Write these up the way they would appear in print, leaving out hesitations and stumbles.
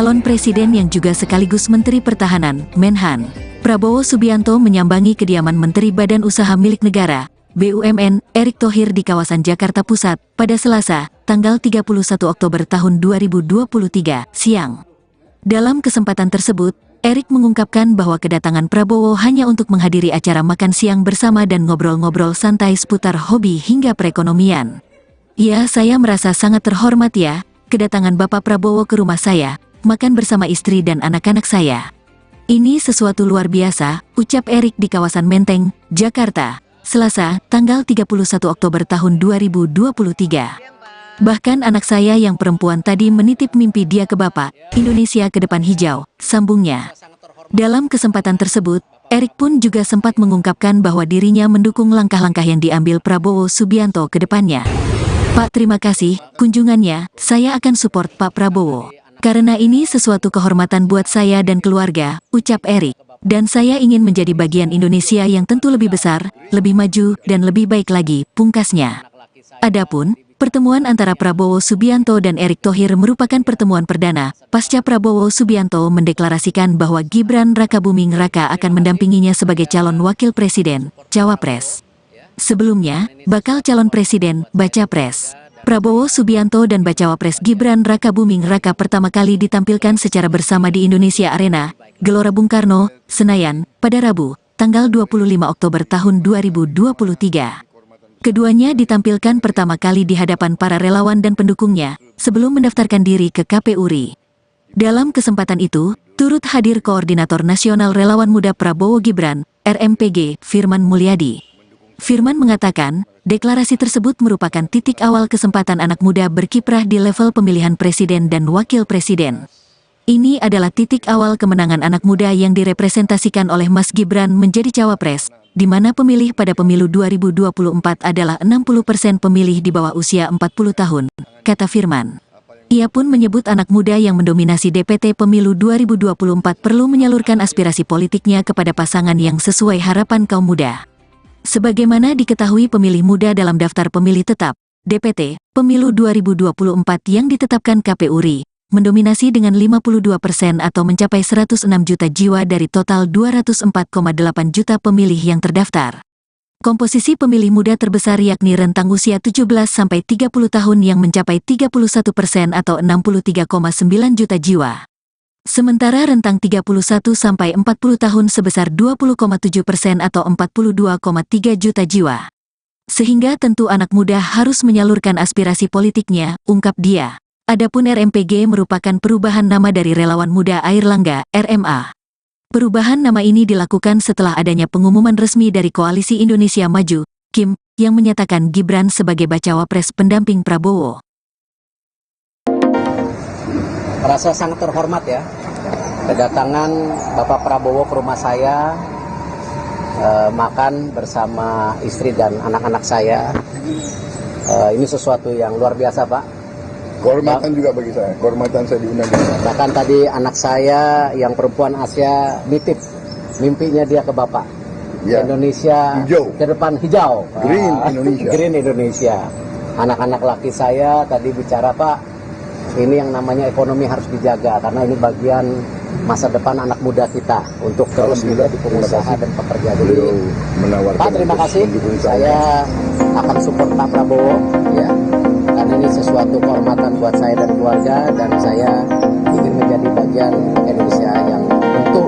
calon presiden yang juga sekaligus Menteri Pertahanan, Menhan, Prabowo Subianto menyambangi kediaman Menteri Badan Usaha Milik Negara, BUMN, Erick Thohir di kawasan Jakarta Pusat, pada Selasa, tanggal 31 Oktober tahun 2023, siang. Dalam kesempatan tersebut, Erick mengungkapkan bahwa kedatangan Prabowo hanya untuk menghadiri acara makan siang bersama dan ngobrol-ngobrol santai seputar hobi hingga perekonomian. Ya, saya merasa sangat terhormat ya, kedatangan Bapak Prabowo ke rumah saya, makan bersama istri dan anak-anak saya. Ini sesuatu luar biasa, ucap Erick di kawasan Menteng, Jakarta, Selasa, tanggal 31 Oktober tahun 2023. Bahkan anak saya yang perempuan tadi menitip mimpi dia ke Bapak, Indonesia ke depan hijau, sambungnya. Dalam kesempatan tersebut, Erick pun juga sempat mengungkapkan bahwa dirinya mendukung langkah-langkah yang diambil Prabowo Subianto ke depannya. Pak, terima kasih, kunjungannya, saya akan support Pak Prabowo. Karena ini sesuatu kehormatan buat saya dan keluarga, ucap Erick. Dan saya ingin menjadi bagian Indonesia yang tentu lebih besar, lebih maju, dan lebih baik lagi, pungkasnya. Adapun, pertemuan antara Prabowo Subianto dan Erick Thohir merupakan pertemuan perdana, pasca Prabowo Subianto mendeklarasikan bahwa Gibran Rakabuming Raka akan mendampinginya sebagai calon wakil presiden, Cawapres. Sebelumnya, bakal calon presiden, Bacapres. Prabowo Subianto dan Bacawapres Gibran Rakabuming Raka pertama kali ditampilkan secara bersama di Indonesia Arena, Gelora Bung Karno, Senayan, pada Rabu, tanggal 25 Oktober tahun 2023. Keduanya ditampilkan pertama kali di hadapan para relawan dan pendukungnya, sebelum mendaftarkan diri ke KPU RI. Dalam kesempatan itu, turut hadir Koordinator Nasional Relawan Muda Prabowo Gibran, RMPG, Firman Mulyadi. Firman mengatakan, deklarasi tersebut merupakan titik awal kesempatan anak muda berkiprah di level pemilihan presiden dan wakil presiden. Ini adalah titik awal kemenangan anak muda yang direpresentasikan oleh Mas Gibran menjadi cawapres, di mana pemilih pada pemilu 2024 adalah 60% pemilih di bawah usia 40 tahun, kata Firman. Ia pun menyebut anak muda yang mendominasi DPT pemilu 2024 perlu menyalurkan aspirasi politiknya kepada pasangan yang sesuai harapan kaum muda. Sebagaimana diketahui pemilih muda dalam daftar pemilih tetap, DPT, pemilu 2024 yang ditetapkan KPU RI, mendominasi dengan 52% atau mencapai 106 juta jiwa dari total 204,8 juta pemilih yang terdaftar. Komposisi pemilih muda terbesar yakni rentang usia 17-30 tahun yang mencapai 31% atau 63,9 juta jiwa. Sementara rentang 31-40 tahun sebesar 20,7% atau 42,3 juta jiwa. Sehingga tentu anak muda harus menyalurkan aspirasi politiknya, ungkap dia. Adapun RMPG merupakan perubahan nama dari Relawan Muda Airlangga, RMA. Perubahan nama ini dilakukan setelah adanya pengumuman resmi dari Koalisi Indonesia Maju, KIM, yang menyatakan Gibran sebagai Bacawapres pendamping Prabowo. Merasa sangat terhormat ya, kedatangan Bapak Prabowo ke rumah saya, makan bersama istri dan anak-anak saya. Ini sesuatu yang luar biasa, Pak. Kehormatan juga bagi saya, kehormatan saya diundang. Bahkan tadi anak saya yang perempuan Asia nitip mimpinya dia ke Bapak. Ya. Indonesia hijau. Ke depan hijau. Green Indonesia. Green Indonesia. Anak-anak laki saya tadi bicara, Pak, ini yang namanya ekonomi harus dijaga karena ini bagian masa depan anak muda kita untuk terus menjadi pengusaha dan pekerja dulu. Pak, terima kasih. Saya akan support Pak Prabowo ya. Karena ini sesuatu kehormatan buat saya dan keluarga, dan saya ingin menjadi bagian Indonesia yang tentu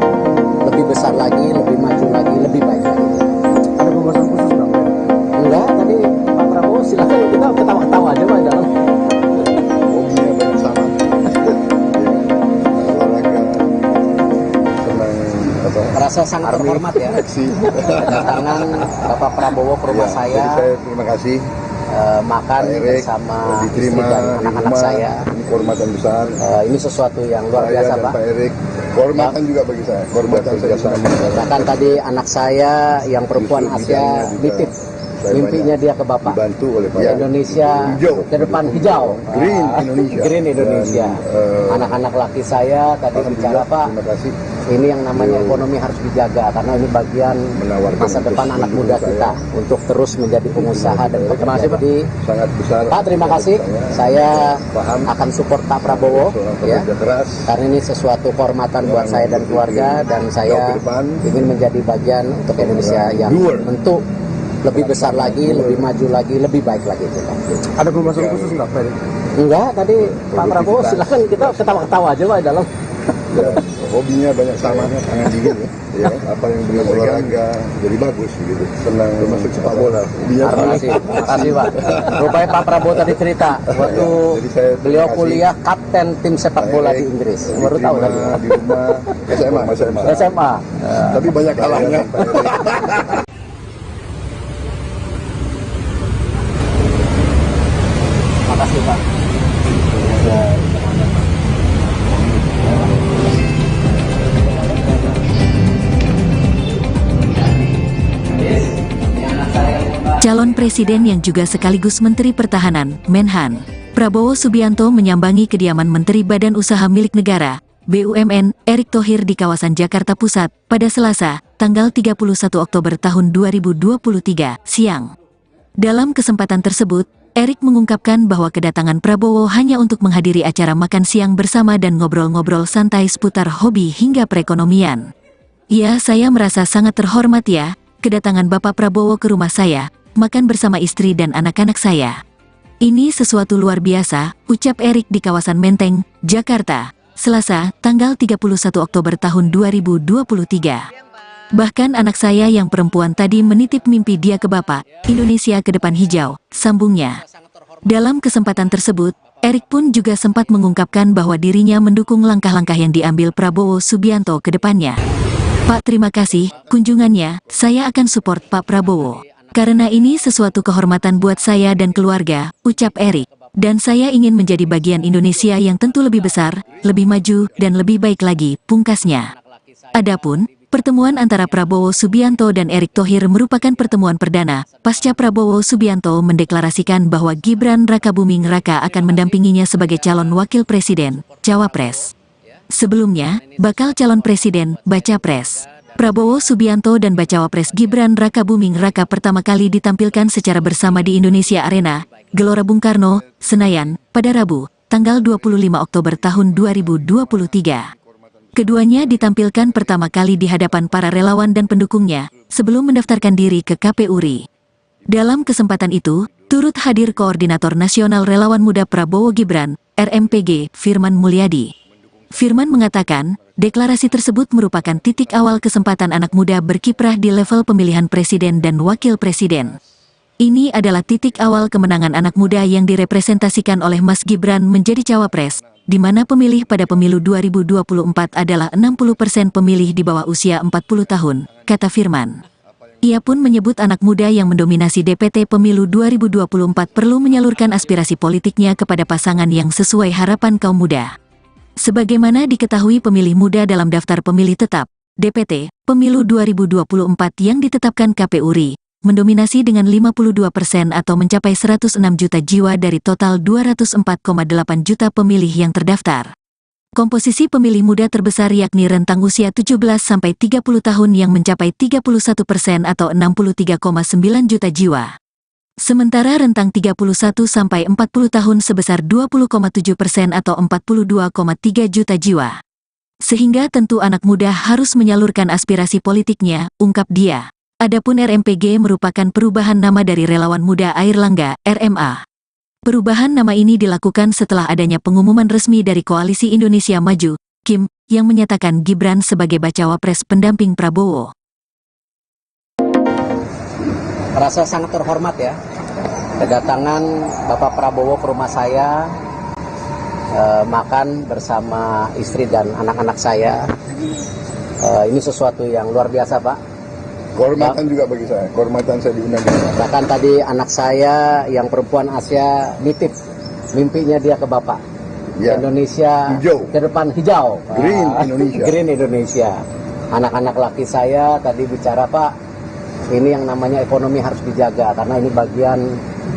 lebih besar lagi, lebih maju lagi, lebih baik lagi. Ada pembahasan khusus dong? Enggak, tadi Pak Prabowo silakan kita ketawa-ketawa aja Pak dalam. Hobinya banyak sama. Olahraga, senang Merasa sangat terhormat ya. Kedatangan Bapak Prabowo ke rumah saya. Saya terima kasih. Makan bersama istri dan anak-anak saya. Ini kehormatan besar. Ini sesuatu yang luar biasa, Pak. Pak Erick, kehormatan juga bagi saya. Kehormatan saya sama. Bahkan tadi anak saya yang perempuan Asia nitip mimpinya dia ke Bapak. Dibantu oleh Pak. Indonesia hijau. Ke depan hijau. Green Indonesia. Green Indonesia. Dan, anak-anak laki saya tadi bicara, Pak. Terima kasih. Ini yang namanya ekonomi harus dijaga karena ini bagian Menawarkan masa depan anak muda saya. kita untuk terus menjadi pengusaha dan bekerja. Jadi Sangat besar. Pak, terima kasih. Saya paham akan support Pak Prabowo ya. kerja keras. Karena ini sesuatu kehormatan buat saya dan keluarga, dan saya ingin menjadi bagian untuk Indonesia yang tentu lebih besar lagi, lebih maju lagi, lebih baik lagi kita. Ada pembahasan khusus nggak Pak? Enggak, tadi Pak Prabowo silakan kita ketawa-ketawa aja Pak di dalam. Ya, hobinya banyak sama, tangan dingin ya. Apa yang beliau olahraga jadi bagus gitu. Senang masuk sepak bola. Terima kasih Pak. Rupanya Pak Prabowo tadi cerita waktu beliau kuliah kapten tim sepak bola di Inggris. Baru tahu tadi. Di rumah SMA. Tapi banyak kalahnya. Terima kasih Pak. Calon Presiden yang juga sekaligus Menteri Pertahanan, Menhan, Prabowo Subianto menyambangi kediaman Menteri Badan Usaha Milik Negara, BUMN, Erick Thohir di kawasan Jakarta Pusat, pada Selasa, tanggal 31 Oktober tahun 2023, siang. Dalam kesempatan tersebut, Erick mengungkapkan bahwa kedatangan Prabowo hanya untuk menghadiri acara makan siang bersama dan ngobrol-ngobrol santai seputar hobi hingga perekonomian. Ya, saya merasa sangat terhormat ya, kedatangan Bapak Prabowo ke rumah saya, makan bersama istri dan anak-anak saya. Ini sesuatu luar biasa, ucap Erick di kawasan Menteng, Jakarta, Selasa, tanggal 31 Oktober tahun 2023. Bahkan anak saya yang perempuan tadi menitip mimpi dia ke Bapak, Indonesia ke depan hijau, sambungnya. Dalam kesempatan tersebut, Erick pun juga sempat mengungkapkan bahwa dirinya mendukung langkah-langkah yang diambil Prabowo Subianto ke depannya. Pak, terima kasih, kunjungannya, saya akan support Pak Prabowo. Karena ini sesuatu kehormatan buat saya dan keluarga, ucap Erick. Dan saya ingin menjadi bagian Indonesia yang tentu lebih besar, lebih maju, dan lebih baik lagi, pungkasnya. Adapun, pertemuan antara Prabowo Subianto dan Erick Thohir merupakan pertemuan perdana, pasca Prabowo Subianto mendeklarasikan bahwa Gibran Rakabuming Raka akan mendampinginya sebagai calon wakil presiden, Cawapres. Sebelumnya, bakal calon presiden, Baca Pres. Prabowo Subianto dan Bacawa Pres Gibran Rakabuming Raka pertama kali ditampilkan secara bersama di Indonesia Arena, Gelora Bung Karno, Senayan, pada Rabu, tanggal 25 Oktober tahun 2023. Keduanya ditampilkan pertama kali di hadapan para relawan dan pendukungnya, sebelum mendaftarkan diri ke KPU RI. Dalam kesempatan itu, turut hadir Koordinator Nasional Relawan Muda Prabowo Gibran, RMPG, Firman Mulyadi. Firman mengatakan, deklarasi tersebut merupakan titik awal kesempatan anak muda berkiprah di level pemilihan presiden dan wakil presiden. Ini adalah titik awal kemenangan anak muda yang direpresentasikan oleh Mas Gibran menjadi cawapres, di mana pemilih pada pemilu 2024 adalah 60% pemilih di bawah usia 40 tahun, kata Firman. Ia pun menyebut anak muda yang mendominasi DPT pemilu 2024 perlu menyalurkan aspirasi politiknya kepada pasangan yang sesuai harapan kaum muda. Sebagaimana diketahui pemilih muda dalam daftar pemilih tetap, DPT, pemilu 2024 yang ditetapkan KPU RI, mendominasi dengan 52% atau mencapai 106 juta jiwa dari total 204,8 juta pemilih yang terdaftar. Komposisi pemilih muda terbesar yakni rentang usia 17-30 tahun yang mencapai 31% atau 63,9 juta jiwa. Sementara rentang 31-40 tahun sebesar 20,7% atau 42,3 juta jiwa. Sehingga tentu anak muda harus menyalurkan aspirasi politiknya, ungkap dia. Adapun RMPG merupakan perubahan nama dari Relawan Muda Airlangga, RMA. Perubahan nama ini dilakukan setelah adanya pengumuman resmi dari Koalisi Indonesia Maju, KIM, yang menyatakan Gibran sebagai bacawa pres pendamping Prabowo. Rasa sangat terhormat ya, kedatangan Bapak Prabowo ke rumah saya, makan bersama istri dan anak-anak saya. Ini sesuatu yang luar biasa Pak. Kehormatan juga bagi saya, kehormatan saya diundang di sana. Bahkan tadi anak saya yang perempuan Asia nitip mimpinya dia ke Bapak. Ya. Indonesia Hijau. ke depan hijau. Green Indonesia. Green Indonesia. Anak-anak laki saya tadi bicara Pak, ini yang namanya ekonomi harus dijaga karena ini bagian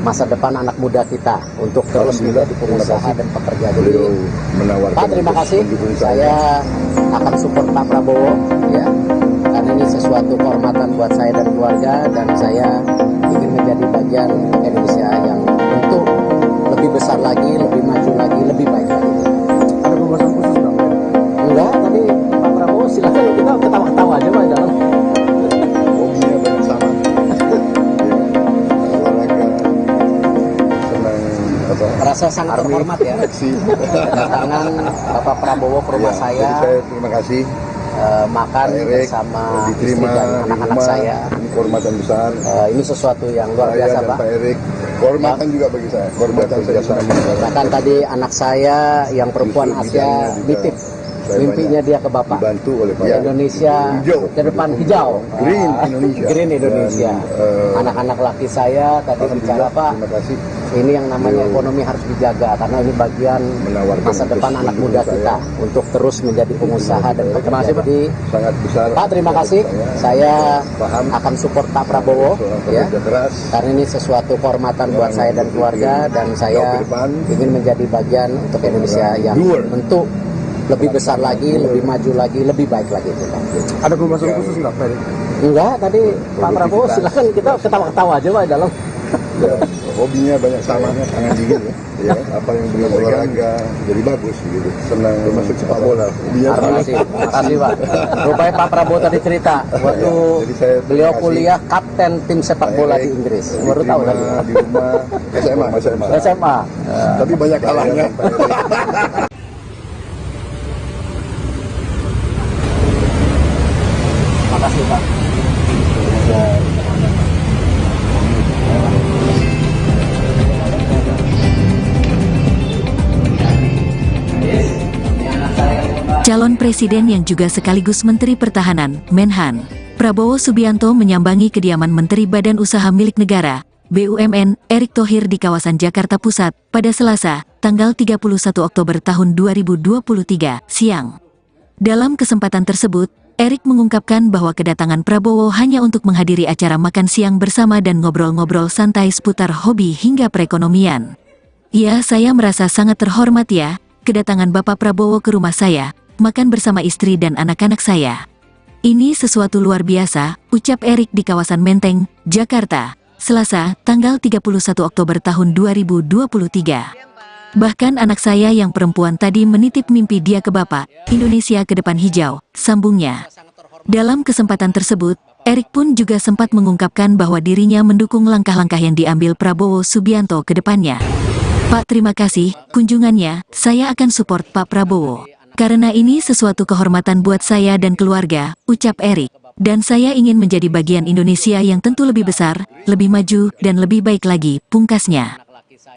masa depan anak muda kita untuk terus menjadi pengusaha dan pekerja. Jadi Pak, terima kasih. Saya akan support Pak Prabowo ya. Karena ini sesuatu kehormatan buat saya dan keluarga, dan saya ingin menjadi bagian Indonesia yang untuk lebih besar lagi, lebih maju lagi, lebih baik lagi. Ada pembahasan khusus nggak Pak? Enggak, tadi Pak Prabowo silakan, kita ketawa-ketawa aja Pak, jangan. Hobinya banyak sama. Olahraga, senang apa? Merasa sangat terhormat ya kedatangan Bapak Prabowo ke rumah Iya, saya, jadi saya terima kasih. makan Pak Erik bersama istri diterima dan di anak-anak rumah. saya. Ini kehormatan besar. Ini sesuatu yang luar Saya biasa dan Pak. Pak Erik, kehormatan juga bagi saya. Kehormatan saya sama. Bahkan tadi anak saya yang perempuan Justru Asia bidangnya juga nitip saya mimpinya dia ke Bapak. Dibantu oleh Pak Indonesia hijau. ke depan hijau. Green Indonesia. Green Indonesia. Dan, Anak-anak laki saya tadi bicara alhamdulillah, Pak, terima kasih. ini yang namanya Beliau ekonomi harus dijaga karena ini bagian menawarkan masa untuk depan anak mendukung muda saya. kita untuk terus menjadi pengusaha dan Terima pekerja. kasih, Pak. Jadi Sangat besar. Pak, terima kasih. Saya paham akan support Pak Prabowo seorang ya. pekerja keras. Karena ini sesuatu kehormatan buat Yang saya dan keluarga, dan jauh saya ke depan. ingin menjadi bagian untuk Indonesia yang Doer. bentuk lebih besar lagi, lebih maju lagi, lebih baik lagi. Ada pembahasan khusus nggak Pak? Enggak, tadi Pak Prabowo silakan, kita ketawa-ketawa aja Pak dalam. Ya, hobinya banyak sama, tangan dingin ya. Apa yang beliau olahraga jadi bagus gitu. Senang masuk sepak bola. Hobinya Terima kasih Pak. Rupanya Pak Prabowo tadi cerita waktu jadi saya terima beliau kasih. kuliah kapten tim sepak bola di Inggris. Baru tahu tadi. di rumah SMA. SMA. Tapi banyak kalahnya. Terima kasih Pak. Calon Presiden yang juga sekaligus Menteri Pertahanan, Menhan, Prabowo Subianto menyambangi kediaman Menteri Badan Usaha Milik Negara, BUMN, Erick Thohir di kawasan Jakarta Pusat, pada Selasa, tanggal 31 Oktober tahun 2023, siang. Dalam kesempatan tersebut, Erick mengungkapkan bahwa kedatangan Prabowo hanya untuk menghadiri acara makan siang bersama dan ngobrol-ngobrol santai seputar hobi hingga perekonomian. Ya, saya merasa sangat terhormat ya, kedatangan Bapak Prabowo ke rumah saya, makan bersama istri dan anak-anak saya. Ini sesuatu luar biasa, ucap Erick di kawasan Menteng, Jakarta, Selasa, tanggal 31 Oktober tahun 2023. Bahkan anak saya yang perempuan tadi menitip mimpi dia ke Bapak, Indonesia ke depan hijau, sambungnya. Dalam kesempatan tersebut, Erick pun juga sempat mengungkapkan bahwa dirinya mendukung langkah-langkah yang diambil Prabowo Subianto ke depannya. Pak, terima kasih, kunjungannya, saya akan support Pak Prabowo. Karena ini sesuatu kehormatan buat saya dan keluarga, ucap Erick. Dan saya ingin menjadi bagian Indonesia yang tentu lebih besar, lebih maju, dan lebih baik lagi, pungkasnya.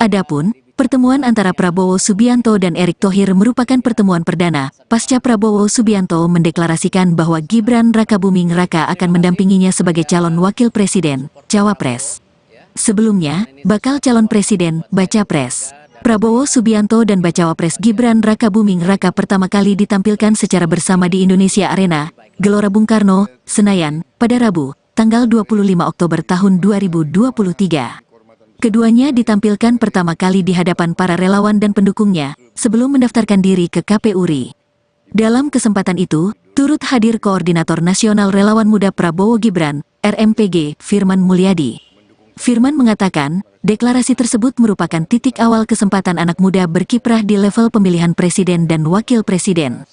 Adapun, pertemuan antara Prabowo Subianto dan Erick Thohir merupakan pertemuan perdana, pasca Prabowo Subianto mendeklarasikan bahwa Gibran Rakabuming Raka akan mendampinginya sebagai calon wakil presiden, Cawapres. Sebelumnya, bakal calon presiden, Bacapres. Prabowo Subianto dan Bacawa Pres Gibran Rakabuming Raka pertama kali ditampilkan secara bersama di Indonesia Arena, Gelora Bung Karno, Senayan, pada Rabu, tanggal 25 Oktober tahun 2023. Keduanya ditampilkan pertama kali di hadapan para relawan dan pendukungnya, sebelum mendaftarkan diri ke KPU RI. Dalam kesempatan itu, turut hadir Koordinator Nasional Relawan Muda Prabowo Gibran, RMPG, Firman Mulyadi. Firman mengatakan, deklarasi tersebut merupakan titik awal kesempatan anak muda berkiprah di level pemilihan presiden dan wakil presiden.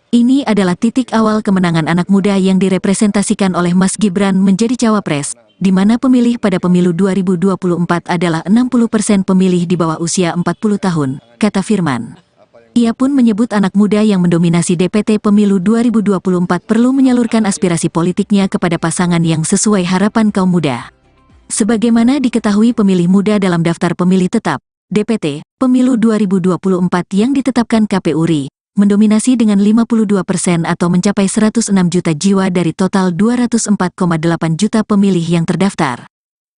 Ini adalah titik awal kemenangan anak muda yang direpresentasikan oleh Mas Gibran menjadi cawapres, di mana pemilih pada pemilu 2024 adalah 60% pemilih di bawah usia 40 tahun, kata Firman. Ia pun menyebut anak muda yang mendominasi DPT pemilu 2024 perlu menyalurkan aspirasi politiknya kepada pasangan yang sesuai harapan kaum muda. Sebagaimana diketahui pemilih muda dalam daftar pemilih tetap, DPT, pemilu 2024 yang ditetapkan KPU RI, mendominasi dengan 52% atau mencapai 106 juta jiwa dari total 204,8 juta pemilih yang terdaftar.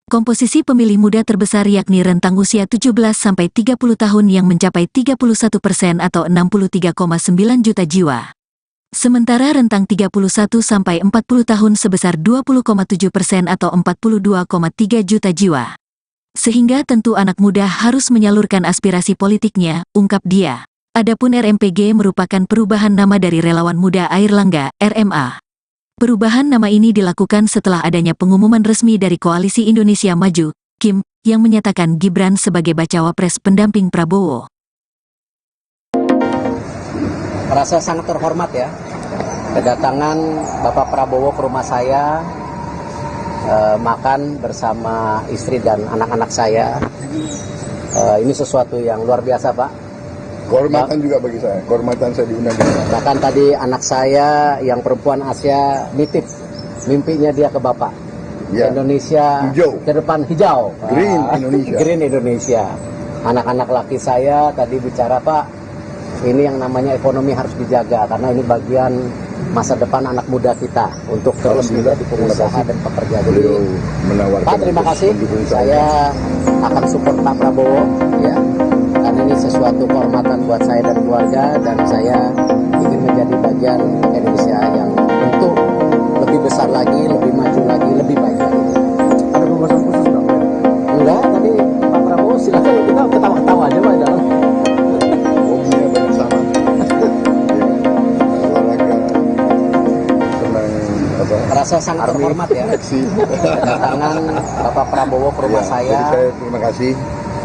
Komposisi pemilih muda terbesar yakni rentang usia 17-30 tahun yang mencapai 31% atau 63,9 juta jiwa. Sementara rentang 31 sampai 40 tahun sebesar 20,7% atau 42,3 juta jiwa. Sehingga tentu anak muda harus menyalurkan aspirasi politiknya, ungkap dia. Adapun RMPG merupakan perubahan nama dari Relawan Muda Airlangga, RMA. Perubahan nama ini dilakukan setelah adanya pengumuman resmi dari Koalisi Indonesia Maju, KIM, yang menyatakan Gibran sebagai bacawa pres pendamping Prabowo. Merasa sangat terhormat ya, kedatangan Bapak Prabowo ke rumah saya, makan bersama istri dan anak-anak saya. Ini sesuatu yang luar biasa, Pak. Kehormatan juga bagi saya, kehormatan saya diundang. Bahkan tadi anak saya yang perempuan Asia nitip mimpinya dia ke Bapak. Ya. Indonesia Hijau. ke depan hijau. Green Indonesia. Green Indonesia. Anak-anak laki saya tadi bicara, Pak, ini yang namanya ekonomi harus dijaga karena ini bagian masa depan anak muda kita untuk terus menjadi pengusaha dan pekerja. Jadi, Menawarkan Pak, terima kasih. Saya akan support Pak Prabowo, ya. Karena ini sesuatu kehormatan buat saya dan keluarga, dan saya ingin menjadi bagian Indonesia yang tentu lebih besar lagi, lebih maju lagi, lebih baik lagi. Ada pembahasan khusus nggak, Pak? Enggak, tadi Pak Prabowo silakan kita ketawa-ketawa aja, Pak, dalam. Hobinya banyak sama. Olahraga, senang Merasa sangat terhormat ya, kedatangan Bapak Prabowo ke rumah saya. Jadi saya terima kasih.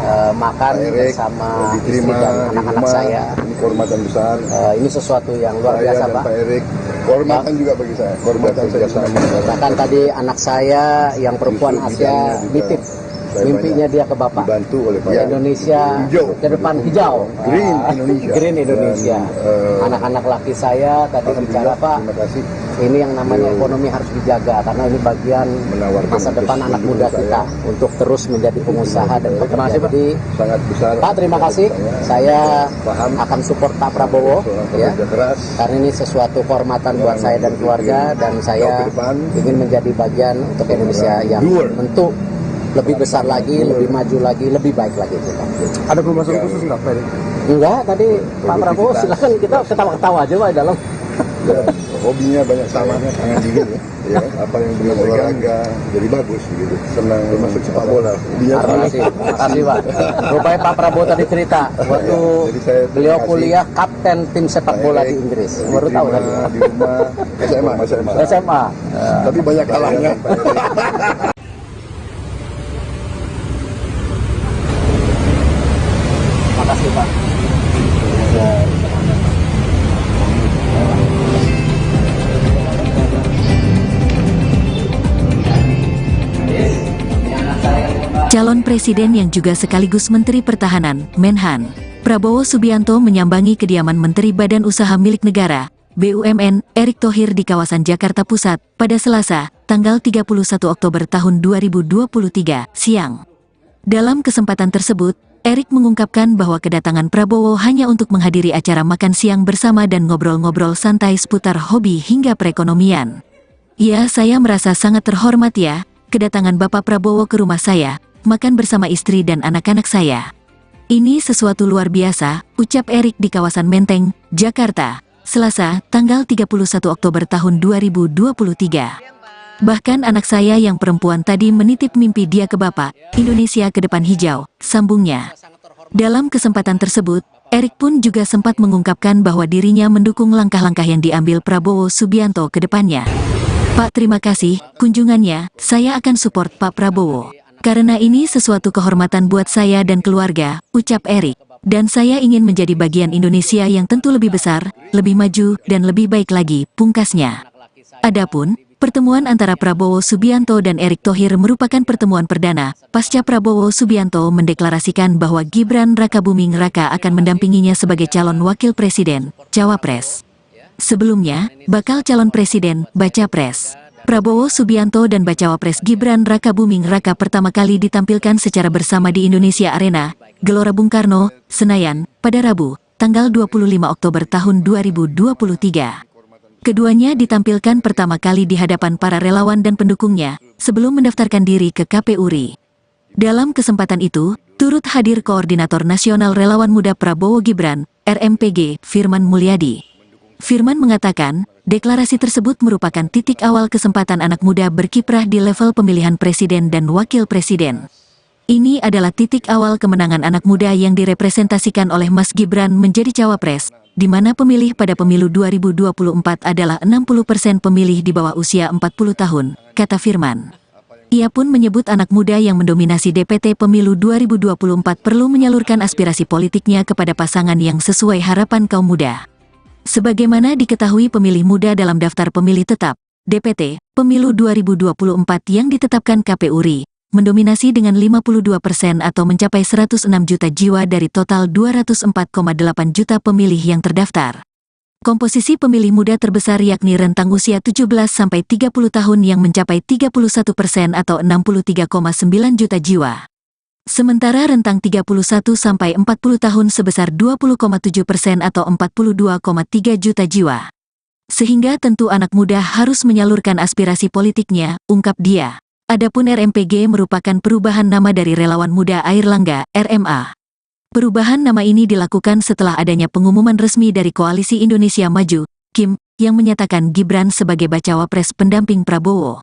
Makan Erik, bersama istri diterima dan di anak-anak rumah. saya. Ini kehormatan besar. Ini sesuatu yang luar Saya biasa, dan Pak. Pak Erik, kehormatan juga bagi saya. Kehormatan saya sama. Bahkan tadi anak saya yang perempuan Justru Asia bidangnya juga nitip saya mimpinya dia ke Bapak. Dibantu oleh Pak Indonesia Hijau. ke depan hijau. Green Indonesia. Green Indonesia. Dan, Anak-anak laki saya tadi bicara, Pak, terima kasih. ini yang namanya ekonomi harus dijaga karena ini bagian Menawarkan masa depan untuk anak muda mendukung kita untuk terus menjadi pengusaha dan pekerja. Jadi, Sangat besar. Pak, terima kasih. Saya paham akan support Pak Prabowo, ya, kerja keras. karena ini sesuatu kehormatan buat saya dan keluarga, dan saya ke depan. ingin menjadi bagian untuk Indonesia yang tentu lebih besar lagi, lebih maju lagi, lebih baik lagi. Ada pembahasan khusus nggak, Pak? Enggak, tadi Pak Prabowo silakan kita ketawa-ketawa aja, Pak, dalam. Ya, hobinya banyak sama, tangan dingin ya. Ya, apa yang benar olahraga jadi bagus gitu. Senang masuk sepak bola. Terima kasih, Pak. Rupanya Pak Prabowo tadi cerita waktu Jadi saya terima beliau kasih. kuliah kapten tim sepak bola di Inggris. Baru tahu kan? Di rumah SMA. SMA. Tapi banyak kalahnya. Terima kasih, Pak. Calon Presiden yang juga sekaligus Menteri Pertahanan, Menhan, Prabowo Subianto menyambangi kediaman Menteri Badan Usaha Milik Negara, BUMN, Erick Thohir di kawasan Jakarta Pusat, pada Selasa, tanggal 31 Oktober tahun 2023, siang. Dalam kesempatan tersebut, Erick mengungkapkan bahwa kedatangan Prabowo hanya untuk menghadiri acara makan siang bersama dan ngobrol-ngobrol santai seputar hobi hingga perekonomian. Ya, saya merasa sangat terhormat ya, kedatangan Bapak Prabowo ke rumah saya, makan bersama istri dan anak-anak saya. Ini sesuatu luar biasa, ucap Erick di kawasan Menteng, Jakarta, Selasa, tanggal 31 Oktober tahun 2023. Bahkan anak saya yang perempuan tadi menitip mimpi dia ke Bapak, Indonesia ke depan hijau, sambungnya. Dalam kesempatan tersebut, Erick pun juga sempat mengungkapkan bahwa dirinya mendukung langkah-langkah yang diambil Prabowo Subianto ke depannya. Pak, terima kasih, kunjungannya, saya akan support Pak Prabowo. Karena ini sesuatu kehormatan buat saya dan keluarga, ucap Erick. Dan saya ingin menjadi bagian Indonesia yang tentu lebih besar, lebih maju, dan lebih baik lagi, pungkasnya. Adapun, pertemuan antara Prabowo Subianto dan Erick Thohir merupakan pertemuan perdana, pasca Prabowo Subianto mendeklarasikan bahwa Gibran Rakabuming Raka akan mendampinginya sebagai calon wakil presiden, cawapres. Sebelumnya, bakal calon presiden, baca pres. Prabowo Subianto dan bacawa pres Gibran Rakabuming Raka pertama kali ditampilkan secara bersama di Indonesia Arena, Gelora Bung Karno, Senayan, pada Rabu, tanggal 25 Oktober tahun 2023. Keduanya ditampilkan pertama kali di hadapan para relawan dan pendukungnya, sebelum mendaftarkan diri ke KPU RI. Dalam kesempatan itu, turut hadir Koordinator Nasional Relawan Muda Prabowo Gibran, RMPG, Firman Mulyadi. Firman mengatakan, deklarasi tersebut merupakan titik awal kesempatan anak muda berkiprah di level pemilihan presiden dan wakil presiden. Ini adalah titik awal kemenangan anak muda yang direpresentasikan oleh Mas Gibran menjadi cawapres, di mana pemilih pada pemilu 2024 adalah 60% pemilih di bawah usia 40 tahun, kata Firman. Ia pun menyebut anak muda yang mendominasi DPT pemilu 2024 perlu menyalurkan aspirasi politiknya kepada pasangan yang sesuai harapan kaum muda. Sebagaimana diketahui pemilih muda dalam daftar pemilih tetap, DPT, pemilu 2024 yang ditetapkan KPU RI, mendominasi dengan 52% atau mencapai 106 juta jiwa dari total 204,8 juta pemilih yang terdaftar. Komposisi pemilih muda terbesar yakni rentang usia 17-30 tahun yang mencapai 31% atau 63,9 juta jiwa. Sementara rentang 31-40 tahun sebesar 20,7% atau 42,3 juta jiwa. Sehingga tentu anak muda harus menyalurkan aspirasi politiknya, ungkap dia. Adapun RMPG merupakan perubahan nama dari Relawan Muda Airlangga, RMA. Perubahan nama ini dilakukan setelah adanya pengumuman resmi dari Koalisi Indonesia Maju, KIM, yang menyatakan Gibran sebagai bacawa pres pendamping Prabowo.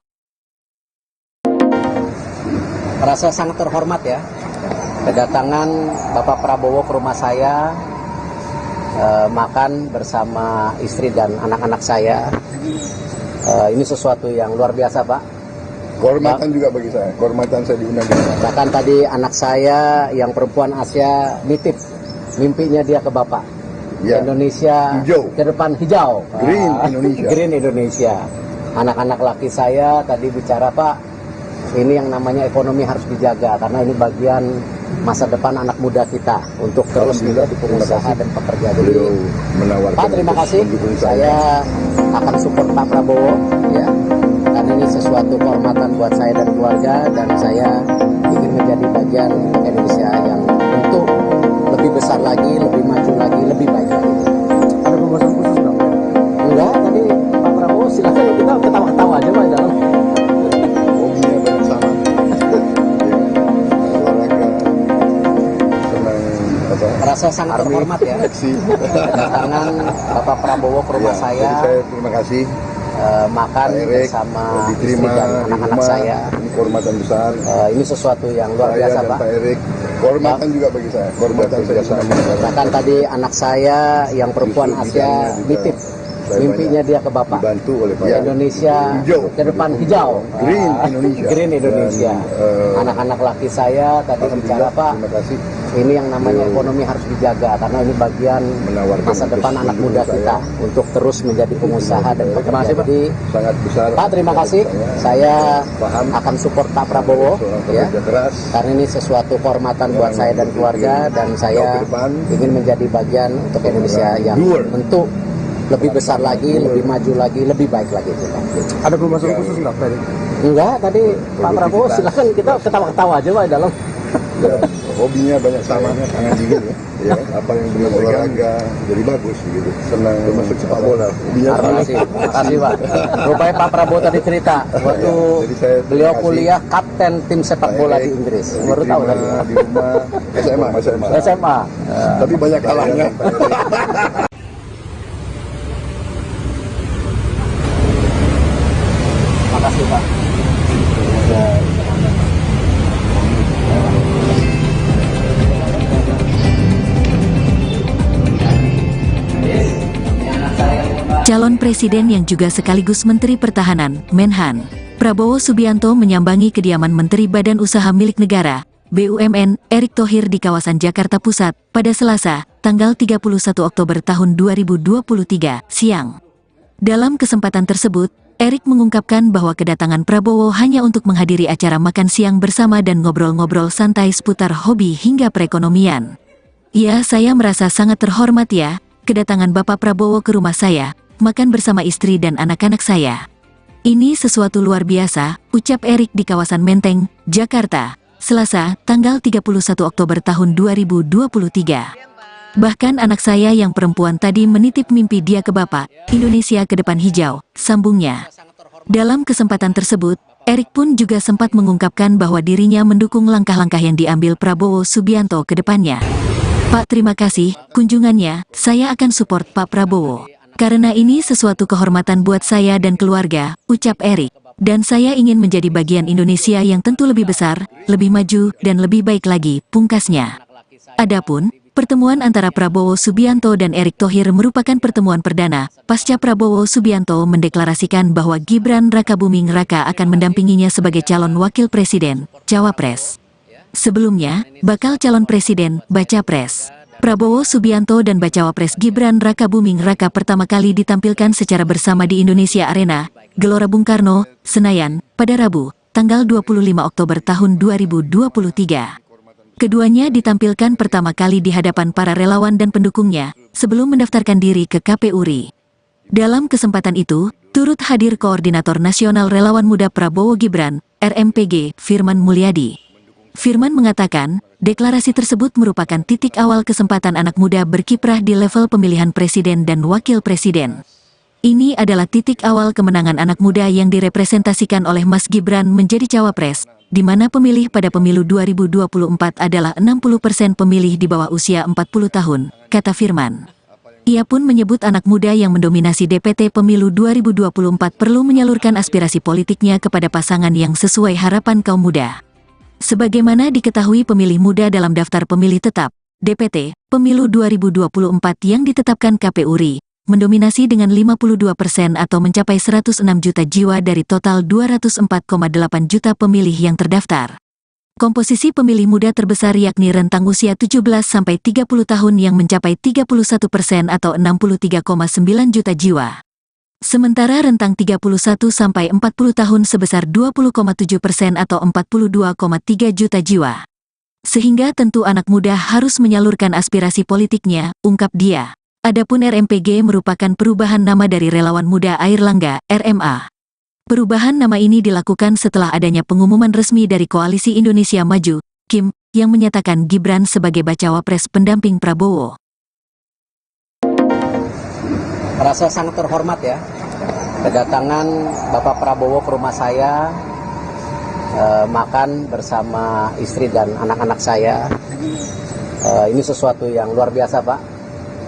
Merasa sangat terhormat ya, kedatangan Bapak Prabowo ke rumah saya, makan bersama istri dan anak-anak saya. Ini sesuatu yang luar biasa, Pak. Kehormatan juga bagi saya, kehormatan saya diundang. Bahkan tadi anak saya yang perempuan Asia nitip mimpinya dia ke Bapak. Ya. Indonesia Hijau. ke depan hijau. Green Indonesia. Green Indonesia. Anak-anak laki saya tadi bicara, Pak, ini yang namanya ekonomi harus dijaga karena ini bagian masa depan anak muda kita untuk terus menjadi pengusaha dan pekerja. Jadi, Pak, terima kasih. Saya akan support Pak Prabowo, ya. Karena ini sesuatu kehormatan buat saya dan keluarga, dan saya ingin menjadi bagian untuk Indonesia yang tentu lebih besar lagi, lebih maju lagi, lebih baik lagi. Ada pembahasan khusus nggak? Enggak, tadi Pak Prabowo silakan kita ketawa-ketawa aja Pak dalam. Hobinya banyak sama. Olahraga, senang Merasa sangat terhormat ya, kedatangan Bapak Prabowo ke rumah saya. Jadi saya terima kasih. Makan Erik, bersama istri diterima dan di anak-anak rumah. saya. Ini kehormatan besar. Ini sesuatu yang luar Saya biasa, dan Pak. Pak Erik, kehormatan juga bagi saya. Kehormatan saya sama. Bahkan tadi anak saya yang perempuan Justru Asia bidangnya juga nitip saya mimpinya dia ke Bapak. dibantu oleh Pak Indonesia Hijau. ke depan hijau. Green Indonesia. Green Indonesia. Dan, Anak-anak laki saya tadi bicara, alhamdulillah, Pak, terima kasih. ini yang namanya ekonomi harus dijaga karena ini bagian Menawarkan masa depan untuk anak muda saya. kita untuk terus menjadi pengusaha dan pekerja. Jadi, Sangat besar. Pak, terima kasih. Saya paham akan support Pak Prabowo, seorang ya. pekerja keras. Karena ini sesuatu kehormatan buat saya dan keluarga, dan saya ke depan. ingin menjadi bagian untuk Indonesia yang Doer. tentu lebih besar lagi, lebih maju lagi, lebih baik lagi. Ada pembahasan khusus nggak, Pak? Enggak, tadi Pak Prabowo silakan kita ketawa-ketawa aja Pak dalam. Ya, hobinya banyak sama, tangan dingin ya. Ya, apa yang benar olahraga jadi bagus gitu. Senang termasuk sepak bola. Hobinya Terima kasih, terima kasih Pak. Rupanya Pak Prabowo tadi cerita waktu jadi saya terima beliau kasih. kuliah kapten tim sepak bola di Inggris. Baru tahu tadi. di rumah SMA. SMA. Tapi banyak kalahnya. Terima kasih Pak. Calon Presiden yang juga sekaligus Menteri Pertahanan, Menhan, Prabowo Subianto menyambangi kediaman Menteri Badan Usaha Milik Negara, BUMN, Erick Thohir di kawasan Jakarta Pusat, pada Selasa, tanggal 31 Oktober tahun 2023, siang. Dalam kesempatan tersebut, Erick mengungkapkan bahwa kedatangan Prabowo hanya untuk menghadiri acara makan siang bersama dan ngobrol-ngobrol santai seputar hobi hingga perekonomian. Ya, saya merasa sangat terhormat ya, kedatangan Bapak Prabowo ke rumah saya, makan bersama istri dan anak-anak saya. Ini sesuatu luar biasa, ucap Erick di kawasan Menteng, Jakarta, Selasa, tanggal 31 Oktober tahun 2023. Bahkan anak saya yang perempuan tadi menitip mimpi dia ke Bapak, Indonesia ke depan hijau, sambungnya. Dalam kesempatan tersebut, Erick pun juga sempat mengungkapkan bahwa dirinya mendukung langkah-langkah yang diambil Prabowo Subianto ke depannya. Pak, terima kasih kunjungannya, saya akan support Pak Prabowo. Karena ini sesuatu kehormatan buat saya dan keluarga, ucap Erik. Dan saya ingin menjadi bagian Indonesia yang tentu lebih besar, lebih maju, dan lebih baik lagi, pungkasnya. Adapun, pertemuan antara Prabowo Subianto dan Erick Thohir merupakan pertemuan perdana, pasca Prabowo Subianto mendeklarasikan bahwa Gibran Rakabuming Raka akan mendampinginya sebagai calon wakil presiden, Cawapres. Sebelumnya, bakal calon presiden, Bacapres. Prabowo Subianto dan Bacawa Pres Gibran Rakabuming Raka pertama kali ditampilkan secara bersama di Indonesia Arena, Gelora Bung Karno, Senayan, pada Rabu, tanggal 25 Oktober tahun 2023. Keduanya ditampilkan pertama kali di hadapan para relawan dan pendukungnya, sebelum mendaftarkan diri ke KPU RI. Dalam kesempatan itu, turut hadir Koordinator Nasional Relawan Muda Prabowo Gibran, RMPG, Firman Mulyadi. Firman mengatakan, deklarasi tersebut merupakan titik awal kesempatan anak muda berkiprah di level pemilihan presiden dan wakil presiden. Ini adalah titik awal kemenangan anak muda yang direpresentasikan oleh Mas Gibran menjadi cawapres, di mana pemilih pada pemilu 2024 adalah 60% pemilih di bawah usia 40 tahun, kata Firman. Ia pun menyebut anak muda yang mendominasi DPT pemilu 2024 perlu menyalurkan aspirasi politiknya kepada pasangan yang sesuai harapan kaum muda. Sebagaimana diketahui pemilih muda dalam daftar pemilih tetap, DPT, pemilu 2024 yang ditetapkan KPU RI, mendominasi dengan 52% atau mencapai 106 juta jiwa dari total 204,8 juta pemilih yang terdaftar. Komposisi pemilih muda terbesar yakni rentang usia 17-30 tahun yang mencapai 31% atau 63,9 juta jiwa. Sementara rentang 31-40 tahun sebesar 20,7% atau 42,3 juta jiwa. Sehingga tentu anak muda harus menyalurkan aspirasi politiknya, ungkap dia. Adapun RMPG merupakan perubahan nama dari Relawan Muda Airlangga, RMA. Perubahan nama ini dilakukan setelah adanya pengumuman resmi dari Koalisi Indonesia Maju, KIM, yang menyatakan Gibran sebagai bacawa pres pendamping Prabowo. Merasa sangat terhormat ya, kedatangan Bapak Prabowo ke rumah saya, makan bersama istri dan anak-anak saya. Ini sesuatu yang luar biasa, Pak.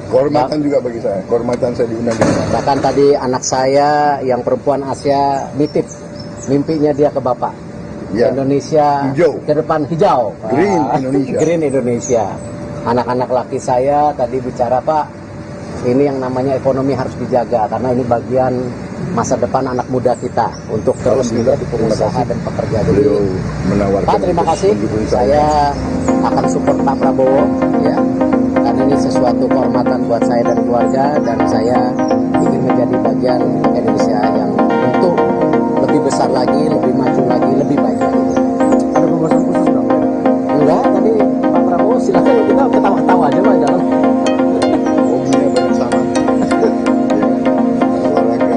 Kehormatan juga bagi saya, kehormatan saya diundang. Bahkan tadi anak saya yang perempuan Asia nitip mimpinya dia ke Bapak. Ya. Indonesia Hijau. ke depan hijau. Green Indonesia. Green Indonesia. Anak-anak laki saya tadi bicara, Pak, ini yang namanya ekonomi harus dijaga karena ini bagian masa depan anak muda kita untuk terus menjadi pengusaha dan pekerja. Jadi, menawarkan Pak, terima kasih. Saya akan support Pak Prabowo, ya, karena ini sesuatu kehormatan buat saya dan keluarga, dan saya ingin menjadi bagian Indonesia yang untuk lebih besar lagi, lebih maju lagi, lebih baik lagi. Ada pembahasan khusus nggak? Enggak, tadi Pak Prabowo silakan kita ketawa-ketawa aja Pak dalam. Hobinya banyak sama. Olahraga,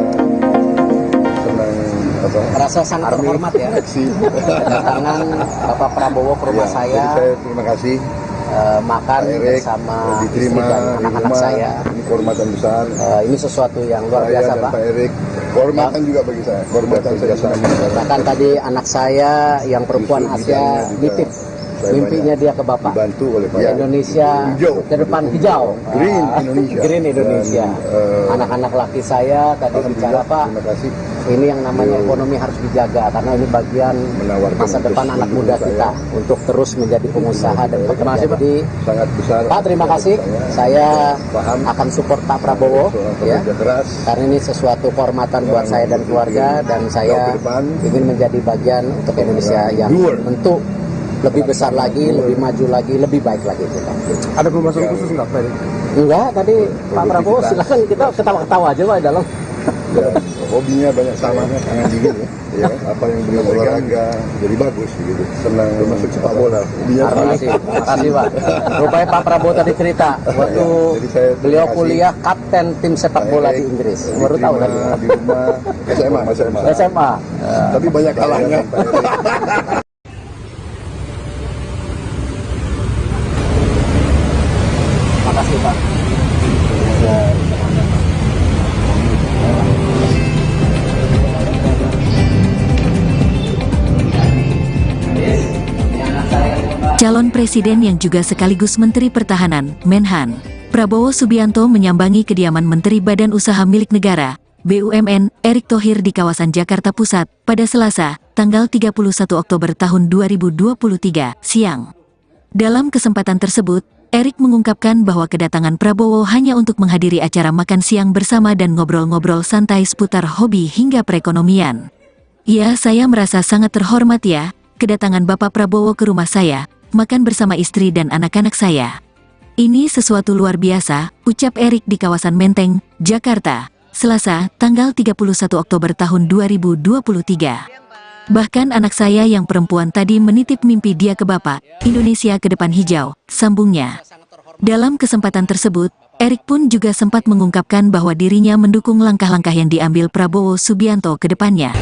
senang apa? Merasa sangat terhormat ya, kedatangan Bapak Prabowo ke rumah Ya, saya, jadi saya terima kasih. makan Pak Erik, bersama diterima istri dan di anak-anak rumah. saya. Ini kehormatan besar. Ini sesuatu yang luar Saya biasa, dan Pak. Pak Erik, kehormatan juga bagi saya. Kehormatan saya sama. Bahkan tadi anak saya yang perempuan Justru Asia bidangnya juga nitip saya mimpinya dia ke Bapak. dibantu oleh Pak Indonesia Hijau. ke depan hijau. Green Indonesia. Green Indonesia. Dan, Anak-anak laki saya tadi bicara, alhamdulillah, Pak, terima kasih. ini yang namanya ekonomi harus dijaga karena ini bagian Menawarkan masa depan untuk anak muda saya. kita untuk terus menjadi pengusaha dan pekerja. Jadi, Sangat besar. Pak, terima kasih. Saya paham akan support Pak Prabowo, seorang ya, pekerja keras. karena ini sesuatu kehormatan buat saya dan keluarga, dan saya ke depan. ingin menjadi bagian untuk Indonesia yang Doer. tentu lebih besar lagi, lebih maju lagi, lebih baik lagi kita. Ada pembahasan khusus nggak, Pak Erik? Enggak, tadi Pak Prabowo silakan kita ketawa-ketawa aja Pak dalam. Ya, hobinya banyak sama, tangan dingin ya. Ya, apa yang benar olahraga jadi bagus gitu. Senang termasuk sepak bola. Hobinya Terima kasih, terima kasih Pak. Rupanya Pak Prabowo tadi cerita waktu Jadi saya terima beliau kasih. kuliah kapten tim sepak bola di Inggris. Baru tahu tadi. di rumah SMA. SMA. Tapi banyak kalahnya. Terima kasih Pak. Calon presiden yang juga sekaligus Menteri Pertahanan, Menhan, Prabowo Subianto menyambangi kediaman Menteri Badan Usaha Milik Negara, BUMN, Erick Thohir di kawasan Jakarta Pusat, pada Selasa, tanggal 31 Oktober tahun 2023, siang. Dalam kesempatan tersebut, Erick mengungkapkan bahwa kedatangan Prabowo hanya untuk menghadiri acara makan siang bersama dan ngobrol-ngobrol santai seputar hobi hingga perekonomian. Ya, saya merasa sangat terhormat ya, kedatangan Bapak Prabowo ke rumah saya, makan bersama istri dan anak-anak saya. Ini sesuatu luar biasa, ucap Erick di kawasan Menteng, Jakarta, Selasa, tanggal 31 Oktober tahun 2023. Bahkan anak saya yang perempuan tadi menitip mimpi dia ke Bapak, Indonesia ke depan hijau, sambungnya. Dalam kesempatan tersebut, Erick pun juga sempat mengungkapkan bahwa dirinya mendukung langkah-langkah yang diambil Prabowo Subianto ke depannya.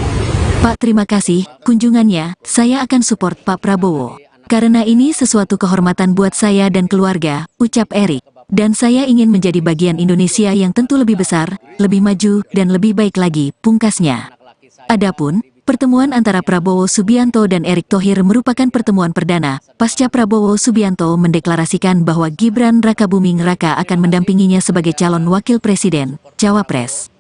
Pak, terima kasih, kunjungannya, saya akan support Pak Prabowo. Karena ini sesuatu kehormatan buat saya dan keluarga, ucap Erick. Dan saya ingin menjadi bagian Indonesia yang tentu lebih besar, lebih maju, dan lebih baik lagi, pungkasnya. Adapun, pertemuan antara Prabowo Subianto dan Erick Thohir merupakan pertemuan perdana, pasca Prabowo Subianto mendeklarasikan bahwa Gibran Rakabuming Raka akan mendampinginya sebagai calon wakil presiden, Cawapres.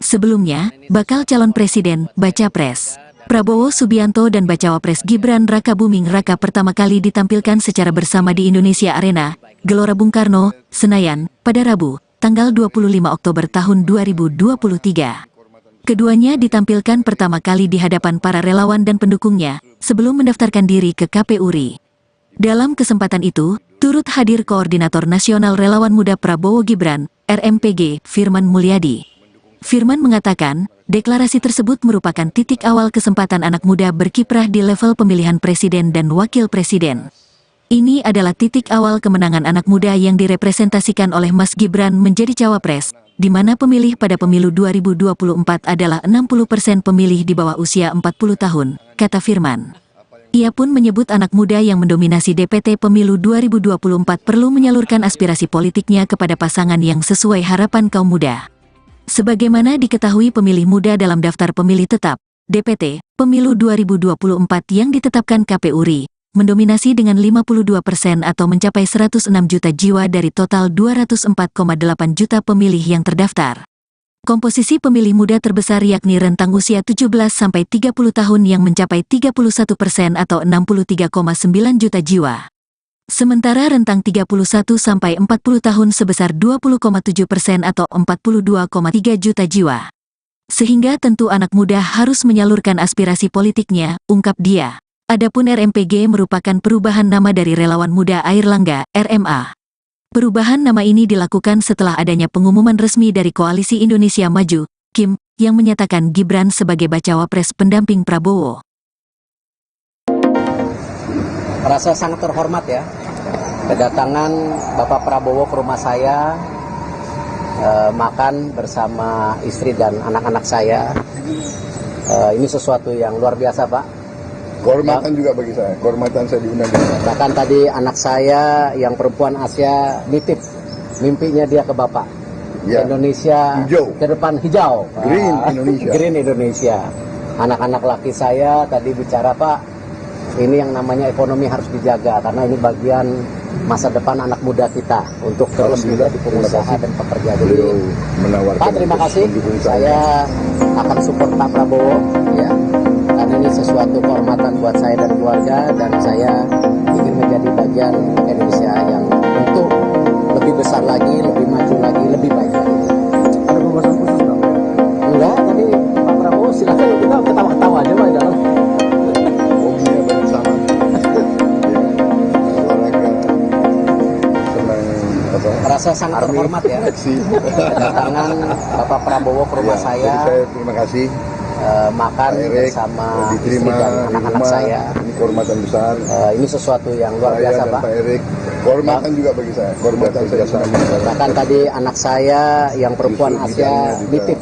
Sebelumnya, bakal calon presiden, Bacapres. Prabowo Subianto dan Bacawapres Gibran Rakabuming Raka pertama kali ditampilkan secara bersama di Indonesia Arena, Gelora Bung Karno, Senayan, pada Rabu, tanggal 25 Oktober tahun 2023. Keduanya ditampilkan pertama kali di hadapan para relawan dan pendukungnya, sebelum mendaftarkan diri ke KPU RI. Dalam kesempatan itu, turut hadir Koordinator Nasional Relawan Muda Prabowo Gibran, RMPG, Firman Mulyadi. Firman mengatakan, deklarasi tersebut merupakan titik awal kesempatan anak muda berkiprah di level pemilihan presiden dan wakil presiden. Ini adalah titik awal kemenangan anak muda yang direpresentasikan oleh Mas Gibran menjadi cawapres, di mana pemilih pada pemilu 2024 adalah 60% pemilih di bawah usia 40 tahun, kata Firman. Ia pun menyebut anak muda yang mendominasi DPT pemilu 2024 perlu menyalurkan aspirasi politiknya kepada pasangan yang sesuai harapan kaum muda. Sebagaimana diketahui pemilih muda dalam daftar pemilih tetap, DPT, pemilu 2024 yang ditetapkan KPU RI, mendominasi dengan 52% atau mencapai 106 juta jiwa dari total 204,8 juta pemilih yang terdaftar. Komposisi pemilih muda terbesar yakni rentang usia 17-30 tahun yang mencapai 31% atau 63,9 juta jiwa. Sementara rentang 31-40 tahun sebesar 20,7% atau 42,3 juta jiwa. Sehingga tentu anak muda harus menyalurkan aspirasi politiknya, ungkap dia. Adapun RMPG merupakan perubahan nama dari Relawan Muda Airlangga, RMA. Perubahan nama ini dilakukan setelah adanya pengumuman resmi dari Koalisi Indonesia Maju, KIM, yang menyatakan Gibran sebagai Bacawapres pendamping Prabowo. Merasa sangat terhormat ya, kedatangan Bapak Prabowo ke rumah saya, makan bersama istri dan anak-anak saya. Ini sesuatu yang luar biasa, Pak. Kehormatan juga bagi saya, kehormatan saya diundang. Bahkan tadi anak saya yang perempuan Asia nitip mimpinya dia ke Bapak. Ya. Indonesia hijau. Ke depan hijau. Green Indonesia. Green Indonesia. Anak-anak laki saya tadi bicara, Pak, ini yang namanya ekonomi harus dijaga karena ini bagian masa depan anak muda kita untuk terus menjadi pengusaha dan pekerja. Jadi, Pak, terima kasih. Saya akan support Pak Prabowo, ya, karena ini sesuatu kehormatan buat saya dan keluarga, dan saya ingin menjadi bagian Indonesia yang tentu lebih besar lagi, lebih maju lagi, lebih baik lagi. Ada pembahasan khusus nggak? Enggak, tadi Pak Prabowo silakan kita ketawa-ketawa aja, Pak, jangan. Hobinya banyak sama. Olahraga, senang apa? Merasa sangat terhormat ya, kedatangan Bapak Prabowo ke rumah saya. Jadi saya terima kasih. Makan Erick, bersama istri diterima dan di anak-anak rumah. saya. Ini kehormatan besar. Ini sesuatu yang luar Saya biasa, dan Pak. Pak Erick, kehormatan juga bagi saya. Kehormatan saya sama. Bahkan tadi anak saya yang perempuan Justru Asia bidangnya juga nitip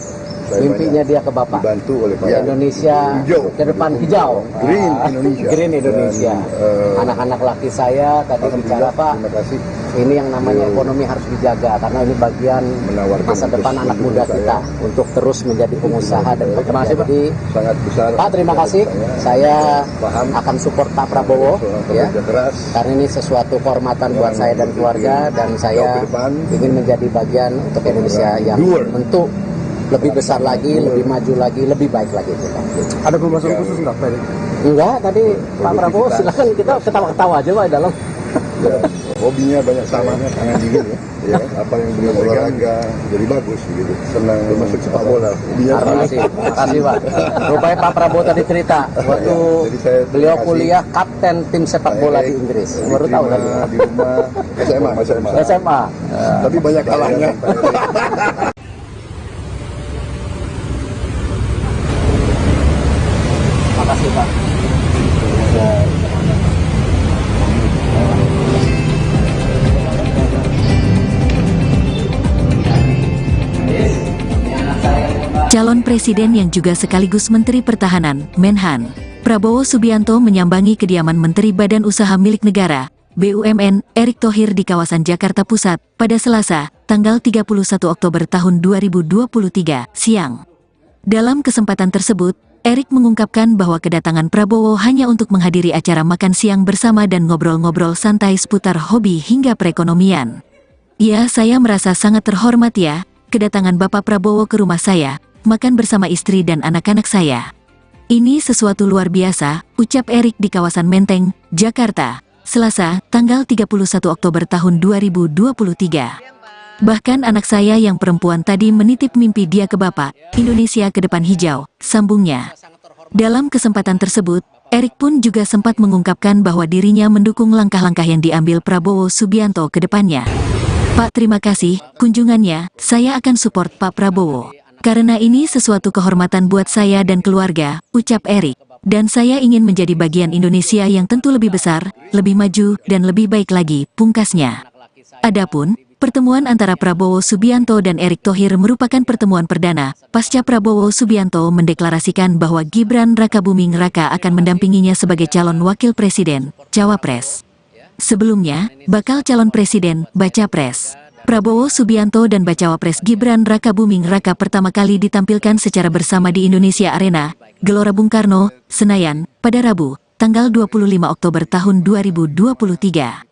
Mimpinya dia ke Bapak. Dibantu oleh Pak Indonesia hijau. ke depan hijau. Green Indonesia. Green Indonesia. Dan, Anak-anak laki saya tadi bicara, Pak, terima kasih. ini yang namanya ekonomi harus dijaga karena ini bagian Menawarkan masa depan anak muda saya kita untuk terus menjadi pengusaha dan Terima kasih, Pak. jadi Sangat besar. Pak, terima kasih. Saya paham akan support Pak Prabowo ya. Kerja keras. Karena ini sesuatu kehormatan buat saya dan keluarga dan saya ke depan. ingin menjadi bagian untuk Indonesia yang Doer. bentuk lebih besar lagi, lebih maju lagi, lebih baik lagi kita. Ada pembahasan khusus nggak Pak? Enggak, tadi Pak Prabowo silakan kita ketawa-ketawa aja Pak di dalam. Ya, hobinya banyak sama, tangan dingin ya. Ya, apa yang beliau olahraga jadi bagus gitu. Senang masuk sepak bola. Hobinya Terima kasih, terima kasih Pak. Rupanya Pak Prabowo tadi cerita waktu Jadi saya terima beliau kasih. kuliah kapten tim sepak bola di Inggris. Baru tahu tadi. di rumah SMA. SMA. Tapi banyak kalahnya. Terima kasih Pak. Calon Presiden yang juga sekaligus Menteri Pertahanan, Menhan, Prabowo Subianto menyambangi kediaman Menteri Badan Usaha Milik Negara, BUMN, Erick Thohir di kawasan Jakarta Pusat, pada Selasa, tanggal 31 Oktober tahun 2023, siang. Dalam kesempatan tersebut, Erick mengungkapkan bahwa kedatangan Prabowo hanya untuk menghadiri acara makan siang bersama dan ngobrol-ngobrol santai seputar hobi hingga perekonomian. Ya, saya merasa sangat terhormat ya, kedatangan Bapak Prabowo ke rumah saya, makan bersama istri dan anak-anak saya. Ini sesuatu luar biasa, ucap Erick di kawasan Menteng, Jakarta, Selasa, tanggal 31 Oktober tahun 2023. Bahkan anak saya yang perempuan tadi menitip mimpi dia ke Bapak, Indonesia ke depan hijau, sambungnya. Dalam kesempatan tersebut, Erick pun juga sempat mengungkapkan bahwa dirinya mendukung langkah-langkah yang diambil Prabowo Subianto ke depannya. Pak, terima kasih, kunjungannya, saya akan support Pak Prabowo. Karena ini sesuatu kehormatan buat saya dan keluarga, ucap Erick. Dan saya ingin menjadi bagian Indonesia yang tentu lebih besar, lebih maju, dan lebih baik lagi, pungkasnya. Adapun, pertemuan antara Prabowo Subianto dan Erick Thohir merupakan pertemuan perdana, pasca Prabowo Subianto mendeklarasikan bahwa Gibran Rakabuming Raka akan mendampinginya sebagai calon wakil presiden, Cawapres. Sebelumnya, bakal calon presiden, Bacapres. Prabowo Subianto dan Bacawapres Gibran Rakabuming Raka pertama kali ditampilkan secara bersama di Indonesia Arena, Gelora Bung Karno, Senayan, pada Rabu, tanggal 25 Oktober tahun 2023.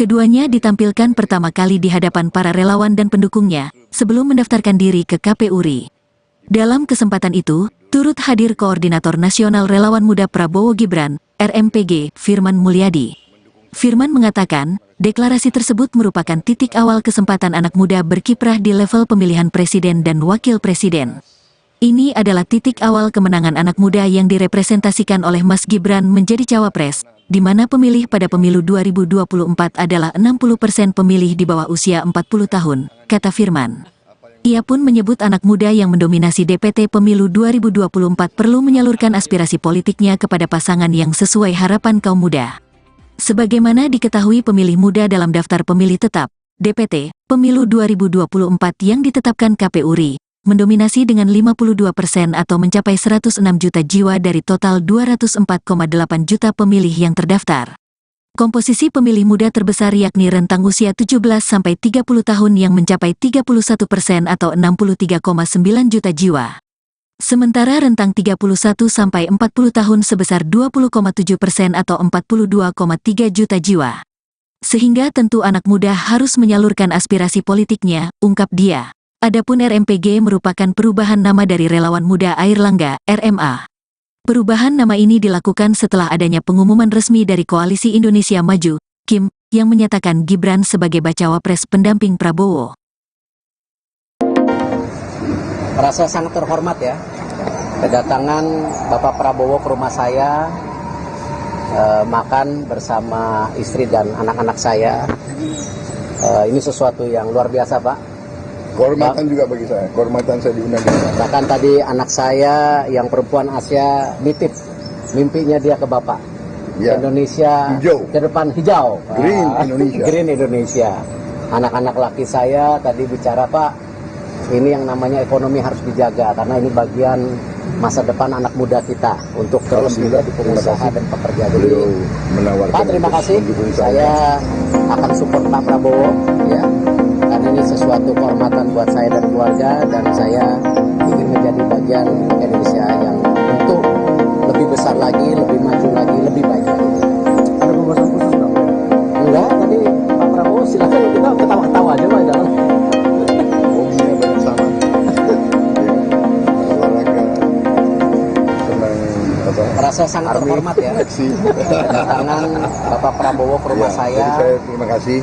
Keduanya ditampilkan pertama kali di hadapan para relawan dan pendukungnya, sebelum mendaftarkan diri ke KPU RI. Dalam kesempatan itu, turut hadir Koordinator Nasional Relawan Muda Prabowo Gibran, RMPG, Firman Mulyadi. Firman mengatakan, deklarasi tersebut merupakan titik awal kesempatan anak muda berkiprah di level pemilihan presiden dan wakil presiden. Ini adalah titik awal kemenangan anak muda yang direpresentasikan oleh Mas Gibran menjadi cawapres, di mana pemilih pada pemilu 2024 adalah 60% pemilih di bawah usia 40 tahun, kata Firman. Ia pun menyebut anak muda yang mendominasi DPT pemilu 2024 perlu menyalurkan aspirasi politiknya kepada pasangan yang sesuai harapan kaum muda. Sebagaimana diketahui pemilih muda dalam daftar pemilih tetap, DPT, pemilu 2024 yang ditetapkan KPU RI, mendominasi dengan 52% atau mencapai 106 juta jiwa dari total 204,8 juta pemilih yang terdaftar. Komposisi pemilih muda terbesar yakni rentang usia 17-30 tahun yang mencapai 31% atau 63,9 juta jiwa. Sementara rentang 31-40 tahun sebesar 20,7% atau 42,3 juta jiwa. Sehingga tentu anak muda harus menyalurkan aspirasi politiknya, ungkap dia. Adapun RMPG merupakan perubahan nama dari Relawan Muda Airlangga, RMA. Perubahan nama ini dilakukan setelah adanya pengumuman resmi dari Koalisi Indonesia Maju, KIM, yang menyatakan Gibran sebagai Bacawapres pendamping Prabowo. Merasa sangat terhormat ya, kedatangan Bapak Prabowo ke rumah saya, makan bersama istri dan anak-anak saya. Ini sesuatu yang luar biasa Pak. Kehormatan juga bagi saya, kehormatan saya diundang. Bahkan tadi anak saya yang perempuan Asia nitip mimpinya dia ke Bapak. Ya. Indonesia Hijau. ke depan hijau. Green Indonesia. Green Indonesia. Anak-anak laki saya tadi bicara Pak, ini yang namanya ekonomi harus dijaga karena ini bagian masa depan anak muda kita untuk terus menjadi pengusaha dan pekerja. Jadi Beliau menawarkan Pak, terima untuk kasih. mendukung Saya akan support Pak Prabowo, ya, karena ini sesuatu kehormatan buat saya dan keluarga, dan saya ingin menjadi bagian Indonesia yang untuk lebih besar lagi, lebih maju lagi, lebih baik lagi. Ada pembahasan khusus nggak Pak? Enggak, tadi Pak Prabowo silakan, kita ketawa-ketawa aja Pak dalam. hobinya banyak sama. Olahraga, senang apa? Merasa sangat terhormat ya Aksi. kedatangan Bapak Prabowo ke rumah Ya, saya, jadi saya terima kasih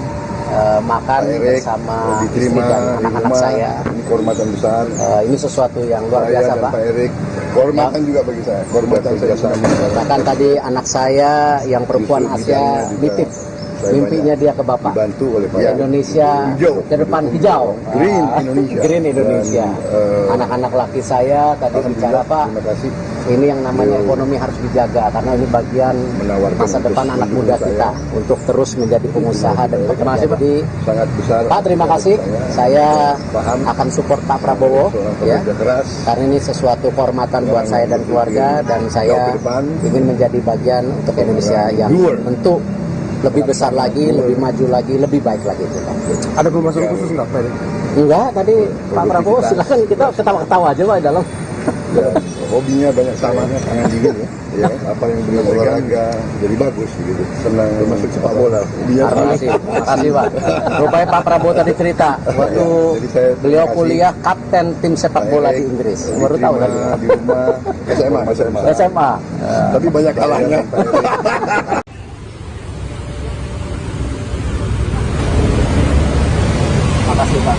makan Pak Erik, bersama istri diterima dan di anak-anak rumah. saya. Ini kehormatan besar. Ini sesuatu yang luar Saya biasa dan Pak. Pak Erik, kehormatan juga bagi saya. Kehormatan saya sudah Bahkan tadi anak saya yang perempuan Justru Asia bidangnya juga nitip saya mimpinya dia ke Bapak. dibantu oleh Pak Indonesia hijau. ke depan hijau. Green Indonesia. Green Indonesia. Dan, Anak-anak laki saya tadi bicara alhamdulillah, Pak, terima kasih ini yang namanya Beliau ekonomi harus dijaga karena ini bagian menawarkan masa untuk depan anak mendukung muda saya. kita untuk terus menjadi pengusaha dan pekerja. Jadi sangat besar. Pak, terima kasih. Saya paham akan support Pak Prabowo, seorang ya, pekerja keras. karena ini sesuatu kehormatan buat saya dan keluarga, dan Jauh saya ke depan. ingin menjadi bagian untuk Indonesia yang Doer. bentuk lebih besar lagi, lebih maju lagi, lebih baik lagi. Ada pembahasan khusus nggak Pak? Enggak, tadi Pak Prabowo silakan, kita ketawa-ketawa aja Pak dalam. Ya, hobinya banyak sama, tangan dingin ya. Apa yang beliau olahraga jadi bagus gitu. Senang termasuk sepak bola. Hobinya Terima kasih, terima kasih Pak. Rupanya Pak Prabowo tadi cerita waktu jadi saya terima beliau kasih. kuliah kapten tim sepak bola di Inggris. Baru tahu tadi. di rumah SMA. SMA. Tapi banyak kalahnya. Terima kasih Pak.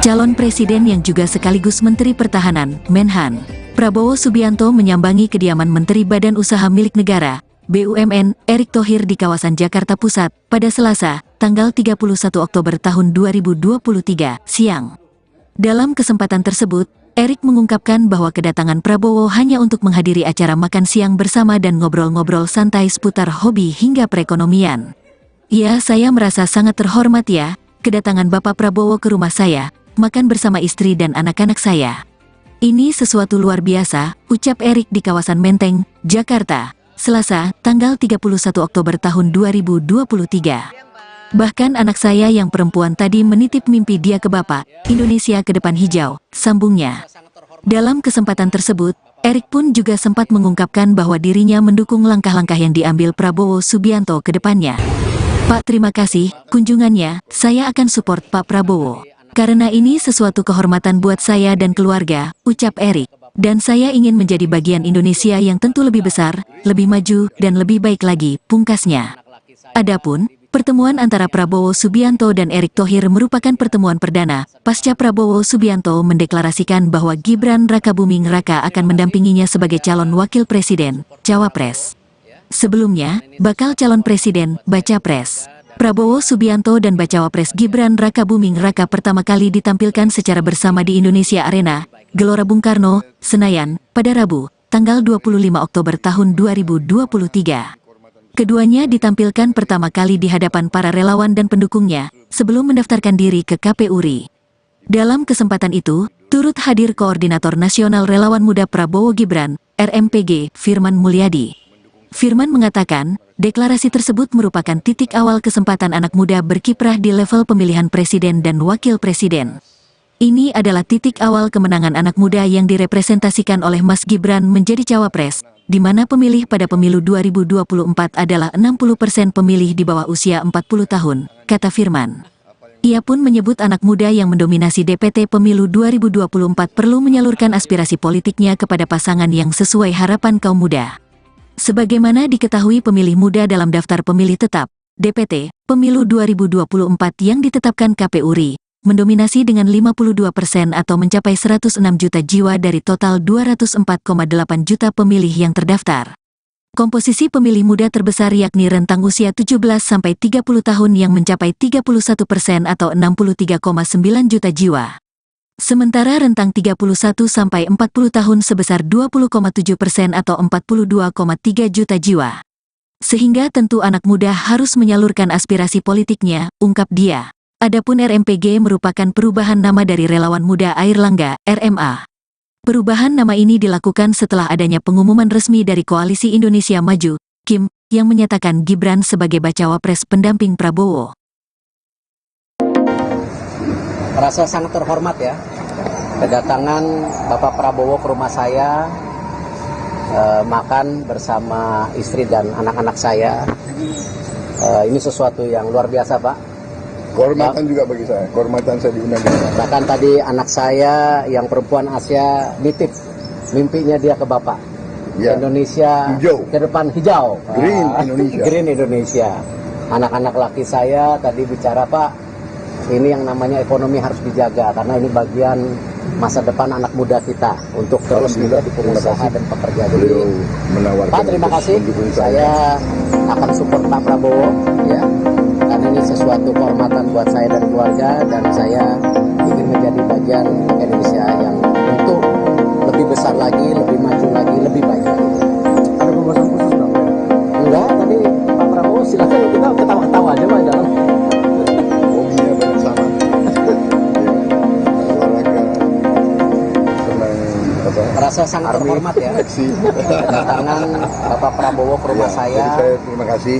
Calon Presiden yang juga sekaligus Menteri Pertahanan, Menhan, Prabowo Subianto menyambangi kediaman Menteri Badan Usaha Milik Negara, BUMN, Erick Thohir di kawasan Jakarta Pusat, pada Selasa, tanggal 31 Oktober tahun 2023, siang. Dalam kesempatan tersebut, Erick mengungkapkan bahwa kedatangan Prabowo hanya untuk menghadiri acara makan siang bersama dan ngobrol-ngobrol santai seputar hobi hingga perekonomian. Ya, saya merasa sangat terhormat ya, kedatangan Bapak Prabowo ke rumah saya, makan bersama istri dan anak-anak saya. Ini sesuatu luar biasa, ucap Erick di kawasan Menteng, Jakarta, Selasa, tanggal 31 Oktober tahun 2023. Bahkan anak saya yang perempuan tadi menitip mimpi dia ke Bapak, Indonesia ke depan hijau, sambungnya. Dalam kesempatan tersebut, Erick pun juga sempat mengungkapkan bahwa dirinya mendukung langkah-langkah yang diambil Prabowo Subianto ke depannya. Pak, terima kasih, kunjungannya, saya akan support Pak Prabowo. Karena ini sesuatu kehormatan buat saya dan keluarga, ucap Erick. Dan saya ingin menjadi bagian Indonesia yang tentu lebih besar, lebih maju, dan lebih baik lagi, pungkasnya. Adapun, pertemuan antara Prabowo Subianto dan Erick Thohir merupakan pertemuan perdana, pasca Prabowo Subianto mendeklarasikan bahwa Gibran Rakabuming Raka akan mendampinginya sebagai calon wakil presiden, Cawapres. Sebelumnya, bakal calon presiden, Bacapres. Prabowo Subianto dan Bacawapres Gibran Rakabuming Raka pertama kali ditampilkan secara bersama di Indonesia Arena, Gelora Bung Karno, Senayan, pada Rabu, tanggal 25 Oktober tahun 2023. Keduanya ditampilkan pertama kali di hadapan para relawan dan pendukungnya, sebelum mendaftarkan diri ke KPU RI. Dalam kesempatan itu, turut hadir Koordinator Nasional Relawan Muda Prabowo Gibran, RMPG, Firman Mulyadi. Firman mengatakan, deklarasi tersebut merupakan titik awal kesempatan anak muda berkiprah di level pemilihan presiden dan wakil presiden. Ini adalah titik awal kemenangan anak muda yang direpresentasikan oleh Mas Gibran menjadi cawapres, di mana pemilih pada pemilu 2024 adalah 60% pemilih di bawah usia 40 tahun, kata Firman. Ia pun menyebut anak muda yang mendominasi DPT pemilu 2024 perlu menyalurkan aspirasi politiknya kepada pasangan yang sesuai harapan kaum muda. Sebagaimana diketahui pemilih muda dalam daftar pemilih tetap, DPT, pemilu 2024 yang ditetapkan KPU RI, mendominasi dengan 52% atau mencapai 106 juta jiwa dari total 204,8 juta pemilih yang terdaftar. Komposisi pemilih muda terbesar yakni rentang usia 17-30 tahun yang mencapai 31% atau 63,9 juta jiwa. Sementara rentang 31 sampai 40 tahun sebesar 20,7% atau 42,3 juta jiwa. Sehingga tentu anak muda harus menyalurkan aspirasi politiknya, ungkap dia. Adapun RMPG merupakan perubahan nama dari Relawan Muda Airlangga, RMA. Perubahan nama ini dilakukan setelah adanya pengumuman resmi dari Koalisi Indonesia Maju, KIM, yang menyatakan Gibran sebagai bacawa pres pendamping Prabowo. Merasa sangat terhormat ya, kedatangan Bapak Prabowo ke rumah saya, makan bersama istri dan anak-anak saya. Ini sesuatu yang luar biasa, Pak. Kehormatan juga bagi saya, kehormatan saya diundang. Bahkan tadi anak saya yang perempuan Asia nitip mimpinya dia ke Bapak. Ya. Indonesia Hijau. ke depan hijau. Green Indonesia. Green Indonesia. Anak-anak laki saya tadi bicara, Pak, ini yang namanya ekonomi harus dijaga karena ini bagian masa depan anak muda kita untuk terus menjadi pengusaha dan pekerja. Jadi, menawarkan Pak, terima kasih. mendukung Saya akan support Pak Prabowo, ya, karena ini sesuatu kehormatan buat saya dan keluarga, dan saya ingin menjadi bagian Indonesia yang untuk lebih besar lagi, lebih maju lagi, lebih baik lagi. Ada pembahasan khusus nggak? Enggak, tadi Pak Prabowo silakan kita ketawa-ketawa aja Pak dalam. hobinya banyak sama. Olahraga, senang apa? Merasa sangat terhormat ya, Aksi. kedatangan Bapak Prabowo ke rumah Ya, saya, jadi saya terima kasih.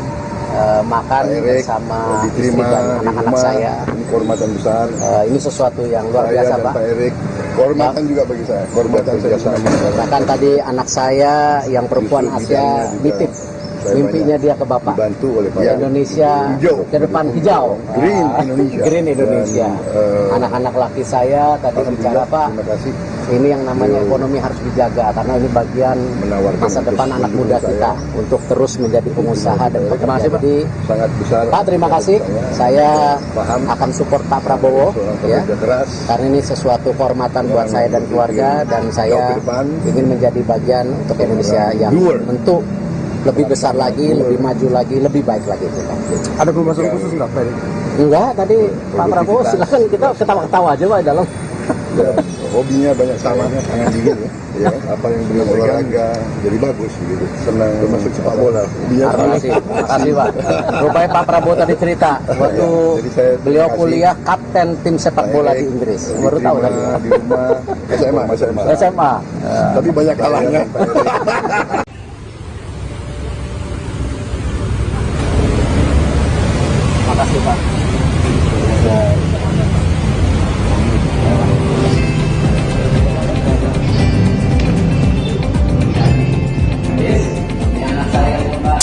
makan Pak Erik bersama istri diterima dan di anak-anak rumah. saya. Ini kehormatan besar. Ini sesuatu yang luar Saya biasa, dan Pak. Pak Erik, kehormatan juga bagi saya. Kehormatan saya sama. Bahkan tadi anak saya yang perempuan Justru Asia bidangnya juga nitip saya mimpinya dia ke Bapak. dibantu oleh Pak Indonesia Hijau. ke depan hijau. Green Indonesia. Green Indonesia. Dan, Anak-anak laki saya tadi bicara, alhamdulillah, Pak, terima kasih ini yang namanya Beliau ekonomi harus dijaga karena ini bagian menawarkan masa untuk depan anak mendukung muda saya. kita untuk terus menjadi pengusaha dan pekerja. Jadi, sangat besar. Pak, terima kasih. Saya paham akan support Pak Prabowo, seorang ya, pekerja keras. karena ini sesuatu kehormatan buat saya dan keluarga, dan Jauh saya ke depan. ingin menjadi bagian untuk Indonesia yang Doer. tentu lebih besar lagi, lebih maju lagi, lebih baik lagi. Ada pembahasan khusus nggak, Pak? Enggak, tadi Pak Prabowo silakan kita ketawa-ketawa aja Pak dalam. Ya, hobinya banyak sama, tangan dingin ya. Apa yang beliau olahraga jadi bagus gitu. Senang termasuk sepak bola. Hobinya Terima kasih, terima kasih Pak. Rupanya Pak Prabowo tadi cerita waktu Jadi saya beliau terima kasih. kuliah kapten tim sepak bola di Inggris. Baru tahu tadi. di rumah SMA. SMA. Tapi banyak kalahnya. Terima kasih Pak.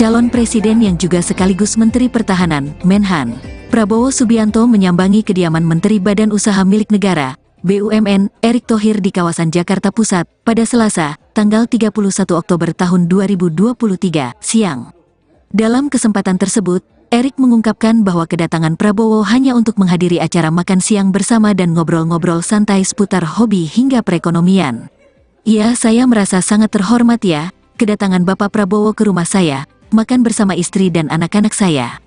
Calon Presiden yang juga sekaligus Menteri Pertahanan, Menhan, Prabowo Subianto menyambangi kediaman Menteri Badan Usaha Milik Negara, BUMN, Erick Thohir di kawasan Jakarta Pusat, pada Selasa, tanggal 31 Oktober tahun 2023, siang. Dalam kesempatan tersebut, Erick mengungkapkan bahwa kedatangan Prabowo hanya untuk menghadiri acara makan siang bersama dan ngobrol-ngobrol santai seputar hobi hingga perekonomian. Ya, saya merasa sangat terhormat ya, kedatangan Bapak Prabowo ke rumah saya, makan bersama istri dan anak-anak saya.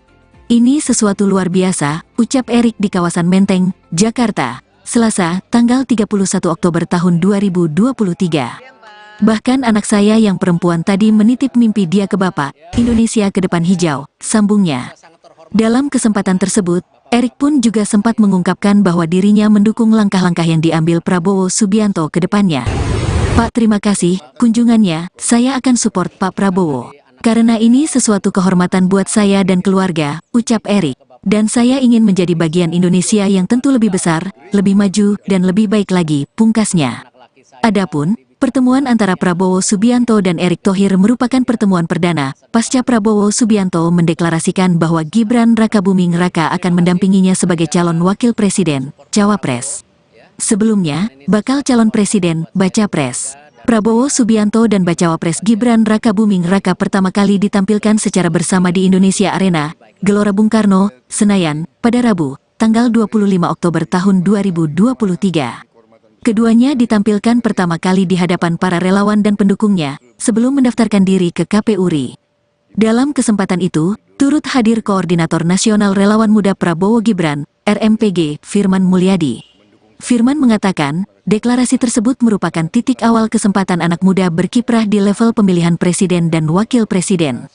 Ini sesuatu luar biasa, ucap Erick di kawasan Menteng, Jakarta, Selasa, tanggal 31 Oktober tahun 2023. Bahkan anak saya yang perempuan tadi menitip mimpi dia ke Bapak, Indonesia ke depan hijau, sambungnya. Dalam kesempatan tersebut, Erick pun juga sempat mengungkapkan bahwa dirinya mendukung langkah-langkah yang diambil Prabowo Subianto ke depannya. Pak, terima kasih, kunjungannya, saya akan support Pak Prabowo. Karena ini sesuatu kehormatan buat saya dan keluarga, ucap Erick. Dan saya ingin menjadi bagian Indonesia yang tentu lebih besar, lebih maju, dan lebih baik lagi, pungkasnya. Adapun, pertemuan antara Prabowo Subianto dan Erick Thohir merupakan pertemuan perdana, pasca Prabowo Subianto mendeklarasikan bahwa Gibran Rakabuming Raka akan mendampinginya sebagai calon wakil presiden, cawapres. Sebelumnya, bakal calon presiden, baca pres. Prabowo Subianto dan bacawa pres Gibran Rakabuming Raka pertama kali ditampilkan secara bersama di Indonesia Arena, Gelora Bung Karno, Senayan, pada Rabu, tanggal 25 Oktober tahun 2023. Keduanya ditampilkan pertama kali di hadapan para relawan dan pendukungnya, sebelum mendaftarkan diri ke KPU RI. Dalam kesempatan itu, turut hadir Koordinator Nasional Relawan Muda Prabowo Gibran, RMPG, Firman Mulyadi. Firman mengatakan, deklarasi tersebut merupakan titik awal kesempatan anak muda berkiprah di level pemilihan presiden dan wakil presiden.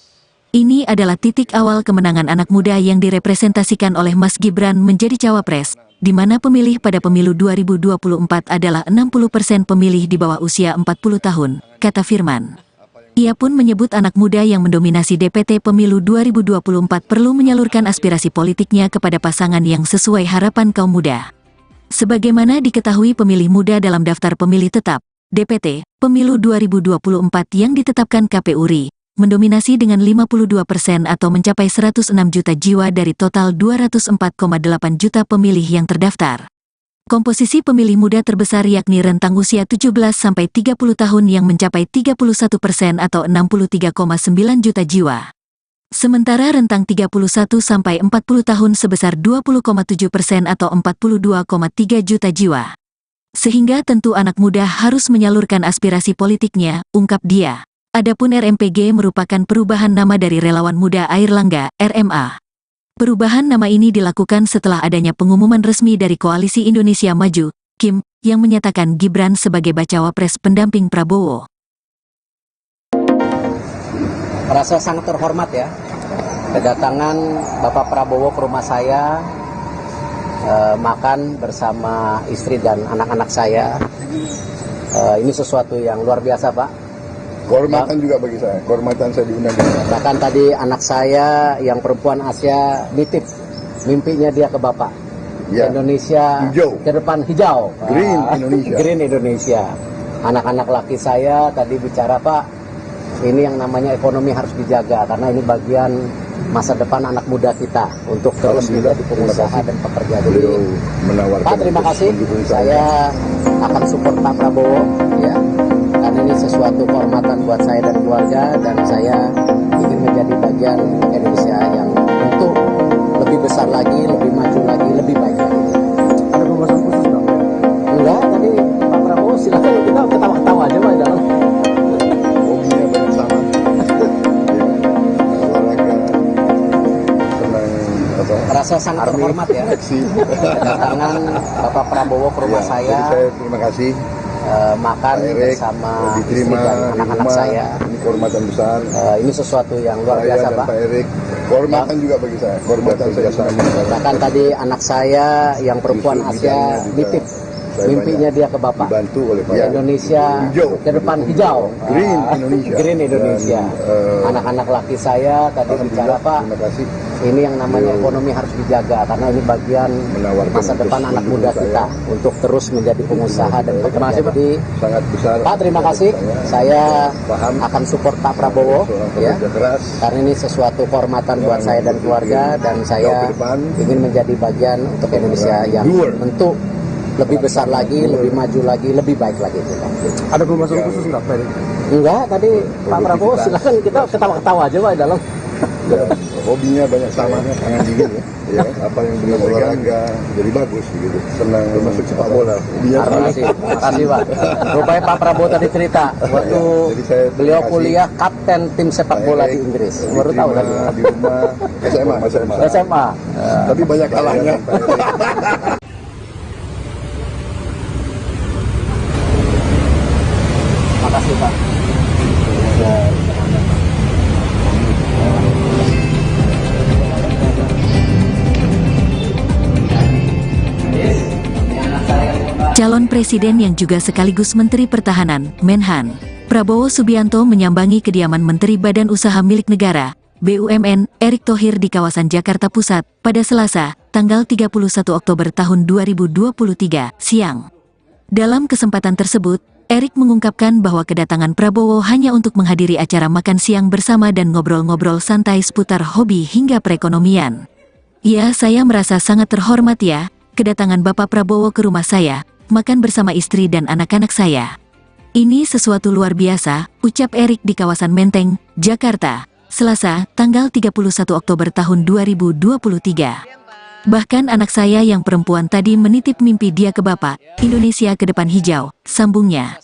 Ini adalah titik awal kemenangan anak muda yang direpresentasikan oleh Mas Gibran menjadi cawapres, di mana pemilih pada pemilu 2024 adalah 60% pemilih di bawah usia 40 tahun, kata Firman. Ia pun menyebut anak muda yang mendominasi DPT pemilu 2024 perlu menyalurkan aspirasi politiknya kepada pasangan yang sesuai harapan kaum muda. Sebagaimana diketahui pemilih muda dalam daftar pemilih tetap, DPT, pemilu 2024 yang ditetapkan KPU RI, mendominasi dengan 52% atau mencapai 106 juta jiwa dari total 204,8 juta pemilih yang terdaftar. Komposisi pemilih muda terbesar yakni rentang usia 17-30 tahun yang mencapai 31% atau 63,9 juta jiwa. Sementara rentang 31-40 tahun sebesar 20,7% atau 42,3 juta jiwa. Sehingga tentu anak muda harus menyalurkan aspirasi politiknya, ungkap dia. Adapun RMPG merupakan perubahan nama dari Relawan Muda Airlangga, RMA. Perubahan nama ini dilakukan setelah adanya pengumuman resmi dari Koalisi Indonesia Maju, KIM, yang menyatakan Gibran sebagai bacawa pres pendamping Prabowo. Merasa sangat terhormat ya, kedatangan Bapak Prabowo ke rumah saya, makan bersama istri dan anak-anak saya. Ini sesuatu yang luar biasa, Pak. Kehormatan juga bagi saya, kehormatan saya diundang. Bahkan tadi anak saya yang perempuan Asia nitip mimpinya dia ke Bapak. Ya. Indonesia Hijau. ke depan hijau. Green Indonesia. Green Indonesia. Anak-anak laki saya tadi bicara, Pak, ini yang namanya ekonomi harus dijaga karena ini bagian masa depan anak muda kita untuk terus menjadi pengusaha dan pekerja. Jadi, Pak, terima kasih. Saya akan support Pak Prabowo, ya, karena ini sesuatu kehormatan buat saya dan keluarga, dan saya ingin menjadi bagian Indonesia yang untuk lebih besar lagi, lebih maju lagi, lebih baik lagi. Ada pembahasan khusus nggak? Enggak, tadi Pak Prabowo silakan kita ketawa-ketawa aja, Pak, dalam. Hobinya banyak sama. Olahraga, senang Merasa sangat terhormat ya, kedatangan Bapak Prabowo ke rumah saya. Jadi saya terima kasih. Makan Pak Erik, bersama diterima istri dan di anak-anak rumah. saya. Ini kehormatan besar. Ini sesuatu yang luar Saya biasa, dan Pak. Pak Erik, kehormatan juga bagi saya. Kehormatan saya sama. Bahkan tadi anak saya yang perempuan Justru Asia bidangnya juga nitip saya mimpinya dia ke Bapak. dibantu oleh Pak Indonesia Hijau. ke depan hijau. Green Indonesia. Green Indonesia. Dan, Anak-anak laki saya tadi bicara, Pak, terima kasih. ini yang namanya ekonomi harus dijaga karena ini bagian Menawarkan masa depan anak muda saya kita untuk terus menjadi pengusaha dan pekerja. Jadi, sangat besar. Pak, terima kasih. Saya paham akan support Pak Prabowo, seorang ya, pekerja keras. karena ini sesuatu kehormatan buat saya dan keluarga, dan saya ke depan. ingin menjadi bagian untuk Indonesia yang Doer. bentuk lebih besar lagi, lebih maju lagi, lebih baik lagi. Ada pembahasan khusus nggak, Pak? Enggak, tadi Pak Prabowo silakan kita ketawa-ketawa aja, Pak, dalam. Ya, hobinya banyak sama, tangan dingin ya. Apa yang benar olahraga jadi bagus gitu. Senang masuk sepak bola. Hobinya Terima kasih, terima kasih, Pak. Rupanya Pak Prabowo tadi cerita waktu Jadi saya terima beliau kasih. kuliah kapten tim sepak bola di Inggris. Baru tahu tadi. di rumah SMA. SMA. Tapi banyak kalahnya. Terima kasih, Pak. Calon Presiden yang juga sekaligus Menteri Pertahanan, Menhan, Prabowo Subianto menyambangi kediaman Menteri Badan Usaha Milik Negara, BUMN, Erick Thohir di kawasan Jakarta Pusat, pada Selasa, tanggal 31 Oktober tahun 2023, siang. Dalam kesempatan tersebut, Erick mengungkapkan bahwa kedatangan Prabowo hanya untuk menghadiri acara makan siang bersama dan ngobrol-ngobrol santai seputar hobi hingga perekonomian. Ya, saya merasa sangat terhormat ya, kedatangan Bapak Prabowo ke rumah saya, makan bersama istri dan anak-anak saya. Ini sesuatu luar biasa, ucap Erick di kawasan Menteng, Jakarta, Selasa, tanggal 31 Oktober tahun 2023. Bahkan anak saya yang perempuan tadi menitip mimpi dia ke Bapak, Indonesia ke depan hijau, sambungnya.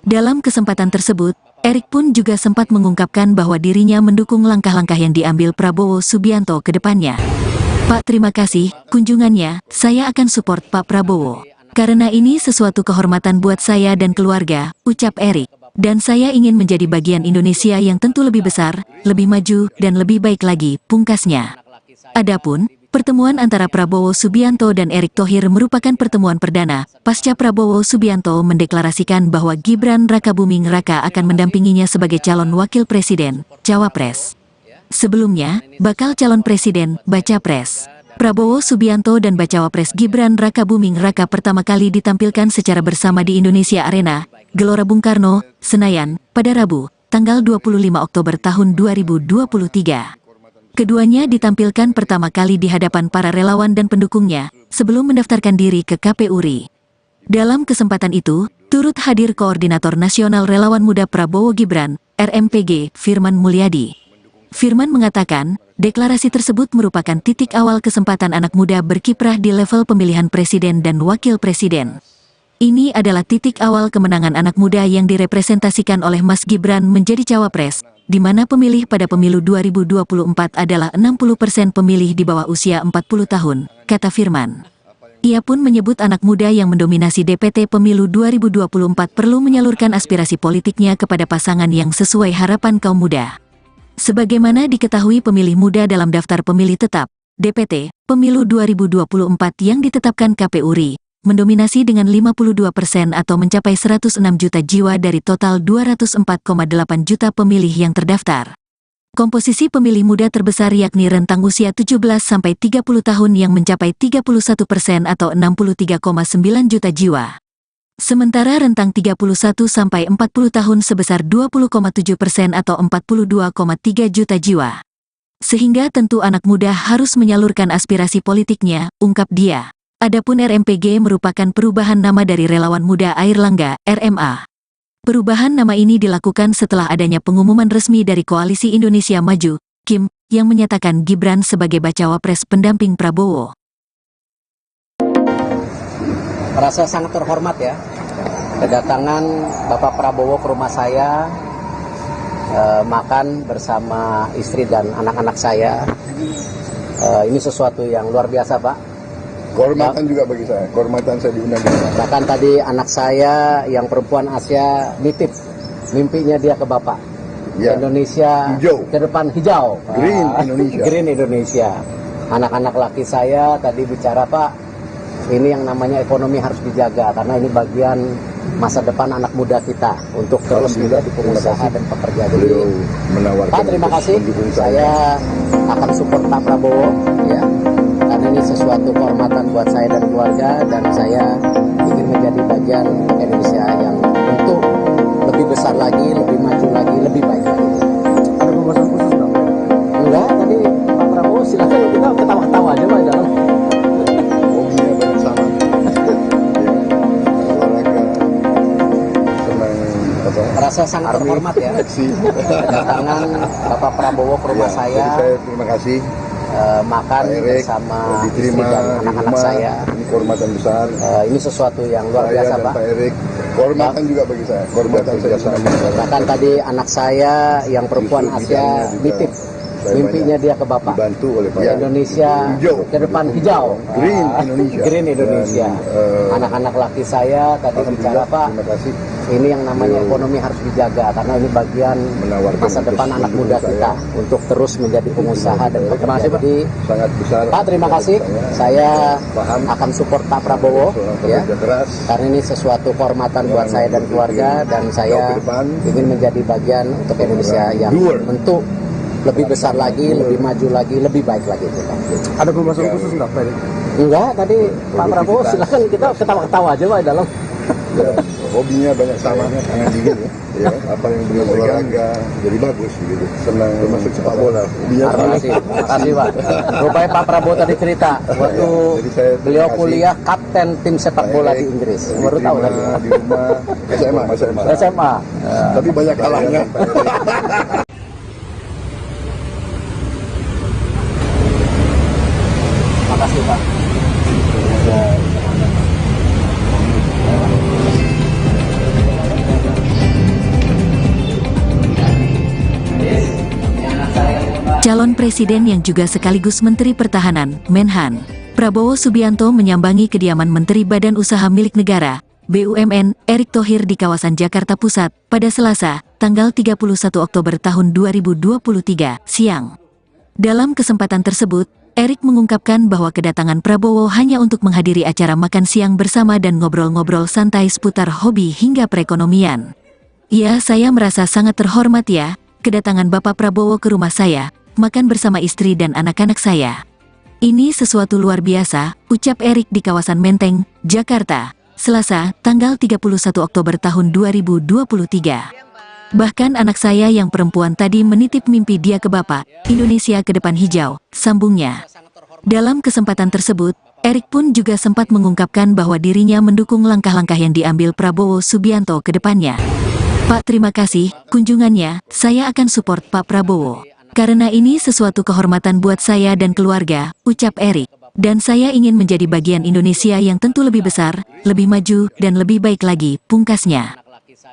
Dalam kesempatan tersebut, Erick pun juga sempat mengungkapkan bahwa dirinya mendukung langkah-langkah yang diambil Prabowo Subianto ke depannya. Pak, terima kasih kunjungannya, saya akan support Pak Prabowo, Karena ini sesuatu kehormatan buat saya dan keluarga, ucap Erik. Dan saya ingin menjadi bagian Indonesia yang tentu lebih besar, lebih maju, dan lebih baik lagi, pungkasnya. Adapun pertemuan antara Prabowo Subianto dan Erick Thohir merupakan pertemuan perdana, pasca Prabowo Subianto mendeklarasikan bahwa Gibran Rakabuming Raka akan mendampinginya sebagai calon wakil presiden, cawapres. Sebelumnya, bakal calon presiden, baca pres. Prabowo Subianto dan bacawa pres Gibran Rakabuming Raka pertama kali ditampilkan secara bersama di Indonesia Arena, Gelora Bung Karno, Senayan, pada Rabu, tanggal 25 Oktober tahun 2023. Keduanya ditampilkan pertama kali di hadapan para relawan dan pendukungnya, sebelum mendaftarkan diri ke KPU RI. Dalam kesempatan itu, turut hadir Koordinator Nasional Relawan Muda Prabowo Gibran, RMPG, Firman Mulyadi. Firman mengatakan, deklarasi tersebut merupakan titik awal kesempatan anak muda berkiprah di level pemilihan presiden dan wakil presiden. Ini adalah titik awal kemenangan anak muda yang direpresentasikan oleh Mas Gibran menjadi cawapres, di mana pemilih pada pemilu 2024 adalah 60% pemilih di bawah usia 40 tahun, kata Firman. Ia pun menyebut anak muda yang mendominasi DPT pemilu 2024 perlu menyalurkan aspirasi politiknya kepada pasangan yang sesuai harapan kaum muda. Sebagaimana diketahui pemilih muda dalam daftar pemilih tetap, DPT, pemilu 2024 yang ditetapkan KPU RI, mendominasi dengan 52% atau mencapai 106 juta jiwa dari total 204,8 juta pemilih yang terdaftar. Komposisi pemilih muda terbesar yakni rentang usia 17-30 tahun yang mencapai 31% atau 63,9 juta jiwa. Sementara rentang 31-40 tahun sebesar 20,7% atau 42,3 juta jiwa. Sehingga tentu anak muda harus menyalurkan aspirasi politiknya, ungkap dia. Adapun RMPG merupakan perubahan nama dari Relawan Muda Airlangga, RMA. Perubahan nama ini dilakukan setelah adanya pengumuman resmi dari Koalisi Indonesia Maju, KIM, yang menyatakan Gibran sebagai bacawa pres pendamping Prabowo. Merasa sangat terhormat ya, kedatangan Bapak Prabowo ke rumah saya, makan bersama istri dan anak-anak saya. Ini sesuatu yang luar biasa, Pak. Kehormatan juga bagi saya, kehormatan saya diundang. Bahkan tadi anak saya yang perempuan Asia nitip mimpinya dia ke Bapak. Ya. Indonesia Hijau. ke depan hijau. Green Indonesia. Green Indonesia. Anak-anak laki saya tadi bicara, Pak, ini yang namanya ekonomi harus dijaga karena ini bagian masa depan anak muda kita untuk terus menjadi pengusaha dan pekerja. Jadi, Pak, terima kasih. Saya akan support Pak Prabowo, ya, karena ini sesuatu kehormatan buat saya dan keluarga, dan saya ingin menjadi bagian Indonesia yang untuk lebih besar lagi, lebih maju lagi, lebih baik lagi. Ada pembahasan khusus nggak? Enggak, tadi Pak Prabowo silakan kita ketawa-ketawa aja, Pak, dalam. Hobinya banyak sama. Olahraga, senang apa? Merasa sangat terhormat ya, kedatangan Bapak Prabowo ke rumah Ya, saya, jadi saya terima kasih. makan Pak Erik, bersama istri diterima dan di anak-anak rumah. saya. Ini kehormatan besar. Ini sesuatu yang luar Saya biasa, dan Pak. Pak Erik, kehormatan juga bagi saya. Kehormatan saya diundang. Bahkan tadi anak saya yang perempuan Justru Asia bidangnya juga nitip saya mimpinya dia ke Bapak. dibantu oleh Pak Indonesia Hijau. ke depan hijau. Green Indonesia. Green Indonesia. Dan, Anak-anak laki saya tadi bicara, alhamdulillah, Pak, terima kasih. ini yang namanya Beliau ekonomi harus dijaga karena ini bagian menawarkan masa untuk depan anak mendukung muda saya. kita untuk terus menjadi pengusaha dan pekerja. Jadi, Sangat besar. Pak, terima kasih. Saya paham akan support Pak Prabowo, seorang ya, pekerja keras. karena ini sesuatu kehormatan buat Yang saya dan keluarga, dan saya jauh ke depan. ingin menjadi bagian untuk Indonesia yang Doer. bentuk lebih besar lagi, lebih maju lagi, lebih baik lagi. Ada pembahasan khusus nggak, Pak Erik? Enggak, tadi Pak Prabowo silakan kita ketawa-ketawa aja, Pak, dalam. Ya, hobinya banyak sama, tangan dingin ya. Ya, apa yang beliau olahraga jadi bagus gitu. Senang masuk sepak bola. Hobinya Terima kasih, Pak. Rupanya Pak Prabowo tadi cerita waktu Jadi saya terima beliau kasih. kuliah kapten tim sepak bola di Inggris. Baru tahu tadi. di rumah SMA. SMA. Tapi banyak kalahnya. Terima kasih, Pak. Calon presiden yang juga sekaligus Menteri Pertahanan, Menhan, Prabowo Subianto menyambangi kediaman Menteri Badan Usaha Milik Negara, BUMN, Erick Thohir di kawasan Jakarta Pusat, pada Selasa, tanggal 31 Oktober tahun 2023, siang. Dalam kesempatan tersebut, Erick mengungkapkan bahwa kedatangan Prabowo hanya untuk menghadiri acara makan siang bersama dan ngobrol-ngobrol santai seputar hobi hingga perekonomian. Ya, saya merasa sangat terhormat ya, kedatangan Bapak Prabowo ke rumah saya, makan bersama istri dan anak-anak saya. Ini sesuatu luar biasa, ucap Erick di kawasan Menteng, Jakarta, Selasa, tanggal 31 Oktober tahun 2023. Bahkan anak saya yang perempuan tadi menitip mimpi dia ke Bapak, Indonesia ke depan hijau, sambungnya. Dalam kesempatan tersebut, Erick pun juga sempat mengungkapkan bahwa dirinya mendukung langkah-langkah yang diambil Prabowo Subianto ke depannya. Pak, terima kasih, kunjungannya, saya akan support Pak Prabowo. Karena ini sesuatu kehormatan buat saya dan keluarga, ucap Erick. Dan saya ingin menjadi bagian Indonesia yang tentu lebih besar, lebih maju, dan lebih baik lagi, pungkasnya.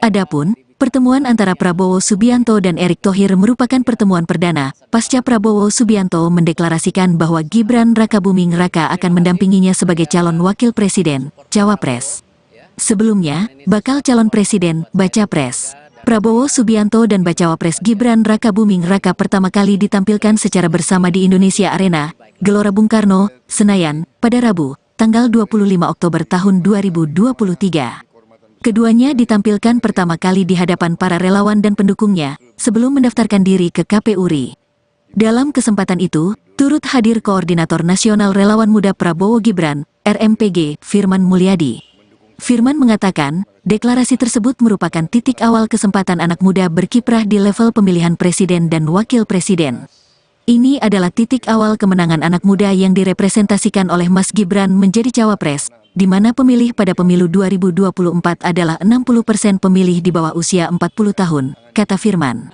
Adapun, pertemuan antara Prabowo Subianto dan Erick Thohir merupakan pertemuan perdana, pasca Prabowo Subianto mendeklarasikan bahwa Gibran Rakabuming Raka akan mendampinginya sebagai calon wakil presiden, cawapres. Sebelumnya, bakal calon presiden, baca pres. Prabowo Subianto dan bacawa pres Gibran Rakabuming Raka pertama kali ditampilkan secara bersama di Indonesia Arena, Gelora Bung Karno, Senayan, pada Rabu, tanggal 25 Oktober tahun 2023. Keduanya ditampilkan pertama kali di hadapan para relawan dan pendukungnya, sebelum mendaftarkan diri ke KPU RI. Dalam kesempatan itu, turut hadir Koordinator Nasional Relawan Muda Prabowo Gibran, RMPG, Firman Mulyadi. Firman mengatakan, deklarasi tersebut merupakan titik awal kesempatan anak muda berkiprah di level pemilihan presiden dan wakil presiden. Ini adalah titik awal kemenangan anak muda yang direpresentasikan oleh Mas Gibran menjadi cawapres, di mana pemilih pada pemilu 2024 adalah 60% pemilih di bawah usia 40 tahun, kata Firman.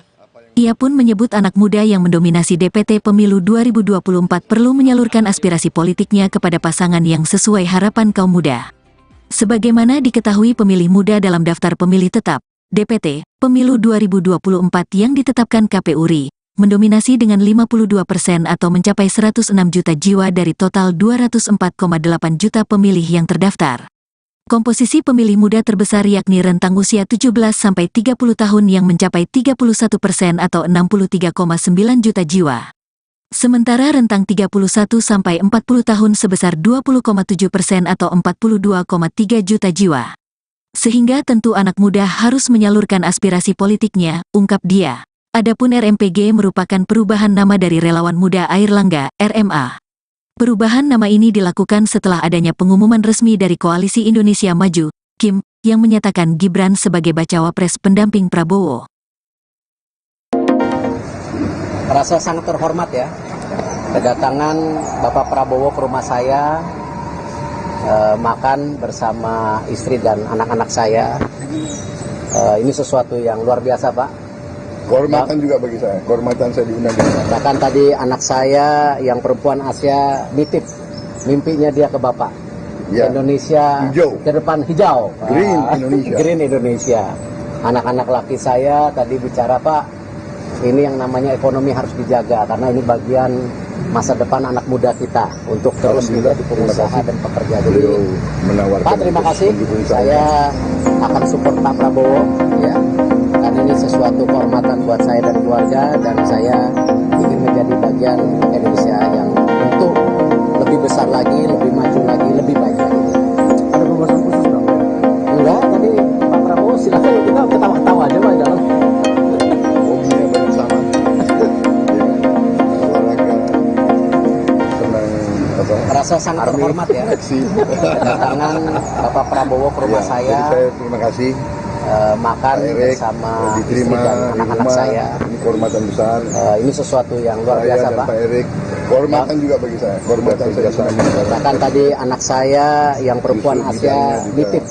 Ia pun menyebut anak muda yang mendominasi DPT pemilu 2024 perlu menyalurkan aspirasi politiknya kepada pasangan yang sesuai harapan kaum muda. Sebagaimana diketahui pemilih muda dalam daftar pemilih tetap, DPT, pemilu 2024 yang ditetapkan KPU RI, mendominasi dengan 52% atau mencapai 106 juta jiwa dari total 204,8 juta pemilih yang terdaftar. Komposisi pemilih muda terbesar yakni rentang usia 17-30 tahun yang mencapai 31% atau 63,9 juta jiwa. Sementara rentang 31-40 tahun sebesar 20,7% atau 42,3 juta jiwa. Sehingga tentu anak muda harus menyalurkan aspirasi politiknya, ungkap dia. Adapun RMPG merupakan perubahan nama dari Relawan Muda Airlangga, RMA. Perubahan nama ini dilakukan setelah adanya pengumuman resmi dari Koalisi Indonesia Maju, KIM, yang menyatakan Gibran sebagai bacawa pres pendamping Prabowo. Merasa sangat terhormat ya, kedatangan Bapak Prabowo ke rumah saya, makan bersama istri dan anak-anak saya. Ini sesuatu yang luar biasa, Pak. Kehormatan juga bagi saya, kehormatan saya diundang. Bahkan tadi anak saya yang perempuan Asia nitip mimpinya dia ke Bapak. Ya. Indonesia hijau. Ke depan hijau. Green Indonesia. Green Indonesia. Anak-anak laki saya tadi bicara, Pak, ini yang namanya ekonomi harus dijaga karena ini bagian masa depan anak muda kita untuk terus menjadi pengusaha dan pekerja. Jadi, Pak, terima kasih. Saya akan support Pak Prabowo, ya. Karena ini sesuatu kehormatan buat saya dan keluarga, dan saya ingin menjadi bagian Indonesia yang tentu lebih besar lagi, lebih maju lagi, lebih baik lagi. Ada pembahasan khusus nggak? Enggak, tadi Pak Prabowo silakan kita ketawa-ketawa aja Pak dalam. Hobinya banyak sama. Olahraga, senang Merasa sangat terhormat ya. Kedatangan Bapak Prabowo ke rumah saya. Jadi saya terima kasih. Makan bersama istri dan anak-anak saya. Ini kehormatan besar. Ini sesuatu yang luar biasa, dan Pak. Pak Erick. Kehormatan juga bagi saya. Kehormatan saya. Bahkan tadi anak saya yang perempuan Asia nitip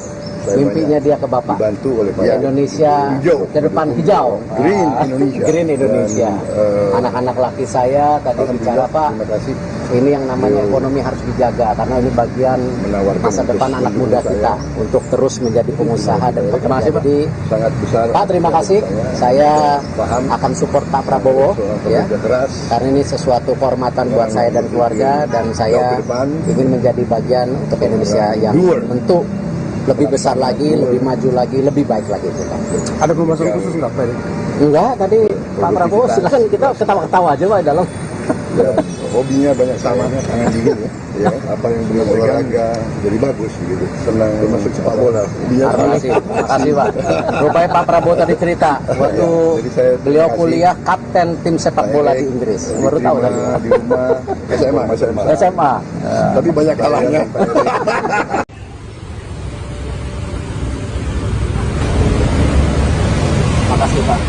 mimpinya dia ke Bapak. Dibantu oleh Pak Indonesia hijau. ke depan hijau. Green Indonesia. Green Indonesia. Dan, anak-anak laki saya tadi bicara, Pak, terima kasih. ini yang namanya ekonomi harus dijaga karena ini bagian Menawarkan masa depan untuk anak muda mendukung kita saya. untuk terus menjadi pengusaha dan pekerja. Jadi sangat besar. Pak, terima kasih. Saya paham akan support Pak Prabowo ya. kerja keras. Karena ini sesuatu kehormatan buat saya dan keluarga, dan saya ingin menjadi bagian untuk Indonesia yang tentu lebih besar lagi, lebih maju lagi, lebih baik lagi. Ada pembahasan khusus nggak Pak? Enggak, tadi Pak Prabowo silakan kita ketawa-ketawa aja Pak dalam. Ya, hobinya banyak sama, tangan dingin ya. Ya, apa yang benar olahraga jadi bagus gitu. Senang masuk sepak bola. Terima kasih Pak. Rupanya Pak Prabowo tadi cerita waktu Jadi saya beliau terima kasih. kuliah kapten tim sepak bola di Inggris. Baru tahu tadi. Di rumah SMA. SMA. Tapi banyak kalahnya. Terima kasih Pak.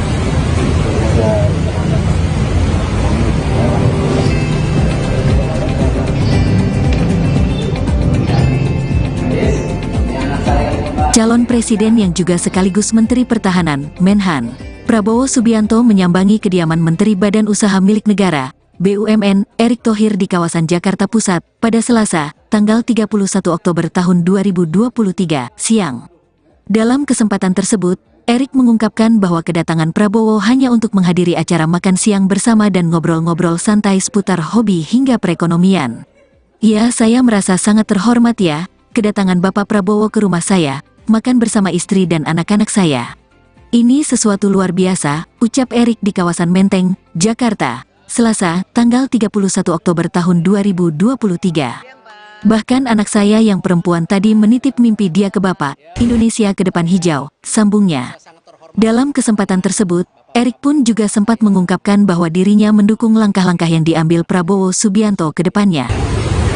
Calon Presiden yang juga sekaligus Menteri Pertahanan, Menhan, Prabowo Subianto menyambangi kediaman Menteri Badan Usaha Milik Negara, BUMN, Erick Thohir di kawasan Jakarta Pusat, pada Selasa, tanggal 31 Oktober tahun 2023, siang. Dalam kesempatan tersebut, Erick mengungkapkan bahwa kedatangan Prabowo hanya untuk menghadiri acara makan siang bersama dan ngobrol-ngobrol santai seputar hobi hingga perekonomian. Ya, saya merasa sangat terhormat ya, kedatangan Bapak Prabowo ke rumah saya, makan bersama istri dan anak-anak saya. Ini sesuatu luar biasa, ucap Erick di kawasan Menteng, Jakarta, Selasa, tanggal 31 Oktober tahun 2023. Bahkan anak saya yang perempuan tadi menitip mimpi dia ke Bapak, Indonesia ke depan hijau, sambungnya. Dalam kesempatan tersebut, Erick pun juga sempat mengungkapkan bahwa dirinya mendukung langkah-langkah yang diambil Prabowo Subianto ke depannya.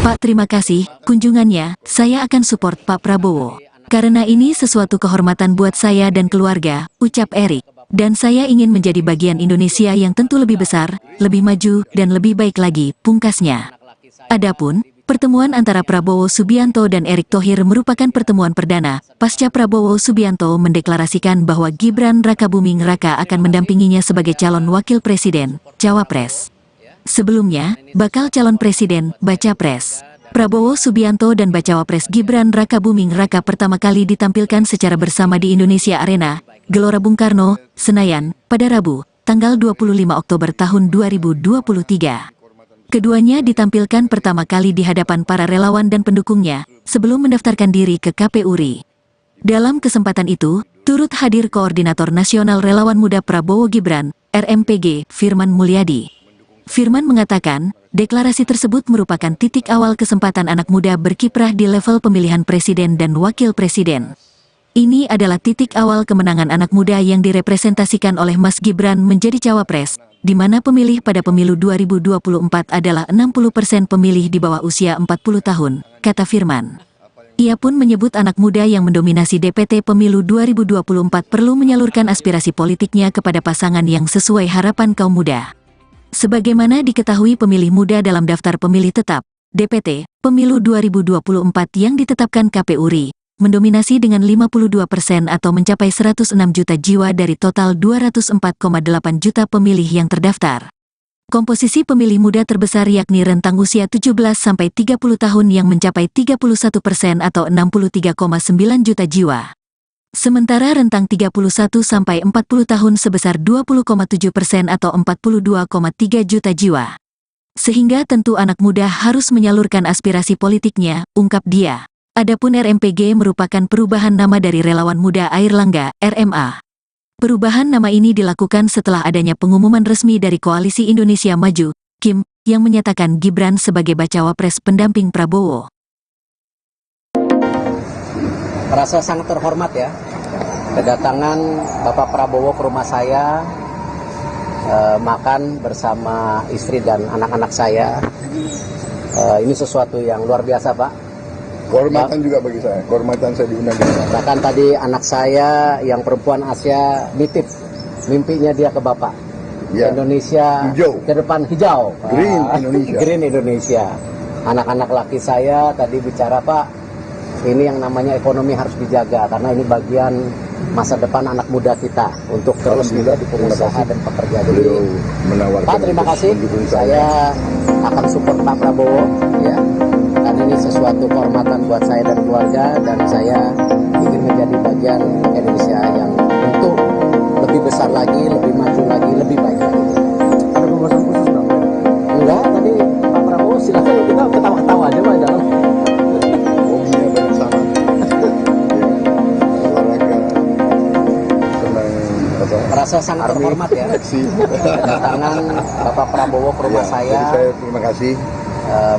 Pak, terima kasih, kunjungannya, saya akan support Pak Prabowo. Karena ini sesuatu kehormatan buat saya dan keluarga, ucap Erick. Dan saya ingin menjadi bagian Indonesia yang tentu lebih besar, lebih maju, dan lebih baik lagi, pungkasnya. Adapun, pertemuan antara Prabowo Subianto dan Erick Thohir merupakan pertemuan perdana, pasca Prabowo Subianto mendeklarasikan bahwa Gibran Rakabuming Raka akan mendampinginya sebagai calon wakil presiden, Cawapres. Sebelumnya, bakal calon presiden, Bacapres. Prabowo Subianto dan Bacawa Pres Gibran Rakabuming Raka pertama kali ditampilkan secara bersama di Indonesia Arena, Gelora Bung Karno, Senayan, pada Rabu, tanggal 25 Oktober tahun 2023. Keduanya ditampilkan pertama kali di hadapan para relawan dan pendukungnya, sebelum mendaftarkan diri ke KPU RI. Dalam kesempatan itu, turut hadir Koordinator Nasional Relawan Muda Prabowo Gibran, RMPG, Firman Mulyadi. Firman mengatakan, deklarasi tersebut merupakan titik awal kesempatan anak muda berkiprah di level pemilihan presiden dan wakil presiden. Ini adalah titik awal kemenangan anak muda yang direpresentasikan oleh Mas Gibran menjadi cawapres, di mana pemilih pada pemilu 2024 adalah 60% pemilih di bawah usia 40 tahun, kata Firman. Ia pun menyebut anak muda yang mendominasi DPT pemilu 2024 perlu menyalurkan aspirasi politiknya kepada pasangan yang sesuai harapan kaum muda. Sebagaimana diketahui pemilih muda dalam daftar pemilih tetap, DPT, pemilu 2024 yang ditetapkan KPU RI, mendominasi dengan 52% atau mencapai 106 juta jiwa dari total 204,8 juta pemilih yang terdaftar. Komposisi pemilih muda terbesar yakni rentang usia 17-30 tahun yang mencapai 31% atau 63,9 juta jiwa. Sementara rentang 31-40 tahun sebesar 20,7% atau 42,3 juta jiwa. Sehingga tentu anak muda harus menyalurkan aspirasi politiknya, ungkap dia. Adapun RMPG merupakan perubahan nama dari Relawan Muda Airlangga, RMA. Perubahan nama ini dilakukan setelah adanya pengumuman resmi dari Koalisi Indonesia Maju, KIM, yang menyatakan Gibran sebagai Bacawapres pendamping Prabowo. Merasa sangat terhormat ya, kedatangan Bapak Prabowo ke rumah saya, makan bersama istri dan anak-anak saya. Ini sesuatu yang luar biasa Pak. Kehormatan juga bagi saya, kehormatan saya diundang. Bahkan tadi anak saya yang perempuan Asia nitip mimpinya dia ke Bapak. Ya. Indonesia Hijau. ke depan hijau. Green Indonesia. Green Indonesia. Anak-anak laki saya tadi bicara Pak, ini yang namanya ekonomi harus dijaga karena ini bagian masa depan anak muda kita untuk terus menjadi pengusaha dan pekerja. Jadi Beliau menawarkan Pak, terima untuk kasih. mendukung Saya akan support Pak Prabowo, ya. Dan ini sesuatu kehormatan buat saya dan keluarga, dan saya ingin menjadi bagian Indonesia yang tentu lebih besar lagi, lebih maju lagi, lebih baik lagi. Ada pembahasan khusus nggak Pak? Enggak, tadi Pak Prabowo silakan kita ketawa-ketawa aja Pak dalam. hobinya banyak sama. Ya, olahraga, senang apa? Merasa sangat terhormat ya. Aksi. Kedatangan Bapak Prabowo ke rumah Ya, saya, jadi saya terima kasih.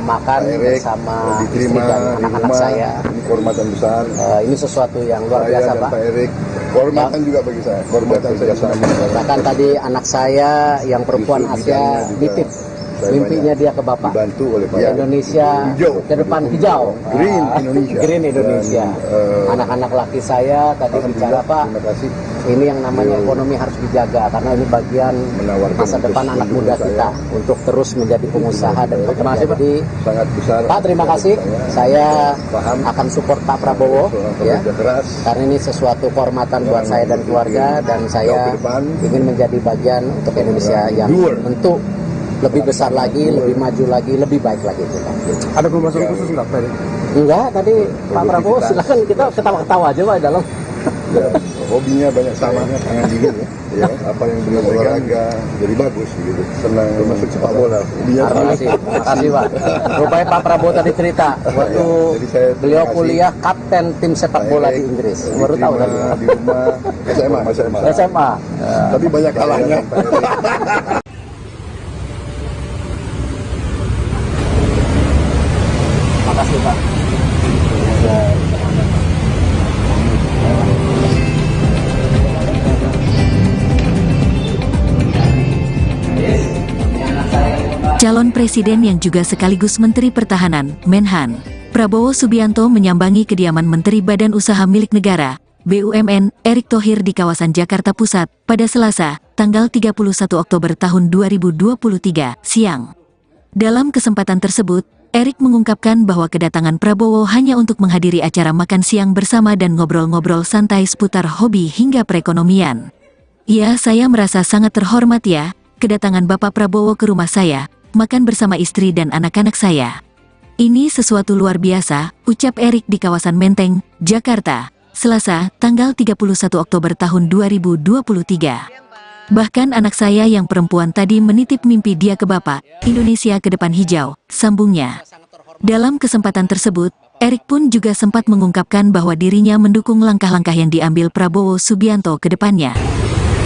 makan Pak Erik, bersama istri diterima dan di anak-anak rumah. saya. Ini kehormatan besar. Ini sesuatu yang luar Saya biasa dan Pak. Pak Erik, kehormatan juga bagi saya. Kehormatan saya sama. Bahkan tadi anak saya yang perempuan Justru Asia bidangnya juga nitip saya mimpinya dia ke Bapak. dibantu oleh Pak Indonesia Hijau. ke depan hijau. Green Indonesia. Green Indonesia. Dan, Anak-anak laki saya tadi bicara Pak, Terima kasih. ini yang namanya Beliau ekonomi harus dijaga karena ini bagian menawarkan masa untuk depan anak muda mendukung kita untuk terus menjadi pengusaha dan pekerja. Jadi sangat besar. Pak, terima kasih. Saya paham akan support Pak Prabowo, seorang ya. pekerja keras. Karena ini sesuatu kehormatan buat saya dan keluarga, dan saya Jauh ke depan. ingin menjadi bagian untuk Indonesia yang Doer. tentu lebih besar lagi, lebih maju lagi, lebih baik lagi. Ada pembahasan khusus nggak Pak? Enggak, tadi Pak Prabowo silakan kita ketawa-ketawa aja Pak dalam. Ya, hobinya banyak sama, tangan dingin ya. Ya, apa yang beliau olahraga jadi bagus gitu. Senang termasuk sepak bola. Hobinya Terima sama. kasih, terima kasih Pak. Rupanya Pak Prabowo tadi cerita waktu jadi saya beliau terima kasih. kuliah kapten tim sepak bola di Inggris. Baru tahu Diterima tadi. di rumah SMA. SMA. Tapi banyak kalahnya. Terima kasih Pak. Calon Presiden yang juga sekaligus Menteri Pertahanan, Menhan, Prabowo Subianto menyambangi kediaman Menteri Badan Usaha Milik Negara, BUMN, Erick Thohir di kawasan Jakarta Pusat, pada Selasa, tanggal 31 Oktober tahun 2023, siang. Dalam kesempatan tersebut, Erick mengungkapkan bahwa kedatangan Prabowo hanya untuk menghadiri acara makan siang bersama dan ngobrol-ngobrol santai seputar hobi hingga perekonomian. Ya, saya merasa sangat terhormat ya, kedatangan Bapak Prabowo ke rumah saya, makan bersama istri dan anak-anak saya. Ini sesuatu luar biasa, ucap Erick di kawasan Menteng, Jakarta, Selasa, tanggal 31 Oktober tahun 2023. Bahkan anak saya yang perempuan tadi menitip mimpi dia ke Bapak, Indonesia ke depan hijau, sambungnya. Dalam kesempatan tersebut, Erick pun juga sempat mengungkapkan bahwa dirinya mendukung langkah-langkah yang diambil Prabowo Subianto ke depannya.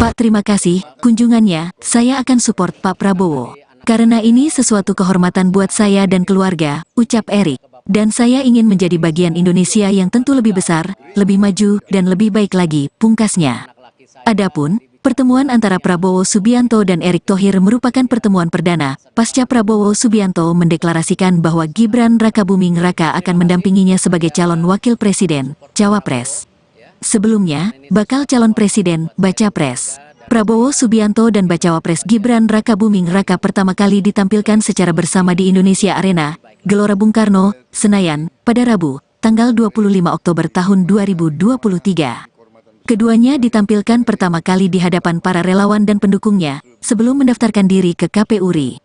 Pak, terima kasih, kunjungannya, saya akan support Pak Prabowo. Karena ini sesuatu kehormatan buat saya dan keluarga, ucap Erick. Dan saya ingin menjadi bagian Indonesia yang tentu lebih besar, lebih maju, dan lebih baik lagi, pungkasnya. Adapun, pertemuan antara Prabowo Subianto dan Erick Thohir merupakan pertemuan perdana, pasca Prabowo Subianto mendeklarasikan bahwa Gibran Rakabuming Raka akan mendampinginya sebagai calon wakil presiden, Cawapres. Sebelumnya, bakal calon presiden, Bacapres. Prabowo Subianto dan Bacawa Pres Gibran Rakabuming Raka pertama kali ditampilkan secara bersama di Indonesia Arena, Gelora Bung Karno, Senayan, pada Rabu, tanggal 25 Oktober tahun 2023. Keduanya ditampilkan pertama kali di hadapan para relawan dan pendukungnya, sebelum mendaftarkan diri ke KPU RI.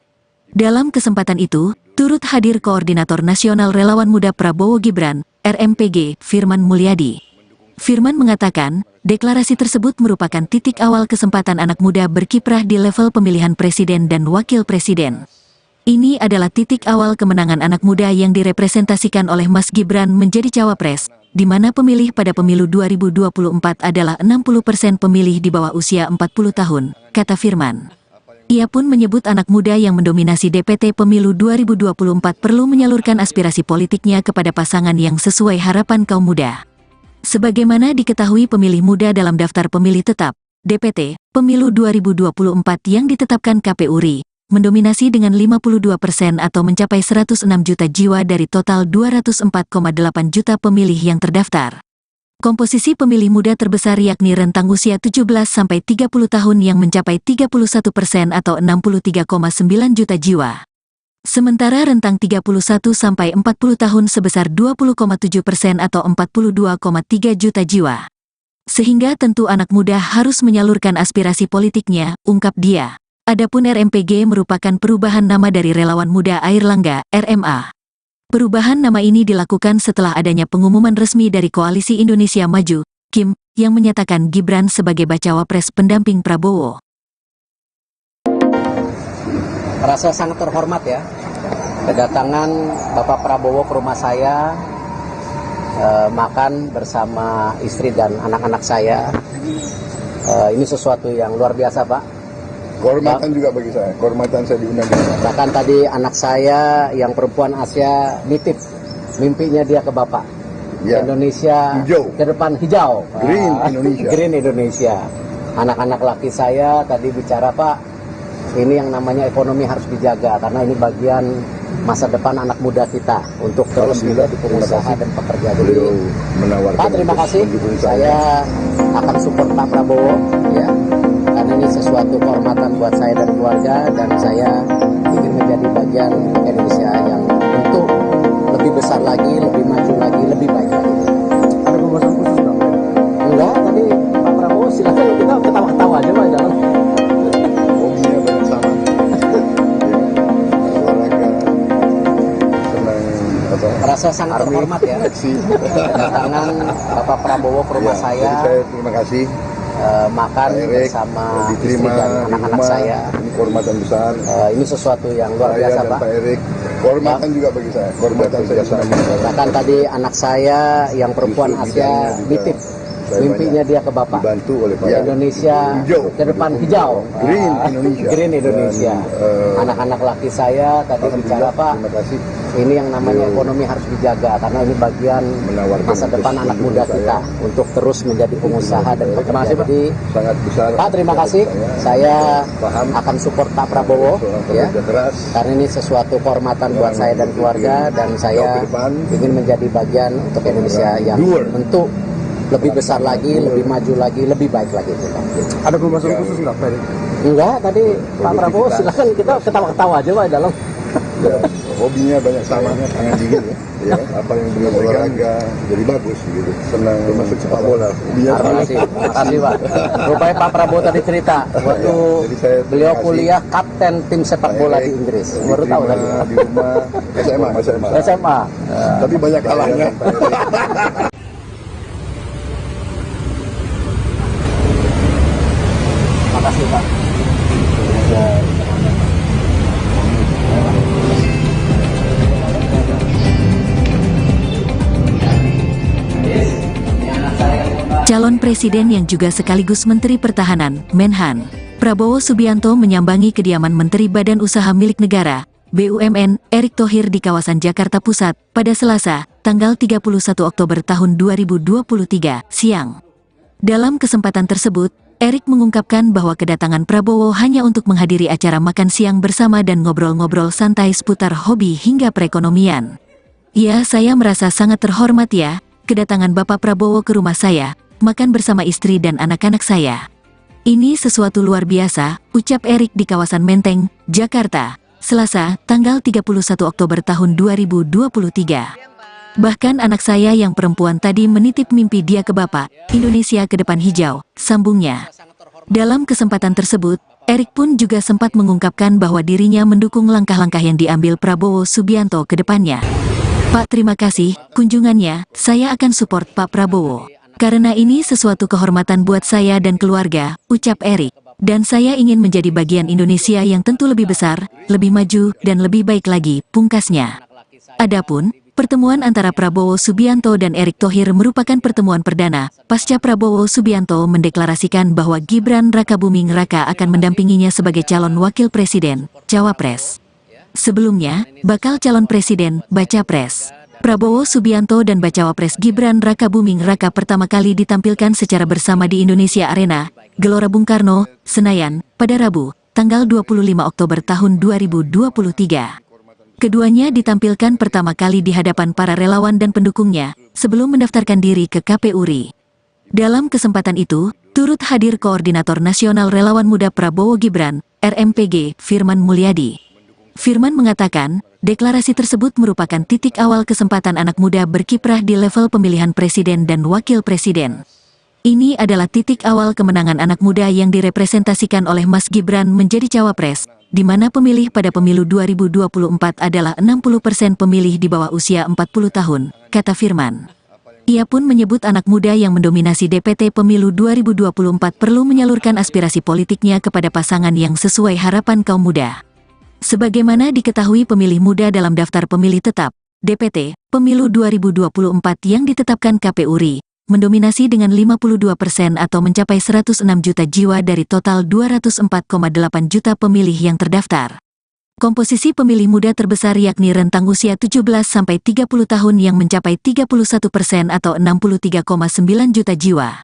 Dalam kesempatan itu, turut hadir Koordinator Nasional Relawan Muda Prabowo Gibran, RMPG, Firman Mulyadi. Firman mengatakan, deklarasi tersebut merupakan titik awal kesempatan anak muda berkiprah di level pemilihan presiden dan wakil presiden. Ini adalah titik awal kemenangan anak muda yang direpresentasikan oleh Mas Gibran menjadi cawapres, di mana pemilih pada pemilu 2024 adalah 60% pemilih di bawah usia 40 tahun, kata Firman. Ia pun menyebut anak muda yang mendominasi DPT pemilu 2024 perlu menyalurkan aspirasi politiknya kepada pasangan yang sesuai harapan kaum muda. Sebagaimana diketahui pemilih muda dalam daftar pemilih tetap, DPT, pemilu 2024 yang ditetapkan KPU RI, mendominasi dengan 52% atau mencapai 106 juta jiwa dari total 204,8 juta pemilih yang terdaftar. Komposisi pemilih muda terbesar yakni rentang usia 17-30 tahun yang mencapai 31% atau 63,9 juta jiwa. Sementara rentang 31-40 tahun sebesar 20,7% atau 42,3 juta jiwa. Sehingga tentu anak muda harus menyalurkan aspirasi politiknya, ungkap dia. Adapun RMPG merupakan perubahan nama dari Relawan Muda Airlangga, RMA. Perubahan nama ini dilakukan setelah adanya pengumuman resmi dari Koalisi Indonesia Maju, KIM, yang menyatakan Gibran sebagai bacawa pres pendamping Prabowo. Rasa sangat terhormat ya, kedatangan Bapak Prabowo ke rumah saya, makan bersama istri dan anak-anak saya. Ini sesuatu yang luar biasa, Pak. Kehormatan juga bagi saya, kehormatan saya diundang. Bahkan tadi anak saya yang perempuan Asia nitip mimpinya dia ke Bapak. Ya. Indonesia Hijau. ke depan hijau. Green Indonesia. Green Indonesia. Anak-anak laki saya tadi bicara, Pak, ini yang namanya ekonomi harus dijaga karena ini bagian masa depan anak muda kita untuk terus menjadi pengusaha dan pekerja. Jadi, Beliau menawarkan. Pak, terima kasih. mendukung Saya akan support Pak Prabowo, ya, karena ini sesuatu kehormatan buat saya dan keluarga, dan saya ingin menjadi bagian Indonesia yang untuk lebih besar lagi, lebih maju lagi, lebih baik lagi. Ada pembahasan khusus nggak? Enggak, tadi Pak Prabowo silakan kita ketawa-ketawa aja Pak dalam. Hobinya banyak sama. Olahraga, senang apa? Rasa sangat terhormat ya, Aksi. kedatangan Bapak Prabowo ke rumah Ya, saya, jadi saya terima kasih. makan Pak Erik, bersama istri diterima dan di anak-anak rumah. saya. Ini kehormatan besar. Ini sesuatu yang luar Saya biasa dan Pak. Pak Erik, kehormatan juga bagi saya, kehormatan saya sama. Bahkan tadi anak saya yang perempuan Justru Asia bidangnya juga nitip saya mimpinya dia ke Bapak. dibantu oleh Pak Indonesia Hijau. ke depan hijau. Green Indonesia. Green Indonesia. Dan, Anak-anak laki saya tadi bicara, Pak, Terima kasih. ini yang namanya Beliau ekonomi harus dijaga karena ini bagian menawarkan masa depan untuk anak muda mendukung kita saya. untuk terus menjadi pengusaha dan Terima pekerja. kasih, Pak. Jadi, Sangat besar. Pak, terima kasih. Saya paham akan support Pak Prabowo, seorang ya, pekerja keras. karena ini sesuatu kehormatan buat saya dan keluarga, dan saya Jauh ke depan. ingin menjadi bagian untuk Indonesia yang Doer. tentu lebih besar lagi, lebih maju lagi, lebih baik lagi. Ada pembahasan khusus nggak, Pak? Enggak, tadi Pak Prabowo silakan kita ketawa-ketawa aja Pak dalam. Ya, hobinya banyak sama, tangan dingin ya. Ya, apa yang beliau olahraga jadi bagus gitu. Senang termasuk sepak bola. Hobinya Terima sama. kasih, terima kasih Pak. Rupanya Pak Prabowo tadi cerita waktu Jadi saya beliau terima kasih. kuliah kapten tim sepak bola di Inggris. Baru tahu lagi. Di rumah SMA. SMA. Tapi banyak kalahnya. Terima kasih Pak. Calon Presiden yang juga sekaligus Menteri Pertahanan, Menhan, Prabowo Subianto menyambangi kediaman Menteri Badan Usaha Milik Negara, BUMN, Erick Thohir di kawasan Jakarta Pusat, pada Selasa, tanggal 31 Oktober tahun 2023, siang. Dalam kesempatan tersebut, Erick mengungkapkan bahwa kedatangan Prabowo hanya untuk menghadiri acara makan siang bersama dan ngobrol-ngobrol santai seputar hobi hingga perekonomian. Ya, saya merasa sangat terhormat ya, kedatangan Bapak Prabowo ke rumah saya, makan bersama istri dan anak-anak saya. Ini sesuatu luar biasa, ucap Erick di kawasan Menteng, Jakarta, Selasa, tanggal 31 Oktober tahun 2023. Bahkan anak saya yang perempuan tadi menitip mimpi dia ke Bapak, Indonesia ke depan hijau, sambungnya. Dalam kesempatan tersebut, Erick pun juga sempat mengungkapkan bahwa dirinya mendukung langkah-langkah yang diambil Prabowo Subianto ke depannya. Pak, terima kasih, kunjungannya, saya akan support Pak Prabowo. Karena ini sesuatu kehormatan buat saya dan keluarga, ucap Erick. Dan saya ingin menjadi bagian Indonesia yang tentu lebih besar, lebih maju, dan lebih baik lagi, pungkasnya. Adapun, pertemuan antara Prabowo Subianto dan Erick Thohir merupakan pertemuan perdana, pasca Prabowo Subianto mendeklarasikan bahwa Gibran Rakabuming Raka akan mendampinginya sebagai calon wakil presiden, cawapres. Sebelumnya, bakal calon presiden, baca pres. Prabowo Subianto dan bacawa pres Gibran Rakabuming Raka pertama kali ditampilkan secara bersama di Indonesia Arena, Gelora Bung Karno, Senayan, pada Rabu, tanggal 25 Oktober tahun 2023. Keduanya ditampilkan pertama kali di hadapan para relawan dan pendukungnya, sebelum mendaftarkan diri ke KPU RI. Dalam kesempatan itu, turut hadir Koordinator Nasional Relawan Muda Prabowo Gibran, RMPG, Firman Mulyadi. Firman mengatakan, deklarasi tersebut merupakan titik awal kesempatan anak muda berkiprah di level pemilihan presiden dan wakil presiden. Ini adalah titik awal kemenangan anak muda yang direpresentasikan oleh Mas Gibran menjadi cawapres, di mana pemilih pada pemilu 2024 adalah 60% pemilih di bawah usia 40 tahun, kata Firman. Ia pun menyebut anak muda yang mendominasi DPT pemilu 2024 perlu menyalurkan aspirasi politiknya kepada pasangan yang sesuai harapan kaum muda. Sebagaimana diketahui pemilih muda dalam daftar pemilih tetap, DPT, pemilu 2024 yang ditetapkan KPU RI, mendominasi dengan 52% atau mencapai 106 juta jiwa dari total 204,8 juta pemilih yang terdaftar. Komposisi pemilih muda terbesar yakni rentang usia 17-30 tahun yang mencapai 31% atau 63,9 juta jiwa.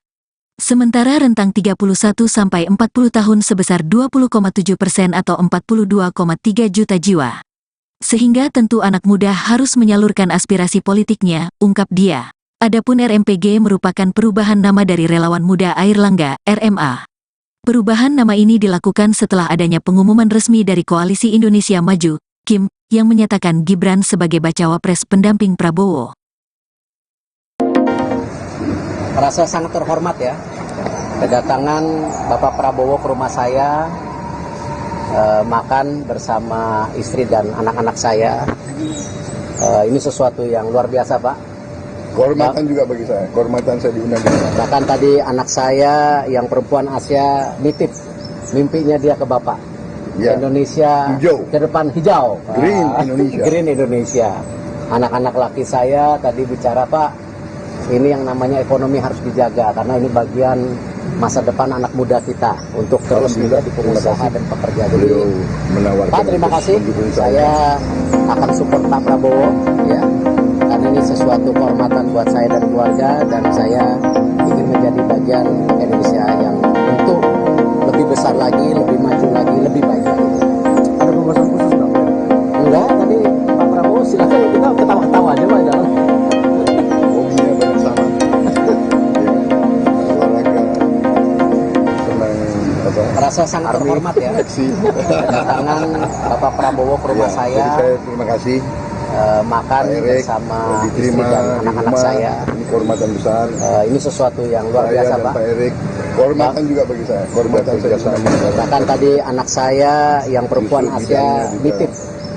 Sementara rentang 31-40 tahun sebesar 20,7% atau 42,3 juta jiwa. Sehingga tentu anak muda harus menyalurkan aspirasi politiknya, ungkap dia. Adapun RMPG merupakan perubahan nama dari Relawan Muda Airlangga, RMA. Perubahan nama ini dilakukan setelah adanya pengumuman resmi dari Koalisi Indonesia Maju, KIM, yang menyatakan Gibran sebagai bacawa pres pendamping Prabowo. Merasa sangat terhormat ya, kedatangan Bapak Prabowo ke rumah saya, makan bersama istri dan anak-anak saya. Ini sesuatu yang luar biasa, Pak. Kehormatan juga bagi saya, kehormatan saya diundang. Bahkan tadi anak saya yang perempuan Asia nitip mimpinya dia ke Bapak. Ya. Indonesia Hijau. ke depan hijau. Green Indonesia. Green Indonesia. Anak-anak laki saya tadi bicara, Pak, ini yang namanya ekonomi harus dijaga karena ini bagian masa depan anak muda kita untuk terus menjadi pengusaha dan pekerja. Jadi, menawarkan Pak, terima kasih. mendukung Saya akan support Pak Prabowo, ya. Karena ini sesuatu kehormatan buat saya dan keluarga, dan saya ingin menjadi bagian Indonesia yang tentu lebih besar lagi, lebih maju lagi, lebih baik lagi. Ada pembahasan khusus nggak? Enggak, tadi Pak Prabowo silakan kita ketawa-ketawa aja Pak dalam. Hobinya banyak sama. Olahraga, senang Merasa sangat terhormat ya, kedatangan Bapak Prabowo ke rumah saya. Jadi saya terima kasih. Makan Erik, bersama istri diterima dan di anak-anak rumah. saya. Ini kehormatan besar. Ini sesuatu yang luar Saya biasa, dan Pak. Pak Erik, kehormatan juga bagi saya. Kehormatan saya sama. Bahkan tadi anak saya yang perempuan Justru Asia bidangnya juga nitip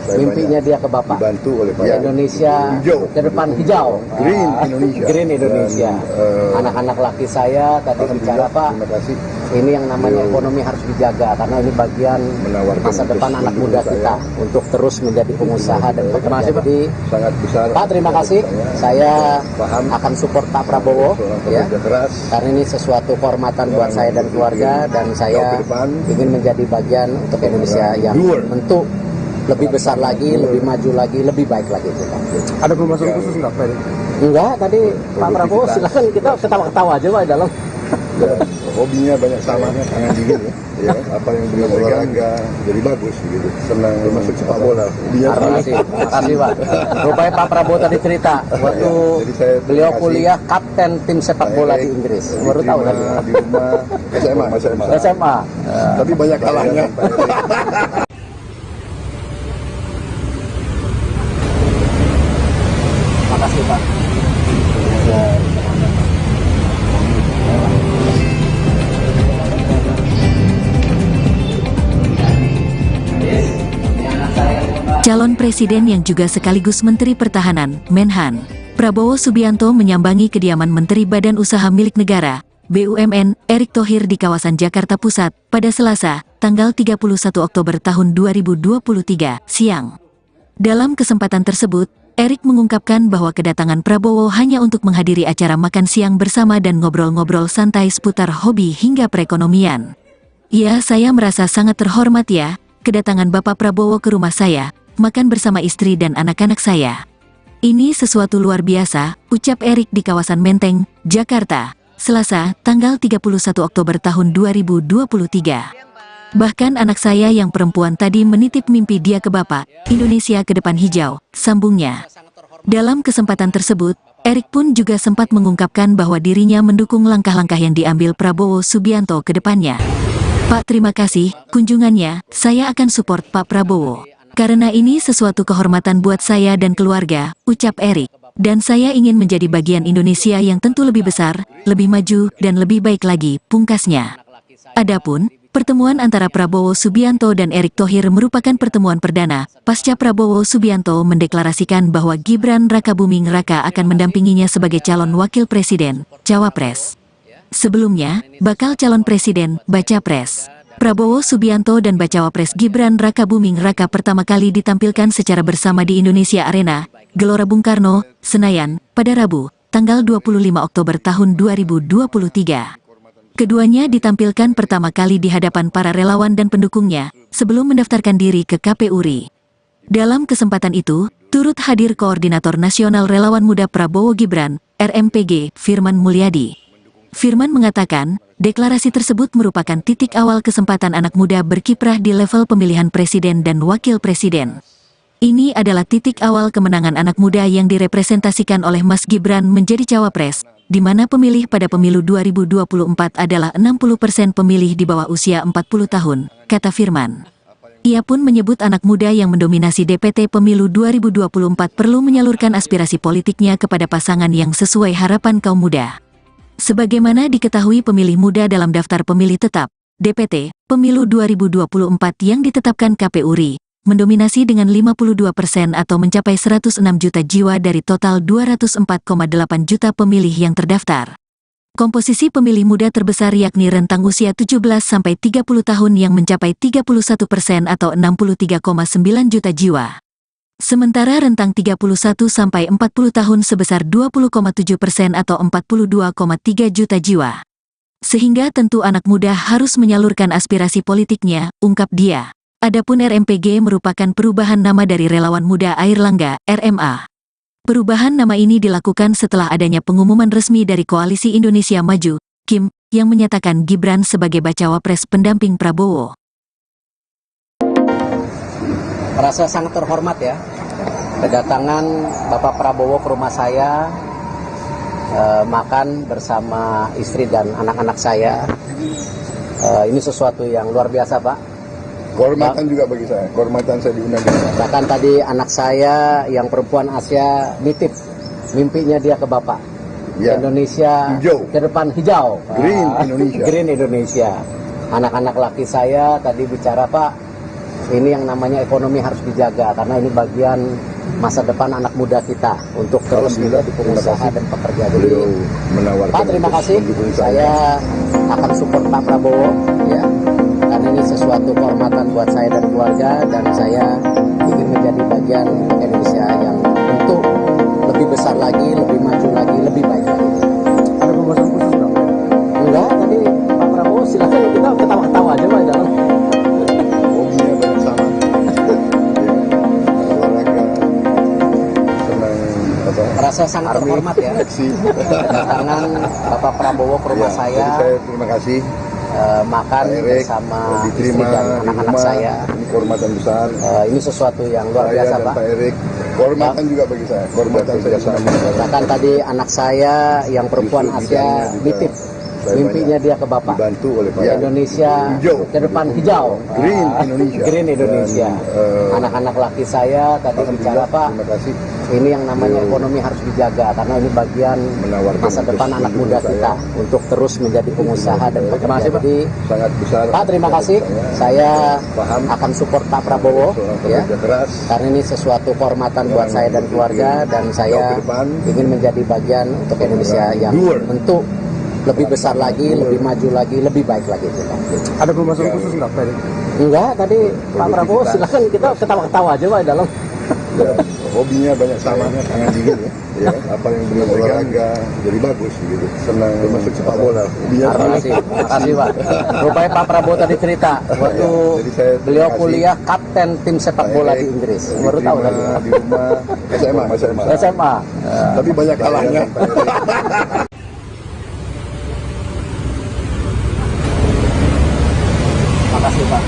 saya mimpinya dia ke Bapak. dibantu oleh Pak Indonesia Hijau. ke depan hijau. Green Indonesia. Green Indonesia. Dan, Anak-anak laki saya tadi bicara, Pak, terima kasih. ini yang namanya ekonomi harus dijaga karena ini bagian Menawarkan masa depan untuk anak muda mendukung kita saya. untuk terus menjadi pengusaha dan pekerja. Jadi, Sangat besar. Pak, terima kasih. Saya paham akan support Pak Prabowo, seorang ya. pekerja keras. Karena ini sesuatu kehormatan buat saya dan keluarga, dan saya ke depan. ingin menjadi bagian untuk Indonesia yang Doer. tentu lebih besar lagi, lebih maju lagi, lebih baik lagi. Ada pembahasan khusus nggak, Pak? Enggak, tadi Pak Prabowo silakan kita ketawa-ketawa aja Pak dalam. Ya, hobinya banyak sama, tangan dingin ya. Ya, apa yang benar olahraga jadi bagus gitu. Senang termasuk sepak bola. Hobinya Terima kasih, terima kasih Pak. Rupanya Pak Prabowo tadi cerita waktu Jadi saya terima beliau kasih. kuliah kapten tim sepak bola di Inggris. Baru tahu tadi. di rumah SMA. SMA. Tapi banyak kalahnya. Terima kasih Pak. Calon Presiden yang juga sekaligus Menteri Pertahanan, Menhan, Prabowo Subianto menyambangi kediaman Menteri Badan Usaha Milik Negara, BUMN, Erick Thohir di kawasan Jakarta Pusat, pada Selasa, tanggal 31 Oktober tahun 2023, siang. Dalam kesempatan tersebut, Erick mengungkapkan bahwa kedatangan Prabowo hanya untuk menghadiri acara makan siang bersama dan ngobrol-ngobrol santai seputar hobi hingga perekonomian. Ya, saya merasa sangat terhormat ya, kedatangan Bapak Prabowo ke rumah saya, makan bersama istri dan anak-anak saya. Ini sesuatu luar biasa, ucap Erick di kawasan Menteng, Jakarta, Selasa, tanggal 31 Oktober tahun 2023. Bahkan anak saya yang perempuan tadi menitip mimpi dia ke Bapak, Indonesia ke depan hijau, sambungnya. Dalam kesempatan tersebut, Erick pun juga sempat mengungkapkan bahwa dirinya mendukung langkah-langkah yang diambil Prabowo Subianto ke depannya. Pak, terima kasih, kunjungannya, saya akan support Pak Prabowo. Karena ini sesuatu kehormatan buat saya dan keluarga, ucap Erick. Dan saya ingin menjadi bagian Indonesia yang tentu lebih besar, lebih maju, dan lebih baik lagi, pungkasnya. Adapun pertemuan antara Prabowo Subianto dan Erick Thohir merupakan pertemuan perdana, pasca Prabowo Subianto mendeklarasikan bahwa Gibran Rakabuming Raka akan mendampinginya sebagai calon wakil presiden, cawapres. Sebelumnya, bakal calon presiden, baca pres. Prabowo Subianto dan bacawa pres Gibran Rakabuming Raka pertama kali ditampilkan secara bersama di Indonesia Arena, Gelora Bung Karno, Senayan, pada Rabu, tanggal 25 Oktober tahun 2023. Keduanya ditampilkan pertama kali di hadapan para relawan dan pendukungnya, sebelum mendaftarkan diri ke KPU RI. Dalam kesempatan itu, turut hadir Koordinator Nasional Relawan Muda Prabowo Gibran, RMPG, Firman Mulyadi. Firman mengatakan, deklarasi tersebut merupakan titik awal kesempatan anak muda berkiprah di level pemilihan presiden dan wakil presiden. Ini adalah titik awal kemenangan anak muda yang direpresentasikan oleh Mas Gibran menjadi cawapres, di mana pemilih pada pemilu 2024 adalah 60% pemilih di bawah usia 40 tahun, kata Firman. Ia pun menyebut anak muda yang mendominasi DPT pemilu 2024 perlu menyalurkan aspirasi politiknya kepada pasangan yang sesuai harapan kaum muda. Sebagaimana diketahui pemilih muda dalam daftar pemilih tetap, DPT, pemilu 2024 yang ditetapkan KPU RI, mendominasi dengan 52% atau mencapai 106 juta jiwa dari total 204,8 juta pemilih yang terdaftar. Komposisi pemilih muda terbesar yakni rentang usia 17-30 tahun yang mencapai 31% atau 63,9 juta jiwa. Sementara rentang 31-40 tahun sebesar 20,7% atau 42,3 juta jiwa. Sehingga tentu anak muda harus menyalurkan aspirasi politiknya, ungkap dia. Adapun RMPG merupakan perubahan nama dari Relawan Muda Airlangga, RMA. Perubahan nama ini dilakukan setelah adanya pengumuman resmi dari Koalisi Indonesia Maju, KIM, yang menyatakan Gibran sebagai bacawa pres pendamping Prabowo. Merasa sangat terhormat ya, kedatangan Bapak Prabowo ke rumah saya, makan bersama istri dan anak-anak saya. Ini sesuatu yang luar biasa, Pak. Kehormatan juga bagi saya, kehormatan saya diundang. Bahkan tadi anak saya yang perempuan Asia nitip mimpinya dia ke Bapak. Ya. Indonesia Hijau. ke depan hijau. Green Indonesia. Green Indonesia. Anak-anak laki saya tadi bicara, Pak, ini yang namanya ekonomi harus dijaga karena ini bagian masa depan anak muda kita untuk terus menjadi pengusaha dan pekerja. Jadi, menawarkan Pak, terima kasih. Saya akan support Pak Prabowo, ya, karena ini sesuatu kehormatan buat saya dan keluarga, dan saya ingin menjadi bagian untuk Indonesia yang tentu lebih besar lagi, lebih maju lagi, lebih baik lagi. Ada pembahasan khusus nggak? Enggak, tadi Pak Prabowo silakan kita ketawa-ketawa aja Pak dalam. Hobinya banyak sama. Olahraga, senang Merasa sangat terhormat ya, kedatangan Bapak Prabowo ke rumah saya, jadi saya terima kasih. makan Erick, bersama diterima istri dan di anak-anak rumah. saya. Ini kehormatan besar. Ini sesuatu yang luar Saya biasa, dan Pak. Pak Erick, kehormatan juga bagi saya. Kehormatan saya sama. Bahkan tadi anak saya yang perempuan Justru Asia bidangnya juga nitip saya mimpinya dia ke Bapak. dibantu oleh Pak Indonesia Hijau. ke depan hijau. Green Indonesia. Green Indonesia. Dan, Anak-anak laki saya tadi bicara, alhamdulillah, Pak, terima kasih. ini yang namanya ekonomi harus dijaga karena ini bagian Menawarkan masa depan untuk anak muda mendukung kita saya. untuk terus menjadi pengusaha dan pekerja. Jadi, Sangat besar. Pak, terima kasih. Saya paham akan support Pak Prabowo, seorang ya, pekerja keras. karena ini sesuatu kehormatan buat saya dan keluarga, dan saya ke depan. ingin menjadi bagian untuk Indonesia yang Doer. tentu lebih besar lagi, lebih maju lagi, lebih baik lagi. Ada pembahasan khusus nggak, Pak? Enggak, tadi Pak Prabowo silakan kita ketawa-ketawa aja Pak dalam. Ya, hobinya banyak sama, tangan dingin ya. Ya, apa yang benar olahraga jadi bagus gitu. Senang termasuk sepak bola. Hobinya Terima kasih, terima kasih Pak. Rupanya Pak Prabowo tadi cerita waktu jadi saya terima beliau kasih. kuliah kapten tim sepak bola di Inggris. Baru tahu tadi. di rumah SMA. SMA. Tapi banyak kalahnya. Terima kasih Pak.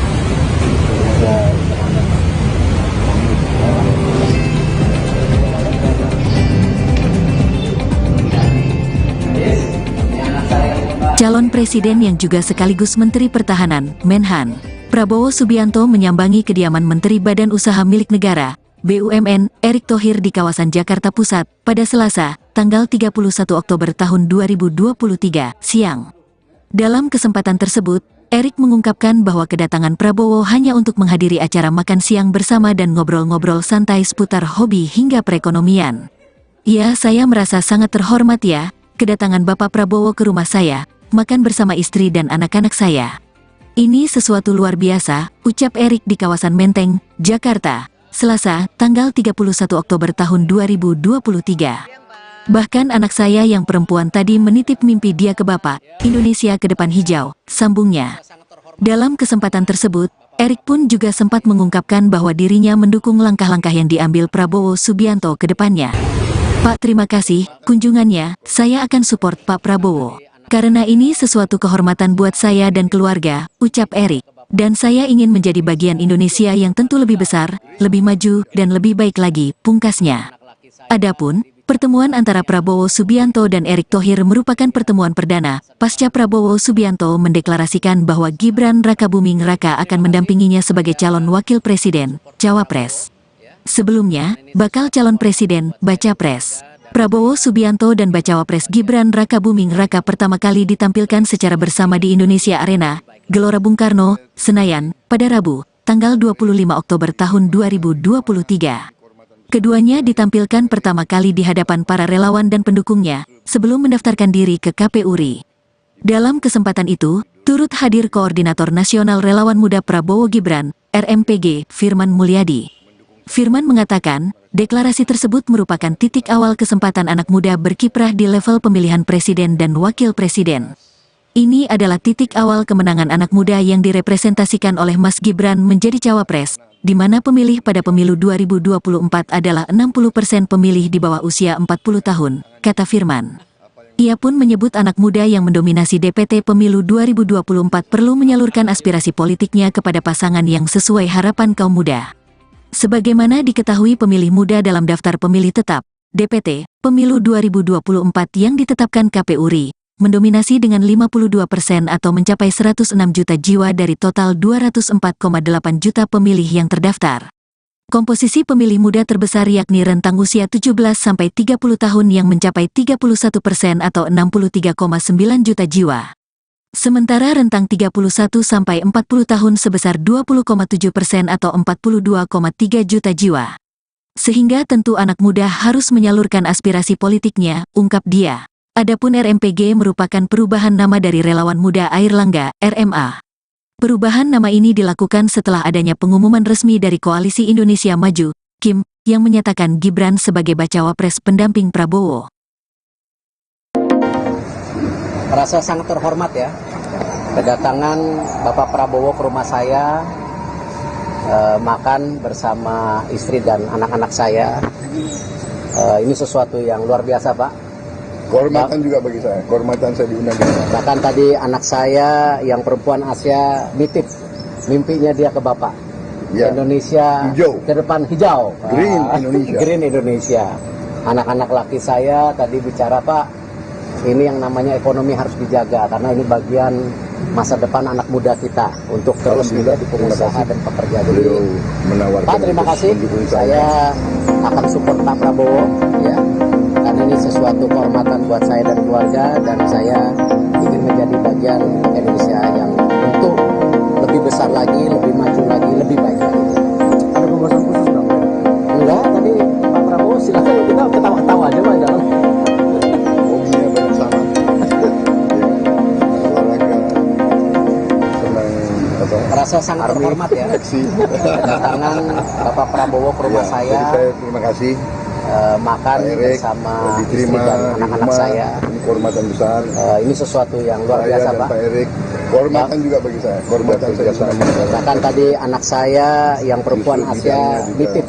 Calon Presiden yang juga sekaligus Menteri Pertahanan, Menhan, Prabowo Subianto menyambangi kediaman Menteri Badan Usaha Milik Negara, BUMN, Erick Thohir di kawasan Jakarta Pusat, pada Selasa, tanggal 31 Oktober tahun 2023, siang. Dalam kesempatan tersebut, Erick mengungkapkan bahwa kedatangan Prabowo hanya untuk menghadiri acara makan siang bersama dan ngobrol-ngobrol santai seputar hobi hingga perekonomian. Ya, saya merasa sangat terhormat ya, kedatangan Bapak Prabowo ke rumah saya, makan bersama istri dan anak-anak saya. Ini sesuatu luar biasa, ucap Erick di kawasan Menteng, Jakarta, Selasa, tanggal 31 Oktober tahun 2023. Bahkan anak saya yang perempuan tadi menitip mimpi dia ke Bapak, Indonesia ke depan hijau, sambungnya. Dalam kesempatan tersebut, Erick pun juga sempat mengungkapkan bahwa dirinya mendukung langkah-langkah yang diambil Prabowo Subianto ke depannya. Pak, terima kasih, kunjungannya, saya akan support Pak Prabowo. Karena ini sesuatu kehormatan buat saya dan keluarga, ucap Erick. Dan saya ingin menjadi bagian Indonesia yang tentu lebih besar, lebih maju, dan lebih baik lagi, pungkasnya. Adapun, pertemuan antara Prabowo Subianto dan Erick Thohir merupakan pertemuan perdana, pasca Prabowo Subianto mendeklarasikan bahwa Gibran Rakabuming Raka akan mendampinginya sebagai calon wakil presiden, Cawapres. Sebelumnya, bakal calon presiden, Bacapres. Prabowo Subianto dan Bacawapres Gibran Rakabuming Raka pertama kali ditampilkan secara bersama di Indonesia Arena, Gelora Bung Karno, Senayan, pada Rabu, tanggal 25 Oktober tahun 2023. Keduanya ditampilkan pertama kali di hadapan para relawan dan pendukungnya, sebelum mendaftarkan diri ke KPU RI. Dalam kesempatan itu, turut hadir Koordinator Nasional Relawan Muda Prabowo Gibran, RMPG, Firman Mulyadi. Firman mengatakan, deklarasi tersebut merupakan titik awal kesempatan anak muda berkiprah di level pemilihan presiden dan wakil presiden. Ini adalah titik awal kemenangan anak muda yang direpresentasikan oleh Mas Gibran menjadi cawapres, di mana pemilih pada pemilu 2024 adalah 60% pemilih di bawah usia 40 tahun, kata Firman. Ia pun menyebut anak muda yang mendominasi DPT pemilu 2024 perlu menyalurkan aspirasi politiknya kepada pasangan yang sesuai harapan kaum muda. Sebagaimana diketahui pemilih muda dalam daftar pemilih tetap, DPT, pemilu 2024 yang ditetapkan KPU RI, mendominasi dengan 52% atau mencapai 106 juta jiwa dari total 204,8 juta pemilih yang terdaftar. Komposisi pemilih muda terbesar yakni rentang usia 17-30 tahun yang mencapai 31% atau 63,9 juta jiwa. Sementara rentang 31-40 tahun sebesar 20,7% atau 42,3 juta jiwa. Sehingga tentu anak muda harus menyalurkan aspirasi politiknya, ungkap dia. Adapun RMPG merupakan perubahan nama dari Relawan Muda Airlangga, RMA. Perubahan nama ini dilakukan setelah adanya pengumuman resmi dari Koalisi Indonesia Maju, KIM, yang menyatakan Gibran sebagai Bacawapres pendamping Prabowo. Merasa sangat terhormat ya, kedatangan Bapak Prabowo ke rumah saya, makan bersama istri dan anak-anak saya. Ini sesuatu yang luar biasa, Pak. Kehormatan juga bagi saya, kehormatan saya diundang. Bahkan tadi anak saya yang perempuan Asia nitip mimpinya dia ke Bapak. Ya. Indonesia Hijau. ke depan hijau. Green Indonesia. Green Indonesia. Anak-anak laki saya tadi bicara, Pak, ini yang namanya ekonomi harus dijaga karena ini bagian masa depan anak muda kita untuk terus menjadi pengusaha dan pekerja. Jadi, Pak, terima kasih. Saya akan support Pak Prabowo, ya. Karena ini sesuatu kehormatan buat saya dan keluarga, dan saya ingin menjadi bagian Indonesia yang tentu lebih besar lagi, lebih maju lagi, lebih baik lagi. Ada pembahasan khusus nggak? Enggak, tadi Pak Prabowo silakan kita ketawa-ketawa aja Pak dalam. Hobinya banyak sama. Olahraga, senang Merasa sangat terhormat ya. Kedatangan Bapak Prabowo ke rumah saya. Jadi saya terima kasih. Makan Erick, bersama istri diterima dan di anak-anak rumah. saya. Ini kehormatan besar. Ini sesuatu yang luar Saya biasa, dan Pak. Pak Erick, kehormatan juga bagi saya. Kehormatan saya sama. Bahkan tadi anak saya yang perempuan Justru Asia bidangnya juga nitip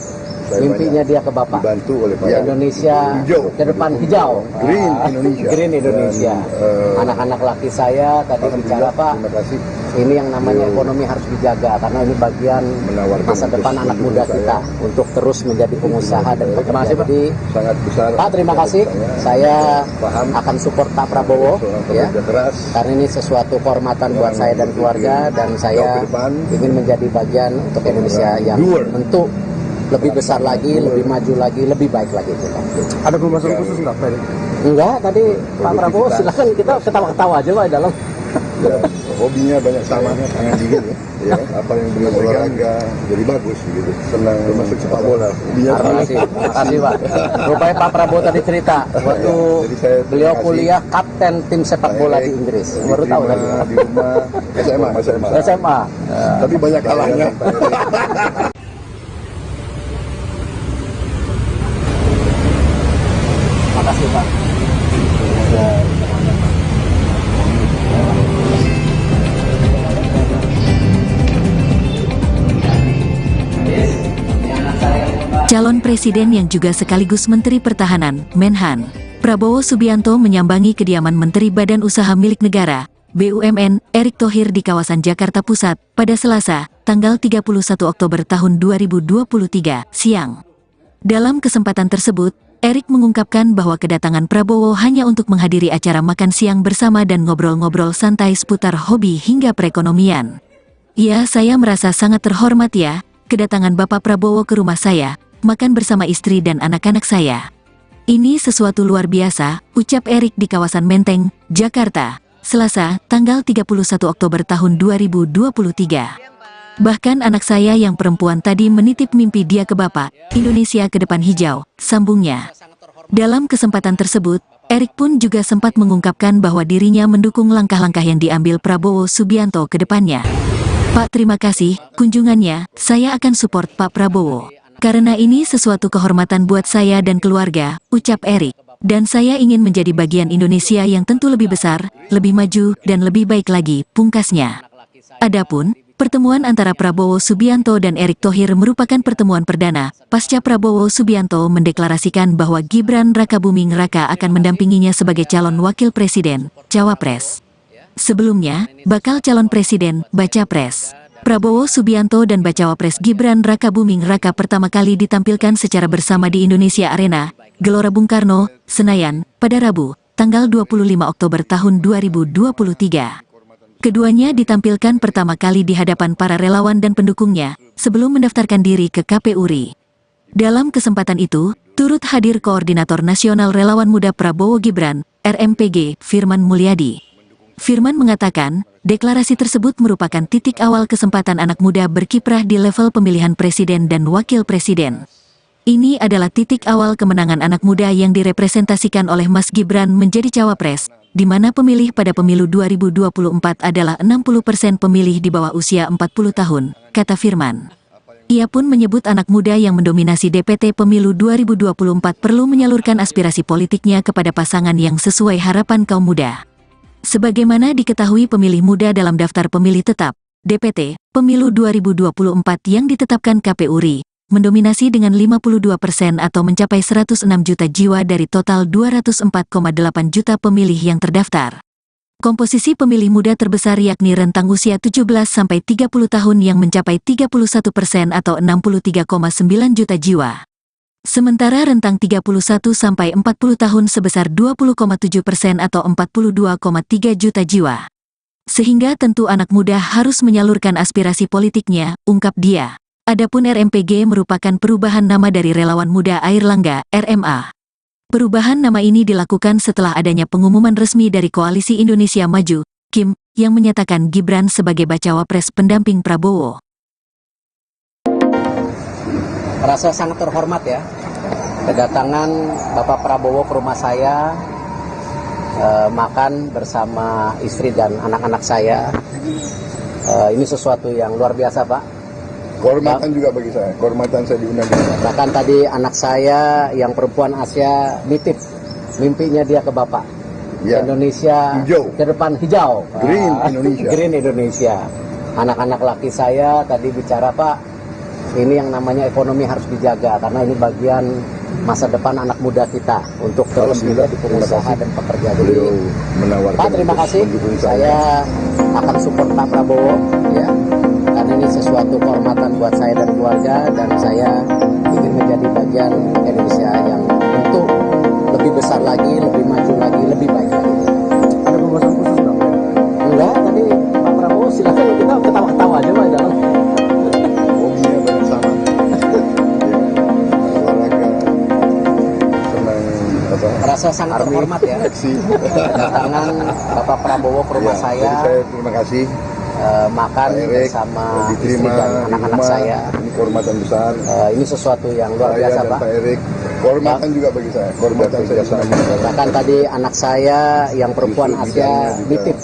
saya mimpinya dia ke Bapak. dibantu oleh Pak Indonesia Hijau. ke depan hijau. Green Indonesia. Green Indonesia. Dan, Anak-anak laki saya tadi bicara, Pak, terima kasih. ini yang namanya ekonomi harus dijaga karena ini bagian Menawarkan masa depan untuk anak muda mendukung kita saya. untuk terus menjadi pengusaha dan pekerja. Jadi, Sangat besar. Pak, terima kasih. Saya paham akan support Pak Prabowo, seorang ya. pekerja keras. Karena ini sesuatu kehormatan buat saya dan keluarga, dan saya ke depan. ingin menjadi bagian untuk Indonesia yang Doer. tentu lebih besar lagi, lebih maju lagi, lebih baik lagi kita. Ada pembahasan khusus nggak Pak Erik? Enggak, tadi Pak Prabowo silakan kita ketawa-ketawa aja Pak di dalam. Ya, hobinya banyak sama, tangan dingin ya. Apa yang dengan olahraga jadi bagus gitu. Senang masuk sepak bola. Hobinya Terima kasih Pak. Rupanya Pak Prabowo tadi cerita waktu jadi saya beliau terima kasih. kuliah kapten tim sepak bola di Inggris. Baru tahu tadi. di rumah SMA. SMA. Tapi banyak kalahnya. Makasih Pak. Calon Presiden yang juga sekaligus Menteri Pertahanan, Menhan, Prabowo Subianto menyambangi kediaman Menteri Badan Usaha Milik Negara, BUMN, Erick Thohir di kawasan Jakarta Pusat, pada Selasa, tanggal 31 Oktober tahun 2023, siang. Dalam kesempatan tersebut, Erick mengungkapkan bahwa kedatangan Prabowo hanya untuk menghadiri acara makan siang bersama dan ngobrol-ngobrol santai seputar hobi hingga perekonomian. Ya, saya merasa sangat terhormat ya, kedatangan Bapak Prabowo ke rumah saya, makan bersama istri dan anak-anak saya. Ini sesuatu luar biasa, ucap Erick di kawasan Menteng, Jakarta, Selasa, tanggal 31 Oktober tahun 2023. Bahkan anak saya yang perempuan tadi menitip mimpi dia ke Bapak, Indonesia ke depan hijau, sambungnya. Dalam kesempatan tersebut, Erick pun juga sempat mengungkapkan bahwa dirinya mendukung langkah-langkah yang diambil Prabowo Subianto ke depannya. Pak, terima kasih, kunjungannya, saya akan support Pak Prabowo. Karena ini sesuatu kehormatan buat saya dan keluarga, ucap Erick. Dan saya ingin menjadi bagian Indonesia yang tentu lebih besar, lebih maju, dan lebih baik lagi, pungkasnya. Adapun, pertemuan antara Prabowo Subianto dan Erick Thohir merupakan pertemuan perdana, pasca Prabowo Subianto mendeklarasikan bahwa Gibran Rakabuming Raka akan mendampinginya sebagai calon wakil presiden, Cawapres. Sebelumnya, bakal calon presiden, Bacapres. Prabowo Subianto dan Bacawapres Gibran Rakabuming Raka pertama kali ditampilkan secara bersama di Indonesia Arena, Gelora Bung Karno, Senayan, pada Rabu, tanggal 25 Oktober tahun 2023. Keduanya ditampilkan pertama kali di hadapan para relawan dan pendukungnya, sebelum mendaftarkan diri ke KPU RI. Dalam kesempatan itu, turut hadir Koordinator Nasional Relawan Muda Prabowo Gibran, RMPG, Firman Mulyadi. Firman mengatakan, deklarasi tersebut merupakan titik awal kesempatan anak muda berkiprah di level pemilihan presiden dan wakil presiden. Ini adalah titik awal kemenangan anak muda yang direpresentasikan oleh Mas Gibran menjadi cawapres, di mana pemilih pada pemilu 2024 adalah 60% pemilih di bawah usia 40 tahun, kata Firman. Ia pun menyebut anak muda yang mendominasi DPT pemilu 2024 perlu menyalurkan aspirasi politiknya kepada pasangan yang sesuai harapan kaum muda. Sebagaimana diketahui pemilih muda dalam daftar pemilih tetap, DPT, pemilu 2024 yang ditetapkan KPU RI, mendominasi dengan 52% atau mencapai 106 juta jiwa dari total 204,8 juta pemilih yang terdaftar. Komposisi pemilih muda terbesar yakni rentang usia 17-30 tahun yang mencapai 31% atau 63,9 juta jiwa. Sementara rentang 31-40 tahun sebesar 20,7% atau 42,3 juta jiwa. Sehingga tentu anak muda harus menyalurkan aspirasi politiknya, ungkap dia. Adapun RMPG merupakan perubahan nama dari Relawan Muda Airlangga, RMA. Perubahan nama ini dilakukan setelah adanya pengumuman resmi dari Koalisi Indonesia Maju, KIM, yang menyatakan Gibran sebagai Bacawapres pendamping Prabowo. Rasa sangat terhormat ya, kedatangan Bapak Prabowo ke rumah saya, makan bersama istri dan anak-anak saya. Ini sesuatu yang luar biasa Pak. Kehormatan juga bagi saya, kehormatan saya diundang. Bahkan tadi anak saya yang perempuan Asia nitip mimpinya dia ke Bapak. Ya. Indonesia Hijau. ke depan hijau. Green Indonesia. Green Indonesia. Anak-anak laki saya tadi bicara Pak, ini yang namanya ekonomi harus dijaga karena ini bagian masa depan anak muda kita untuk terus menjadi pengusaha dan pekerja. Jadi Menawarkan Pak, terima kasih. mendukung Saya akan support Pak Prabowo ya. Karena ini sesuatu kehormatan buat saya dan keluarga, dan saya ingin menjadi bagian Indonesia yang tentu lebih besar lagi, lebih maju lagi, lebih baik lagi. Ada pembahasan khusus nggak Pak Erik? Enggak, tadi Pak Prabowo silakan kita ketawa-ketawa aja Pak dalam. hobinya banyak sama. Ya, Merasa sangat terhormat ya kedatangan Bapak Prabowo ke rumah Ya, saya, jadi saya terima kasih makan Pak Erik, bersama istri diterima dan di anak-anak rumah. saya. Ini kehormatan besar. Ini sesuatu yang luar Saya biasa dan Pak. Pak Erik, kehormatan juga bagi saya. Kehormatan saya sama. Bahkan tadi anak saya yang perempuan Justru Asia bidangnya juga nitip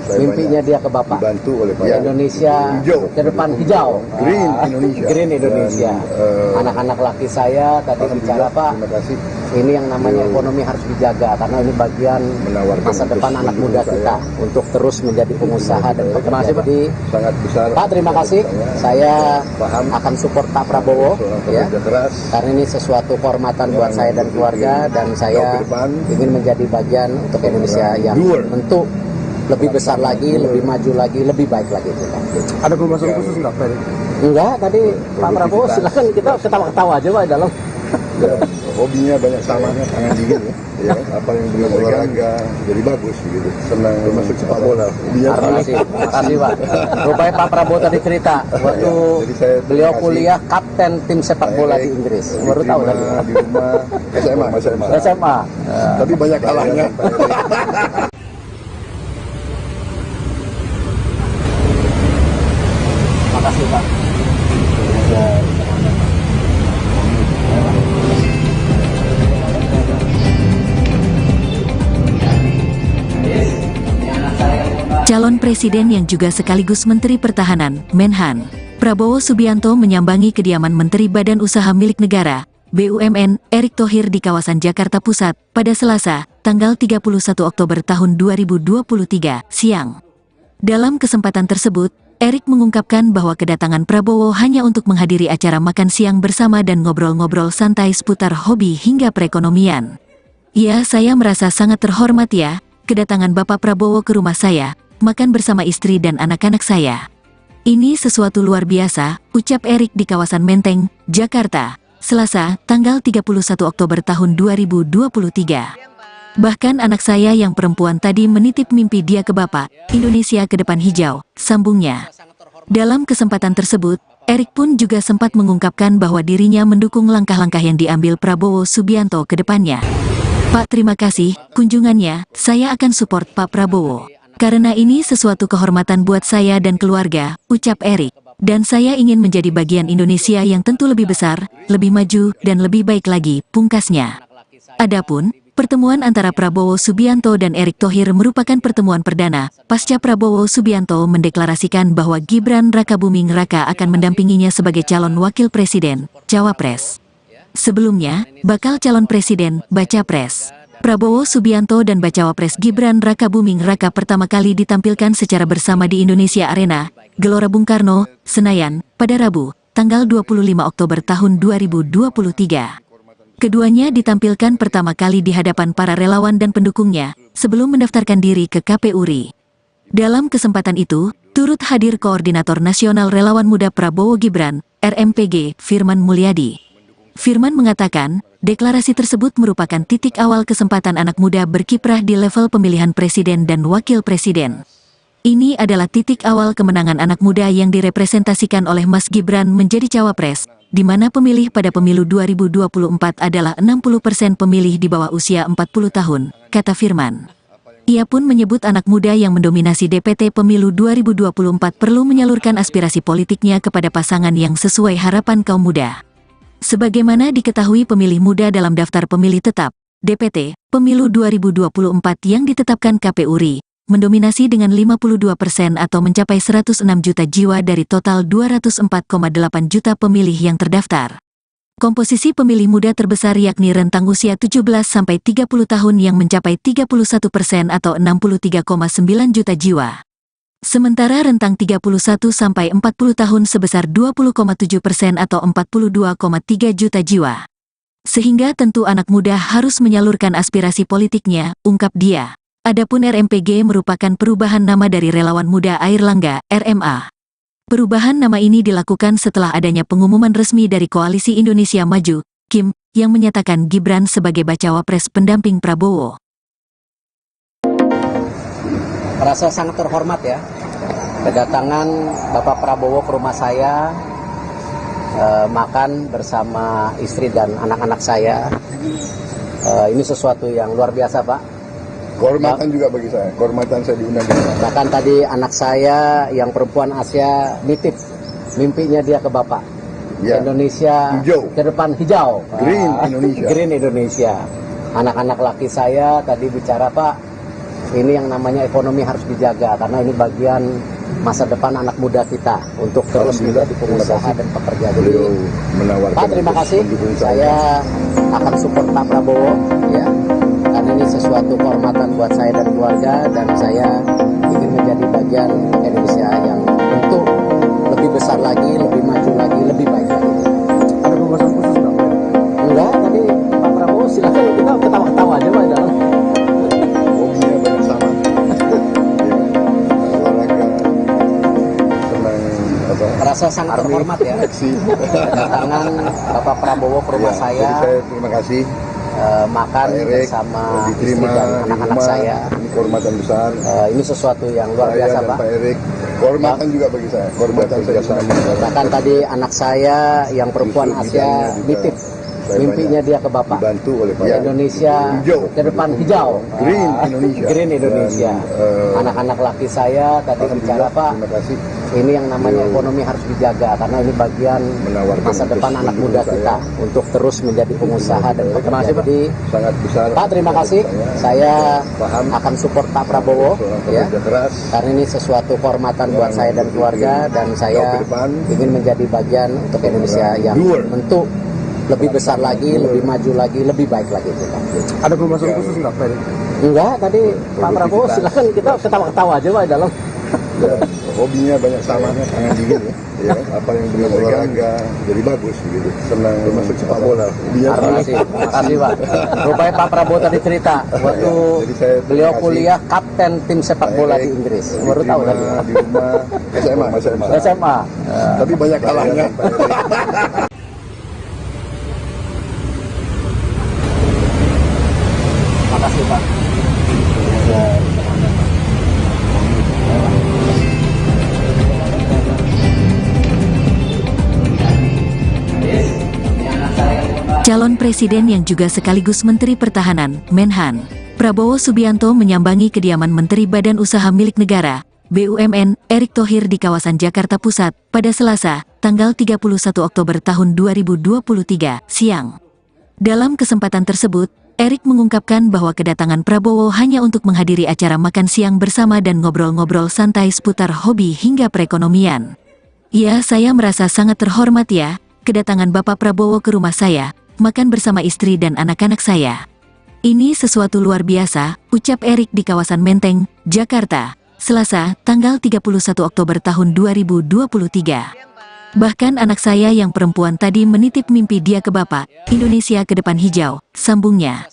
saya mimpinya banyak dia ke Bapak. dibantu oleh Pak Indonesia Hijau. ke depan hijau. Green Indonesia. Green Indonesia. Dan, Anak-anak laki saya tadi bicara alhamdulillah, Pak, terima kasih ini yang namanya ekonomi harus dijaga karena ini bagian menawarkan masa depan untuk anak muda mendukung kita saya. untuk terus menjadi pengusaha dan pekerja. Jadi sangat besar. Pak, terima kasih. Saya paham akan support Pak Prabowo seorang ya. pekerja keras. Karena ini sesuatu kehormatan buat saya dan keluarga, dan Jauh saya ke depan. ingin menjadi bagian untuk Indonesia yang Doer. tentu lebih besar lagi, lebih maju lagi, lebih baik lagi. Ada pembahasan khusus nggak, Pak Erik? Enggak, tadi Pak Prabowo silakan kita ketawa-ketawa aja Pak di dalam. Ya, hobinya banyak sama, tangan dingin ya. Ya, apa yang dengan olahraga jadi bagus gitu. Senang termasuk sepak bola. Hobinya Terima kasih, terima kasih Pak. Rupanya Pak Prabowo tadi cerita waktu jadi saya terima beliau kasih. kuliah kapten tim sepak bola di Inggris. Baru tahu tadi. di rumah SMA. SMA. Tapi banyak kalahnya. Terima kasih Pak. Calon Presiden yang juga sekaligus Menteri Pertahanan, Menhan, Prabowo Subianto menyambangi kediaman Menteri Badan Usaha Milik Negara, BUMN, Erick Thohir di kawasan Jakarta Pusat, pada Selasa, tanggal 31 Oktober tahun 2023, siang. Dalam kesempatan tersebut, Erick mengungkapkan bahwa kedatangan Prabowo hanya untuk menghadiri acara makan siang bersama dan ngobrol-ngobrol santai seputar hobi hingga perekonomian. Ya, saya merasa sangat terhormat ya, kedatangan Bapak Prabowo ke rumah saya, makan bersama istri dan anak-anak saya. Ini sesuatu luar biasa, ucap Erick di kawasan Menteng, Jakarta, Selasa, tanggal 31 Oktober tahun 2023. Bahkan anak saya yang perempuan tadi menitip mimpi dia ke Bapak, Indonesia ke depan hijau, sambungnya. Dalam kesempatan tersebut, Erick pun juga sempat mengungkapkan bahwa dirinya mendukung langkah-langkah yang diambil Prabowo Subianto ke depannya. Pak, terima kasih, kunjungannya, saya akan support Pak Prabowo. Karena ini sesuatu kehormatan buat saya dan keluarga, ucap Erick. Dan saya ingin menjadi bagian Indonesia yang tentu lebih besar, lebih maju, dan lebih baik lagi, pungkasnya. Adapun, pertemuan antara Prabowo Subianto dan Erick Thohir merupakan pertemuan perdana, pasca Prabowo Subianto mendeklarasikan bahwa Gibran Rakabuming Raka akan mendampinginya sebagai calon wakil presiden, Cawapres. Sebelumnya, bakal calon presiden, Bacapres. Prabowo Subianto dan Bacawapres Gibran Rakabuming Raka pertama kali ditampilkan secara bersama di Indonesia Arena, Gelora Bung Karno, Senayan, pada Rabu, tanggal 25 Oktober tahun 2023. Keduanya ditampilkan pertama kali di hadapan para relawan dan pendukungnya, sebelum mendaftarkan diri ke KPU RI. Dalam kesempatan itu, turut hadir Koordinator Nasional Relawan Muda Prabowo Gibran, RMPG, Firman Mulyadi. Firman mengatakan, deklarasi tersebut merupakan titik awal kesempatan anak muda berkiprah di level pemilihan presiden dan wakil presiden. Ini adalah titik awal kemenangan anak muda yang direpresentasikan oleh Mas Gibran menjadi cawapres, di mana pemilih pada pemilu 2024 adalah 60% pemilih di bawah usia 40 tahun, kata Firman. Ia pun menyebut anak muda yang mendominasi DPT pemilu 2024 perlu menyalurkan aspirasi politiknya kepada pasangan yang sesuai harapan kaum muda. Sebagaimana diketahui pemilih muda dalam daftar pemilih tetap, DPT, pemilu 2024 yang ditetapkan KPU RI, mendominasi dengan 52% atau mencapai 106 juta jiwa dari total 204,8 juta pemilih yang terdaftar. Komposisi pemilih muda terbesar yakni rentang usia 17-30 tahun yang mencapai 31% atau 63,9 juta jiwa. Sementara rentang 31-40 tahun sebesar 20,7% atau 42,3 juta jiwa. Sehingga tentu anak muda harus menyalurkan aspirasi politiknya, ungkap dia. Adapun RMPG merupakan perubahan nama dari Relawan Muda Airlangga, RMA. Perubahan nama ini dilakukan setelah adanya pengumuman resmi dari Koalisi Indonesia Maju, KIM, yang menyatakan Gibran sebagai Bacawapres pendamping Prabowo. Merasa sangat terhormat ya, kedatangan Bapak Prabowo ke rumah saya, makan bersama istri dan anak-anak saya. Ini sesuatu yang luar biasa, Pak. Kehormatan juga bagi saya. Kehormatan saya diundang. Bahkan tadi anak saya yang perempuan Asia nitip mimpinya dia ke Bapak. Ya. Indonesia Hijau. ke depan hijau. Green Indonesia. Green Indonesia. Anak-anak laki saya tadi bicara, Pak, ini yang namanya ekonomi harus dijaga karena ini bagian masa depan anak muda kita untuk terus menjadi pengusaha dan pekerja. Jadi, Beliau menawarkan. Pak, terima kasih. mendukung Saya akan support Pak Prabowo, ya, karena ini sesuatu kehormatan buat saya dan keluarga, dan saya ingin menjadi bagian Indonesia yang tentu lebih besar lagi, lebih maju lagi, lebih baik lagi. Ada pembahasan khusus nggak? Enggak, tadi Pak Prabowo silakan, kita ketawa-ketawa aja, Pak, dalam. Hobinya banyak sama. Ya, olahraga, senang apa? Merasa sangat terhormat ya, Aksi. kedatangan Bapak Prabowo ke rumah Ya, saya, jadi saya terima kasih. makan Pak Erik bersama istri diterima dan di anak-anak rumah. saya. Ini kehormatan besar. Ini sesuatu yang luar Saya biasa, dan Pak. Pak Erik. Kehormatan juga bagi saya. Kehormatan saya sama. Bahkan tadi anak saya yang perempuan Justru Asia bidangnya juga nitip saya mimpinya dia ke Bapak. dibantu oleh Pak Indonesia Hijau. ke depan hijau. Green Indonesia. Green Indonesia. Dan, Anak-anak laki saya tadi bicara, alhamdulillah, Pak, terima kasih. ini yang namanya Beliau ekonomi harus dijaga karena ini bagian menawarkan masa depan untuk anak muda mendukung kita untuk terus menjadi pengusaha dan pekerja. Jadi, sangat besar. Pak, terima kasih. Saya paham akan support Pak Prabowo, seorang ya, pekerja keras. karena ini sesuatu kehormatan buat saya dan keluarga, dan Jauh saya ke depan. ingin menjadi bagian untuk Indonesia yang Doer. tentu lebih besar lagi, lebih maju lagi, lebih baik lagi. Ada pembahasan khusus nggak, Pak? Enggak, tadi Pak Prabowo silakan, kita ketawa-ketawa aja, Pak, dalam. Ya, hobinya banyak sama, tangan dingin ya. Ya, apa yang beliau olahraga jadi bagus gitu. Senang termasuk sepak bola. Hobinya Terima kasih, Pak. Rupanya Pak Prabowo tadi cerita waktu Jadi saya terima beliau kasih. kuliah kapten tim sepak bola di Inggris. Baru tahu tadi. di rumah SMA. SMA. Tapi banyak kalahnya. Terima kasih, Pak. Calon Presiden yang juga sekaligus Menteri Pertahanan, Menhan, Prabowo Subianto menyambangi kediaman Menteri Badan Usaha Milik Negara, BUMN, Erick Thohir di kawasan Jakarta Pusat, pada Selasa, tanggal 31 Oktober tahun 2023, siang. Dalam kesempatan tersebut, Erick mengungkapkan bahwa kedatangan Prabowo hanya untuk menghadiri acara makan siang bersama dan ngobrol-ngobrol santai seputar hobi hingga perekonomian. Ya, saya merasa sangat terhormat ya, kedatangan Bapak Prabowo ke rumah saya, makan bersama istri dan anak-anak saya. Ini sesuatu luar biasa, ucap Erick di kawasan Menteng, Jakarta, Selasa, tanggal 31 Oktober tahun 2023. Bahkan anak saya yang perempuan tadi menitip mimpi dia ke Bapak, Indonesia ke depan hijau, sambungnya.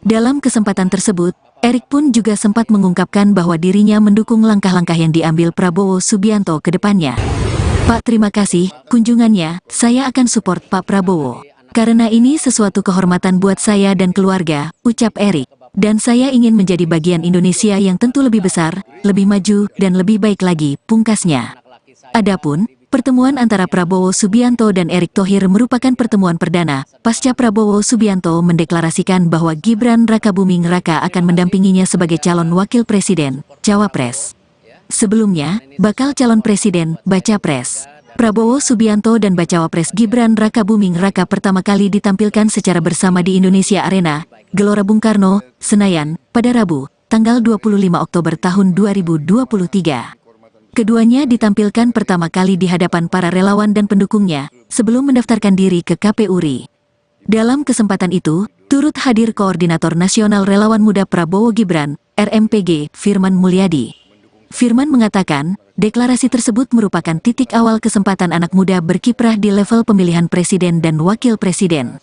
Dalam kesempatan tersebut, Erick pun juga sempat mengungkapkan bahwa dirinya mendukung langkah-langkah yang diambil Prabowo Subianto ke depannya. Pak, terima kasih, kunjungannya, saya akan support Pak Prabowo. Karena ini sesuatu kehormatan buat saya dan keluarga, ucap Erick. Dan saya ingin menjadi bagian Indonesia yang tentu lebih besar, lebih maju, dan lebih baik lagi, pungkasnya. Adapun, pertemuan antara Prabowo Subianto dan Erick Thohir merupakan pertemuan perdana, pasca Prabowo Subianto mendeklarasikan bahwa Gibran Rakabuming Raka akan mendampinginya sebagai calon wakil presiden, Cawapres. Sebelumnya, bakal calon presiden, Bacapres. Prabowo Subianto dan Bacawa Pres Gibran Rakabuming Raka pertama kali ditampilkan secara bersama di Indonesia Arena, Gelora Bung Karno, Senayan, pada Rabu, tanggal 25 Oktober tahun 2023. Keduanya ditampilkan pertama kali di hadapan para relawan dan pendukungnya, sebelum mendaftarkan diri ke KPU RI. Dalam kesempatan itu, turut hadir Koordinator Nasional Relawan Muda Prabowo Gibran, RMPG, Firman Mulyadi. Firman mengatakan, deklarasi tersebut merupakan titik awal kesempatan anak muda berkiprah di level pemilihan presiden dan wakil presiden.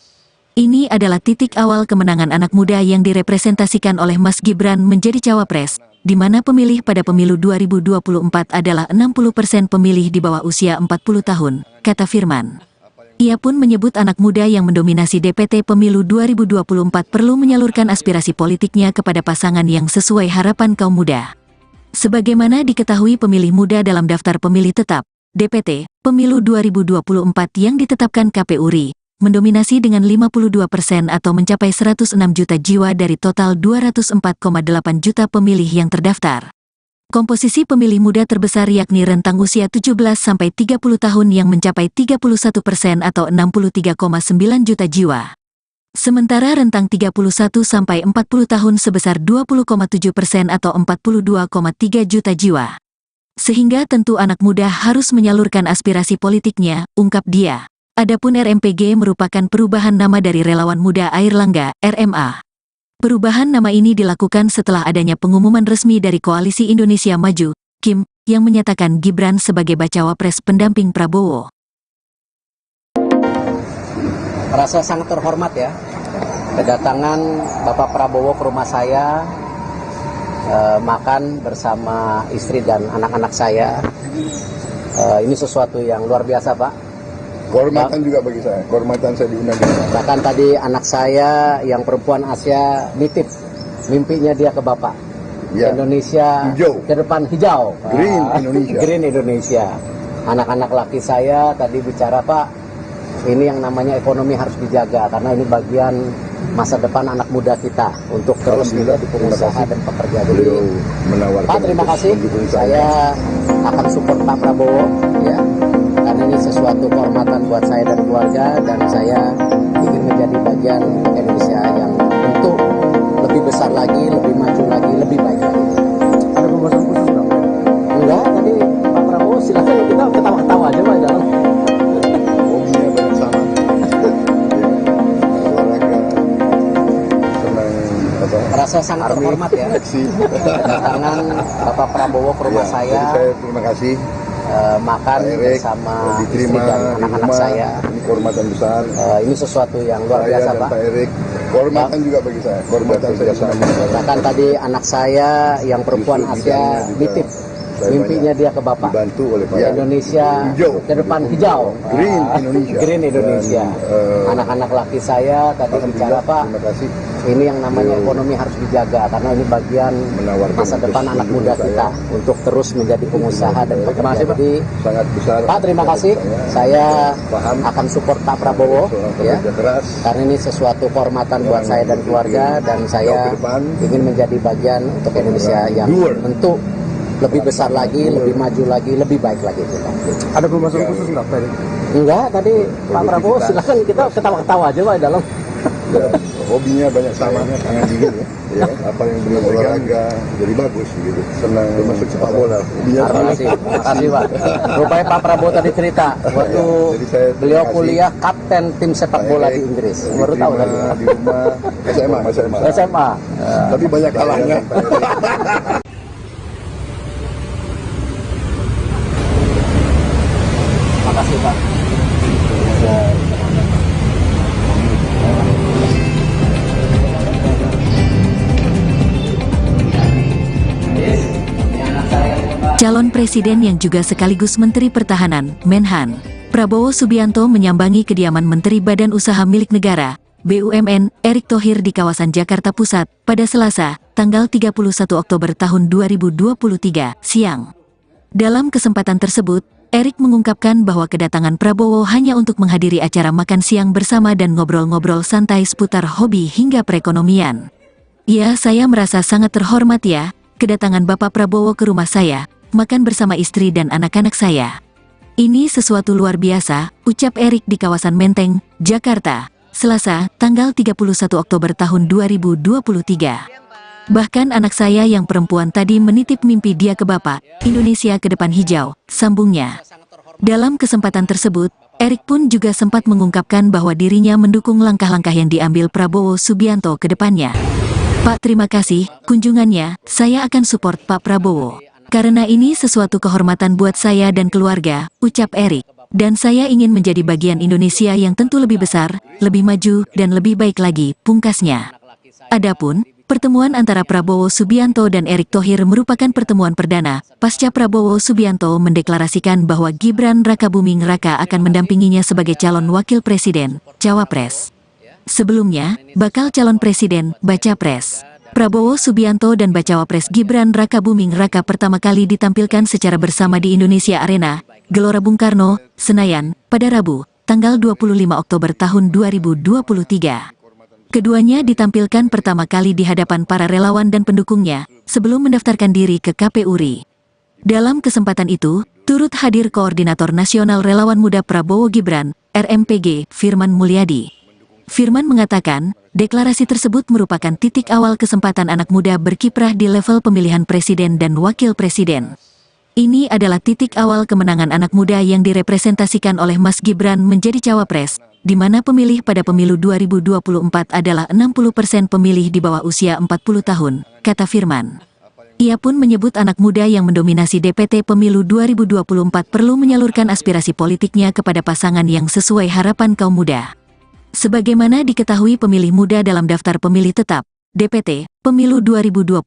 Ini adalah titik awal kemenangan anak muda yang direpresentasikan oleh Mas Gibran menjadi cawapres, di mana pemilih pada pemilu 2024 adalah 60% pemilih di bawah usia 40 tahun, kata Firman. Ia pun menyebut anak muda yang mendominasi DPT pemilu 2024 perlu menyalurkan aspirasi politiknya kepada pasangan yang sesuai harapan kaum muda. Sebagaimana diketahui pemilih muda dalam daftar pemilih tetap, DPT, pemilu 2024 yang ditetapkan KPU RI, mendominasi dengan 52% atau mencapai 106 juta jiwa dari total 204,8 juta pemilih yang terdaftar. Komposisi pemilih muda terbesar yakni rentang usia 17-30 tahun yang mencapai 31% atau 63,9 juta jiwa. Sementara rentang 31-40 tahun sebesar 20,7% atau 42,3 juta jiwa. Sehingga tentu anak muda harus menyalurkan aspirasi politiknya, ungkap dia. Adapun RMPG merupakan perubahan nama dari Relawan Muda Airlangga, RMA. Perubahan nama ini dilakukan setelah adanya pengumuman resmi dari Koalisi Indonesia Maju, KIM, yang menyatakan Gibran sebagai bacawa pres pendamping Prabowo. Merasa sangat terhormat ya, kedatangan Bapak Prabowo ke rumah saya, makan bersama istri dan anak-anak saya. Ini sesuatu yang luar biasa, Pak. Kehormatan juga bagi saya, kehormatan saya diundang. Bahkan tadi anak saya yang perempuan Asia nitip mimpinya dia ke Bapak. Ya. Indonesia Hijau. ke depan hijau. Green Indonesia. Green Indonesia. Anak-anak laki saya tadi bicara, Pak, ini yang namanya ekonomi harus dijaga karena ini bagian masa depan anak muda kita untuk terus menjadi pengusaha dan pekerja. Jadi, menawarkan Pak, terima kasih. Saya akan support Pak Prabowo, ya. Karena ini sesuatu kehormatan buat saya dan keluarga, dan saya ingin menjadi bagian untuk Indonesia yang tentu lebih besar lagi, lebih maju lagi, lebih baik lagi. Ada pembahasan khusus nggak? Enggak, tadi Pak Prabowo silakan kita ketawa-ketawa aja Pak dalam. Hobinya banyak sama. Olahraga, senang Merasa sangat terhormat ya, kedatangan Bapak Prabowo ke rumah saya. Jadi saya terima kasih. Makan Erik, bersama istri diterima dan di anak-anak rumah. saya. Ini kehormatan besar. Ini sesuatu yang luar Saya biasa, dan Pak. Pak Erik, kehormatan juga bagi saya. Kehormatan saya sama. Bahkan tadi anak saya yang perempuan Justru Asia bidangnya juga nitip saya mimpinya dia ke Bapak. dibantu oleh Pak Indonesia Hijau. ke depan hijau. Green Indonesia. Green Indonesia. Dan, Anak-anak laki saya tadi bicara, alhamdulillah, Pak, terima kasih. ini yang namanya ekonomi harus dijaga karena ini bagian Menawarkan masa depan untuk anak muda saya. kita untuk terus menjadi pengusaha dan pekerja. Jadi, Sangat besar. Pak, terima kasih. Saya paham akan support Pak Prabowo, seorang ya. pekerja keras. Karena ini sesuatu kehormatan buat saya dan keluarga, dan Jauh saya ke depan. ingin menjadi bagian untuk Indonesia yang Doer. tentu lebih besar lagi, lebih maju lagi, lebih baik lagi kita. Ada pembahasan khusus nggak, Pak? Enggak, tadi Pak Prabowo silakan kita ketawa-ketawa aja Pak dalam. Ya, hobinya banyak sama, tangan dingin ya. Ya, apa yang benar olahraga jadi bagus gitu. Senang termasuk sepak bola. Hobinya Terima kasih, terima kasih Pak. Rupanya Pak Prabowo tadi cerita waktu Jadi saya terima beliau kasih. kuliah kapten tim sepak bola di Inggris. Baru tahu tadi. di rumah SMA. SMA. Tapi banyak kalahnya. Terima kasih Pak. Calon Presiden yang juga sekaligus Menteri Pertahanan, Menhan, Prabowo Subianto menyambangi kediaman Menteri Badan Usaha Milik Negara, BUMN, Erick Thohir di kawasan Jakarta Pusat, pada Selasa, tanggal 31 Oktober tahun 2023, siang. Dalam kesempatan tersebut, Erick mengungkapkan bahwa kedatangan Prabowo hanya untuk menghadiri acara makan siang bersama dan ngobrol-ngobrol santai seputar hobi hingga perekonomian. Ya, saya merasa sangat terhormat ya, kedatangan Bapak Prabowo ke rumah saya, makan bersama istri dan anak-anak saya. Ini sesuatu luar biasa, ucap Erick di kawasan Menteng, Jakarta, Selasa, tanggal 31 Oktober tahun 2023. Bahkan anak saya yang perempuan tadi menitip mimpi dia ke Bapak, Indonesia ke depan hijau, sambungnya. Dalam kesempatan tersebut, Erick pun juga sempat mengungkapkan bahwa dirinya mendukung langkah-langkah yang diambil Prabowo Subianto ke depannya. Pak, terima kasih, kunjungannya, saya akan support Pak Prabowo. Karena ini sesuatu kehormatan buat saya dan keluarga, ucap Erick. Dan saya ingin menjadi bagian Indonesia yang tentu lebih besar, lebih maju, dan lebih baik lagi, pungkasnya. Adapun, pertemuan antara Prabowo Subianto dan Erick Thohir merupakan pertemuan perdana, pasca Prabowo Subianto mendeklarasikan bahwa Gibran Rakabuming Raka akan mendampinginya sebagai calon wakil presiden, cawapres. Sebelumnya, bakal calon presiden, baca pres. Prabowo Subianto dan bacawa pres Gibran Rakabuming Raka pertama kali ditampilkan secara bersama di Indonesia Arena, Gelora Bung Karno, Senayan, pada Rabu, tanggal 25 Oktober tahun 2023. Keduanya ditampilkan pertama kali di hadapan para relawan dan pendukungnya sebelum mendaftarkan diri ke KPU RI. Dalam kesempatan itu, turut hadir Koordinator Nasional Relawan Muda Prabowo Gibran, RMPG, Firman Mulyadi. Firman mengatakan, deklarasi tersebut merupakan titik awal kesempatan anak muda berkiprah di level pemilihan presiden dan wakil presiden. Ini adalah titik awal kemenangan anak muda yang direpresentasikan oleh Mas Gibran menjadi cawapres, di mana pemilih pada pemilu 2024 adalah 60% pemilih di bawah usia 40 tahun, kata Firman. Ia pun menyebut anak muda yang mendominasi DPT pemilu 2024 perlu menyalurkan aspirasi politiknya kepada pasangan yang sesuai harapan kaum muda. Sebagaimana diketahui pemilih muda dalam daftar pemilih tetap, DPT, pemilu 2024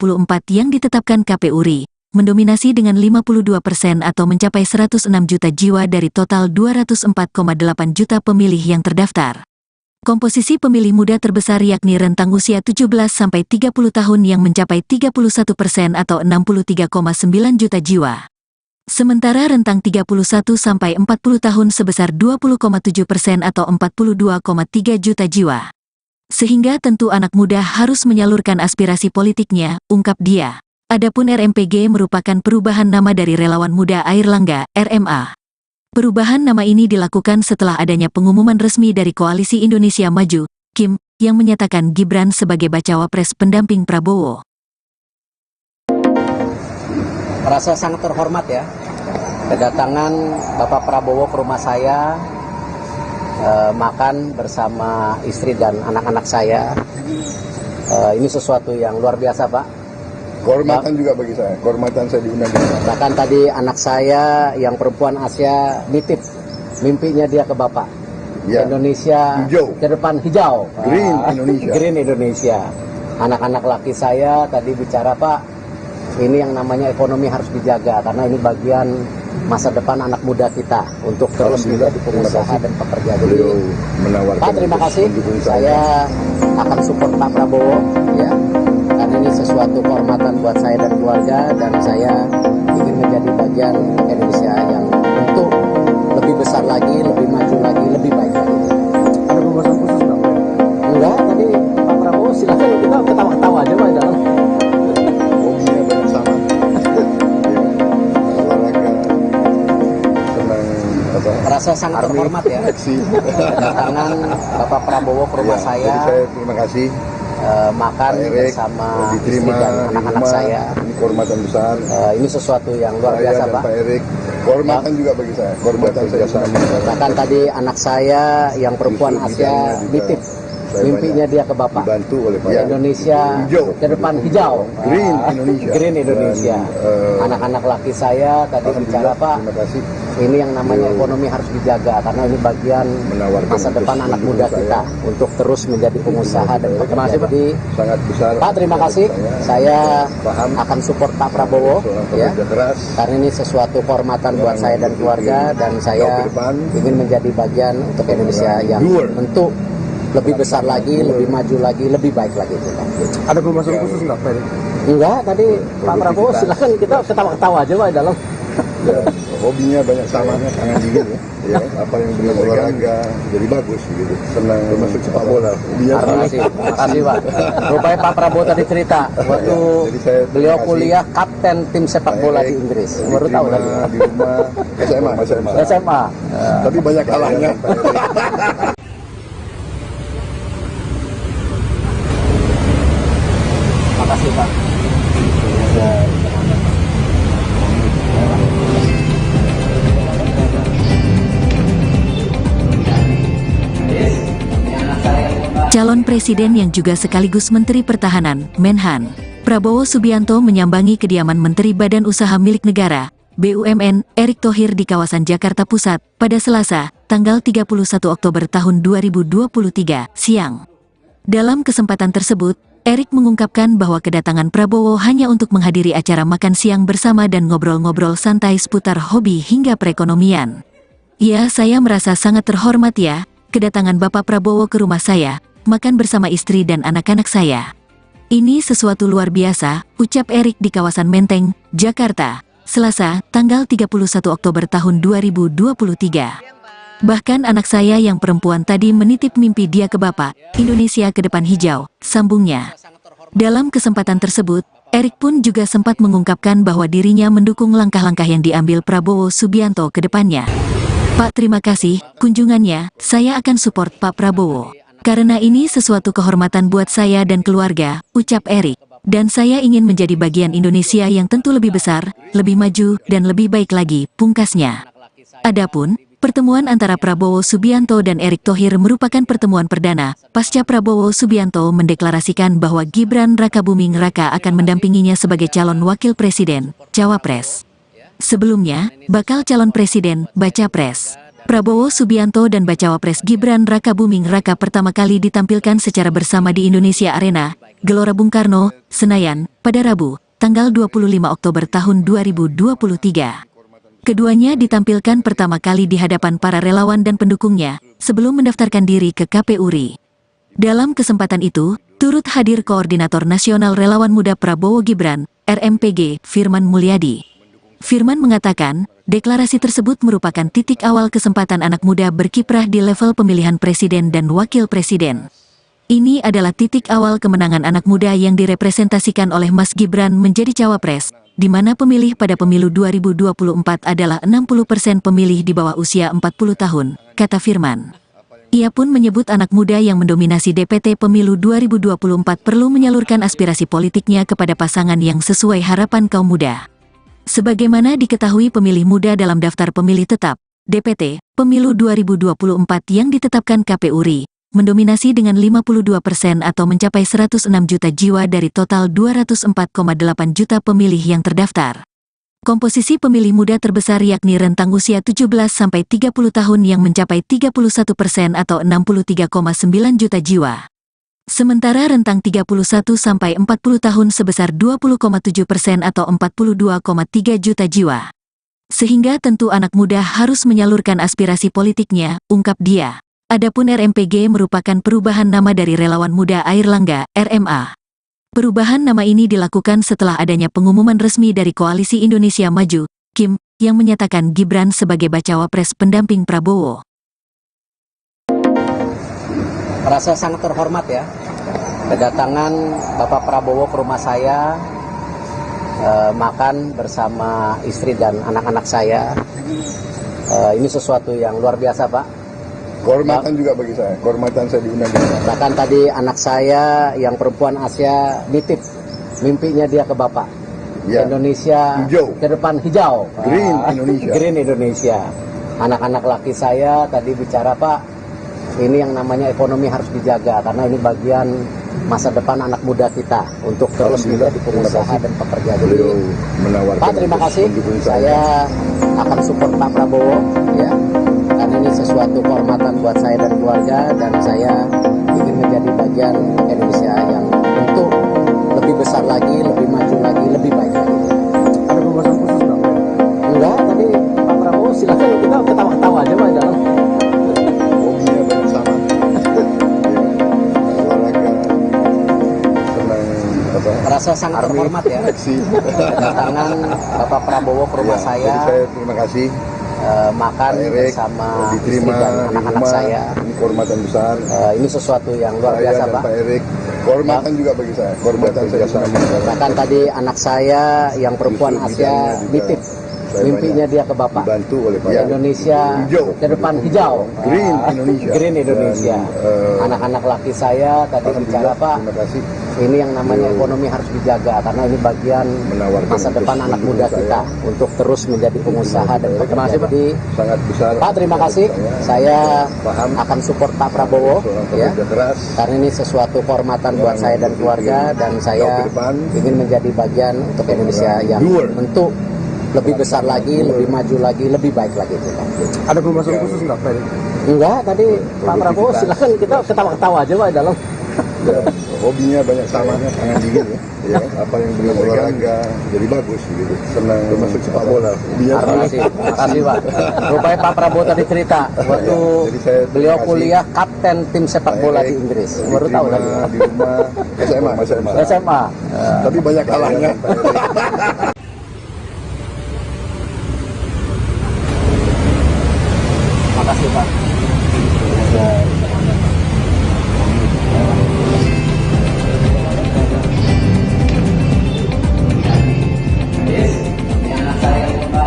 yang ditetapkan KPU RI, mendominasi dengan 52% atau mencapai 106 juta jiwa dari total 204,8 juta pemilih yang terdaftar. Komposisi pemilih muda terbesar yakni rentang usia 17-30 tahun yang mencapai 31% atau 63,9 juta jiwa. Sementara rentang 31-40 tahun sebesar 20,7% atau 42,3 juta jiwa. Sehingga tentu anak muda harus menyalurkan aspirasi politiknya, ungkap dia. Adapun RMPG merupakan perubahan nama dari Relawan Muda Airlangga, RMA. Perubahan nama ini dilakukan setelah adanya pengumuman resmi dari Koalisi Indonesia Maju, KIM, yang menyatakan Gibran sebagai bacawa pres pendamping Prabowo. Merasa sangat terhormat ya, kedatangan Bapak Prabowo ke rumah saya, makan bersama istri dan anak-anak saya. Ini sesuatu yang luar biasa, Pak. Kehormatan juga bagi saya, kehormatan saya diundang. Bahkan tadi anak saya yang perempuan Asia nitip mimpinya dia ke Bapak. Ya. Indonesia Hijau. ke depan hijau. Green Indonesia. Green Indonesia. Anak-anak laki saya tadi bicara, Pak, ini yang namanya ekonomi harus dijaga karena ini bagian masa depan anak muda kita untuk terus menjadi pengusaha dan pekerja. Jadi, menawarkan Pak, terima kasih. Saya akan support Pak Prabowo, ya. Karena ini sesuatu kehormatan buat saya dan keluarga, dan saya ingin menjadi bagian Indonesia yang untuk lebih besar lagi, lebih maju lagi, lebih baik lagi. Ada pembahasan khusus nggak? Enggak, tadi Pak Prabowo silakan kita ketawa-ketawa aja Pak dalam. Hobinya banyak sama. Olahraga, senang Merasa sangat terhormat ya, kedatangan Bapak Prabowo ke rumah saya. Jadi saya terima kasih. Makan Erik, bersama istri diterima dan di anak-anak rumah. saya. Ini kehormatan besar. Ini sesuatu yang luar Saya biasa, dan Pak. Pak Erik, kehormatan juga bagi saya. Kehormatan saya sama. Bahkan tadi anak saya yang perempuan Justru Asia bidangnya juga nitip saya mimpinya dia ke Bapak. dibantu oleh Pak Indonesia Hijau. ke depan hijau. Green Indonesia. Green Indonesia. Dan, Anak-anak laki saya tadi bicara, Pak, terima kasih. ini yang namanya ekonomi harus dijaga karena ini bagian Menawarkan masa depan untuk anak muda mendukung kita saya. untuk terus menjadi pengusaha dan pekerja. Jadi, Sangat besar. Pak, terima kasih. Saya paham akan support Pak Prabowo, seorang ya. pekerja keras. Karena ini sesuatu kehormatan buat saya dan keluarga, dan Jauh saya ke depan. ingin menjadi bagian untuk Indonesia yang Doer. tentu lebih besar lagi, lebih maju lagi, lebih baik lagi. Ada pembahasan khusus nggak, Pak Erik? Enggak, tadi Pak Prabowo silakan kita ketawa-ketawa aja Pak dalam. Ya, hobinya banyak sama, tangan dingin ya. Ya, apa yang benar olahraga jadi bagus gitu. Senang termasuk sepak bola. Hobinya Terima kasih Pak. Rupanya Pak Prabowo tadi cerita waktu jadi saya terima beliau kasih. kuliah kapten tim sepak bola di Inggris. Baru tahu tadi. di rumah SMA. SMA. Tapi banyak kalahnya. Makasih Pak. Calon Presiden yang juga sekaligus Menteri Pertahanan, Menhan, Prabowo Subianto menyambangi kediaman Menteri Badan Usaha Milik Negara, BUMN, Erick Thohir di kawasan Jakarta Pusat, pada Selasa, tanggal 31 Oktober tahun 2023, siang. Dalam kesempatan tersebut, Erick mengungkapkan bahwa kedatangan Prabowo hanya untuk menghadiri acara makan siang bersama dan ngobrol-ngobrol santai seputar hobi hingga perekonomian. Ya, saya merasa sangat terhormat ya, kedatangan Bapak Prabowo ke rumah saya, makan bersama istri dan anak-anak saya. Ini sesuatu luar biasa, ucap Erick di kawasan Menteng, Jakarta, Selasa, tanggal 31 Oktober tahun 2023. Bahkan anak saya yang perempuan tadi menitip mimpi dia ke Bapak, Indonesia ke depan hijau, sambungnya. Dalam kesempatan tersebut, Erik pun juga sempat mengungkapkan bahwa dirinya mendukung langkah-langkah yang diambil Prabowo Subianto ke depannya. Pak, terima kasih, kunjungannya, saya akan support Pak Prabowo. Karena ini sesuatu kehormatan buat saya dan keluarga, ucap Erik. Dan saya ingin menjadi bagian Indonesia yang tentu lebih besar, lebih maju, dan lebih baik lagi, pungkasnya. Adapun pertemuan antara Prabowo Subianto dan Erick Thohir merupakan pertemuan perdana, pasca Prabowo Subianto mendeklarasikan bahwa Gibran Rakabuming Raka akan mendampinginya sebagai calon wakil presiden, cawapres. Sebelumnya, bakal calon presiden, baca pres. Prabowo Subianto dan bacawa pres Gibran Rakabuming Raka pertama kali ditampilkan secara bersama di Indonesia Arena, Gelora Bung Karno, Senayan, pada Rabu, tanggal 25 Oktober tahun 2023. Keduanya ditampilkan pertama kali di hadapan para relawan dan pendukungnya, sebelum mendaftarkan diri ke KPU RI. Dalam kesempatan itu, turut hadir Koordinator Nasional Relawan Muda Prabowo Gibran, RMPG, Firman Mulyadi. Firman mengatakan, deklarasi tersebut merupakan titik awal kesempatan anak muda berkiprah di level pemilihan presiden dan wakil presiden. Ini adalah titik awal kemenangan anak muda yang direpresentasikan oleh Mas Gibran menjadi cawapres, di mana pemilih pada pemilu 2024 adalah 60% pemilih di bawah usia 40 tahun, kata Firman. Ia pun menyebut anak muda yang mendominasi DPT pemilu 2024 perlu menyalurkan aspirasi politiknya kepada pasangan yang sesuai harapan kaum muda. Sebagaimana diketahui pemilih muda dalam daftar pemilih tetap, DPT, pemilu 2024 yang ditetapkan KPU RI, mendominasi dengan 52% atau mencapai 106 juta jiwa dari total 204,8 juta pemilih yang terdaftar. Komposisi pemilih muda terbesar yakni rentang usia 17-30 tahun yang mencapai 31% atau 63,9 juta jiwa. Sementara rentang 31-40 tahun sebesar 20,7% atau 42,3 juta jiwa. Sehingga tentu anak muda harus menyalurkan aspirasi politiknya, ungkap dia. Adapun RMPG merupakan perubahan nama dari Relawan Muda Airlangga, RMA. Perubahan nama ini dilakukan setelah adanya pengumuman resmi dari Koalisi Indonesia Maju, KIM, yang menyatakan Gibran sebagai bacawa pres pendamping Prabowo. Merasa sangat terhormat ya, kedatangan Bapak Prabowo ke rumah saya, makan bersama istri dan anak-anak saya. Ini sesuatu yang luar biasa, Pak. Kehormatan juga bagi saya, kehormatan saya diundang. Bahkan tadi anak saya yang perempuan Asia nitip mimpinya dia ke Bapak. Ya. Indonesia Hijau. ke depan hijau. Green Indonesia. Green Indonesia. Anak-anak laki saya tadi bicara, Pak, ini yang namanya ekonomi harus dijaga karena ini bagian masa depan anak muda kita untuk terus menjadi pengusaha dan pekerja. Jadi, menawarkan Pak, terima kasih. Saya akan support Pak Prabowo, ya. Karena ini sesuatu kehormatan buat saya dan keluarga, dan saya ingin menjadi bagian Indonesia yang tentu lebih besar lagi, lebih maju lagi, lebih baik lagi. Ada pembahasan khusus nggak? Enggak, tadi Pak Prabowo silakan kita ketawa-ketawa aja Pak dalam. Hobinya banyak sama. Olahraga, senang Merasa sangat terhormat ya, kedatangan Bapak Prabowo ke rumah saya. Jadi saya terima kasih. Makan Erik, bersama diterima istri dan anak-anak saya. Ini kehormatan besar. Ini sesuatu yang luar Saya biasa, dan Pak. Pak Erik, kehormatan juga bagi saya. Kehormatan saya sama. Bahkan tadi anak saya yang perempuan Justru Asia bidangnya juga nitip saya mimpinya dia ke Bapak. dibantu oleh Pak Indonesia Hijau. ke depan hijau. Green Indonesia. Green Indonesia. Dan, Anak-anak laki saya tadi bicara, alhamdulillah, Pak, terima kasih. ini yang namanya ekonomi harus dijaga karena ini bagian Menawarkan masa untuk depan anak muda saya. kita untuk terus menjadi pengusaha dan pekerja. Jadi, Sangat besar. Pak, terima kasih. Saya paham akan support Pak Prabowo, seorang ya. pekerja keras. Karena ini sesuatu kehormatan buat saya dan keluarga, dan saya ke depan. ingin menjadi bagian untuk Indonesia yang Doer. tentu lebih besar lagi, lebih maju lagi, lebih baik lagi kita. Ada pembahasan khusus nggak, Pak? Enggak, tadi Pak Prabowo silakan kita ketawa-ketawa aja Pak dalam. Ya, hobinya banyak sama, tangan dingin ya. Ya, apa yang belum olahraga jadi bagus gitu. Senang termasuk sepak bola. Hobinya Terima kasih, terima kasih Pak. Rupanya Pak Prabowo tadi cerita waktu jadi saya terima beliau kasih. kuliah kapten tim sepak bola di Inggris. Baru tahu tadi. di rumah SMA. SMA. Tapi banyak kalahnya. Terima kasih. kasih Pak.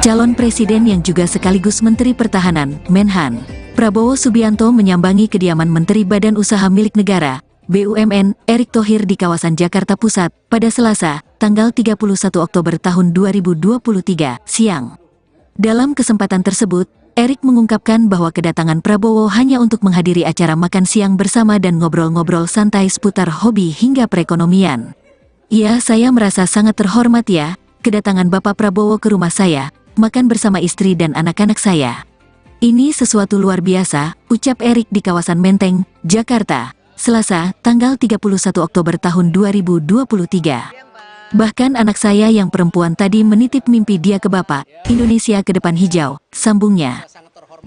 Calon Presiden yang juga sekaligus Menteri Pertahanan, Menhan, Prabowo Subianto menyambangi kediaman Menteri Badan Usaha Milik Negara, BUMN, Erick Thohir di kawasan Jakarta Pusat, pada Selasa, tanggal 31 Oktober tahun 2023, siang. Dalam kesempatan tersebut, Erick mengungkapkan bahwa kedatangan Prabowo hanya untuk menghadiri acara makan siang bersama dan ngobrol-ngobrol santai seputar hobi hingga perekonomian. "Ya, saya merasa sangat terhormat ya, kedatangan Bapak Prabowo ke rumah saya, makan bersama istri dan anak-anak saya. Ini sesuatu luar biasa," ucap Erick di kawasan Menteng, Jakarta, Selasa, tanggal 31 Oktober tahun 2023. "Bahkan anak saya yang perempuan tadi menitip mimpi dia ke Bapak, Indonesia ke depan hijau," sambungnya.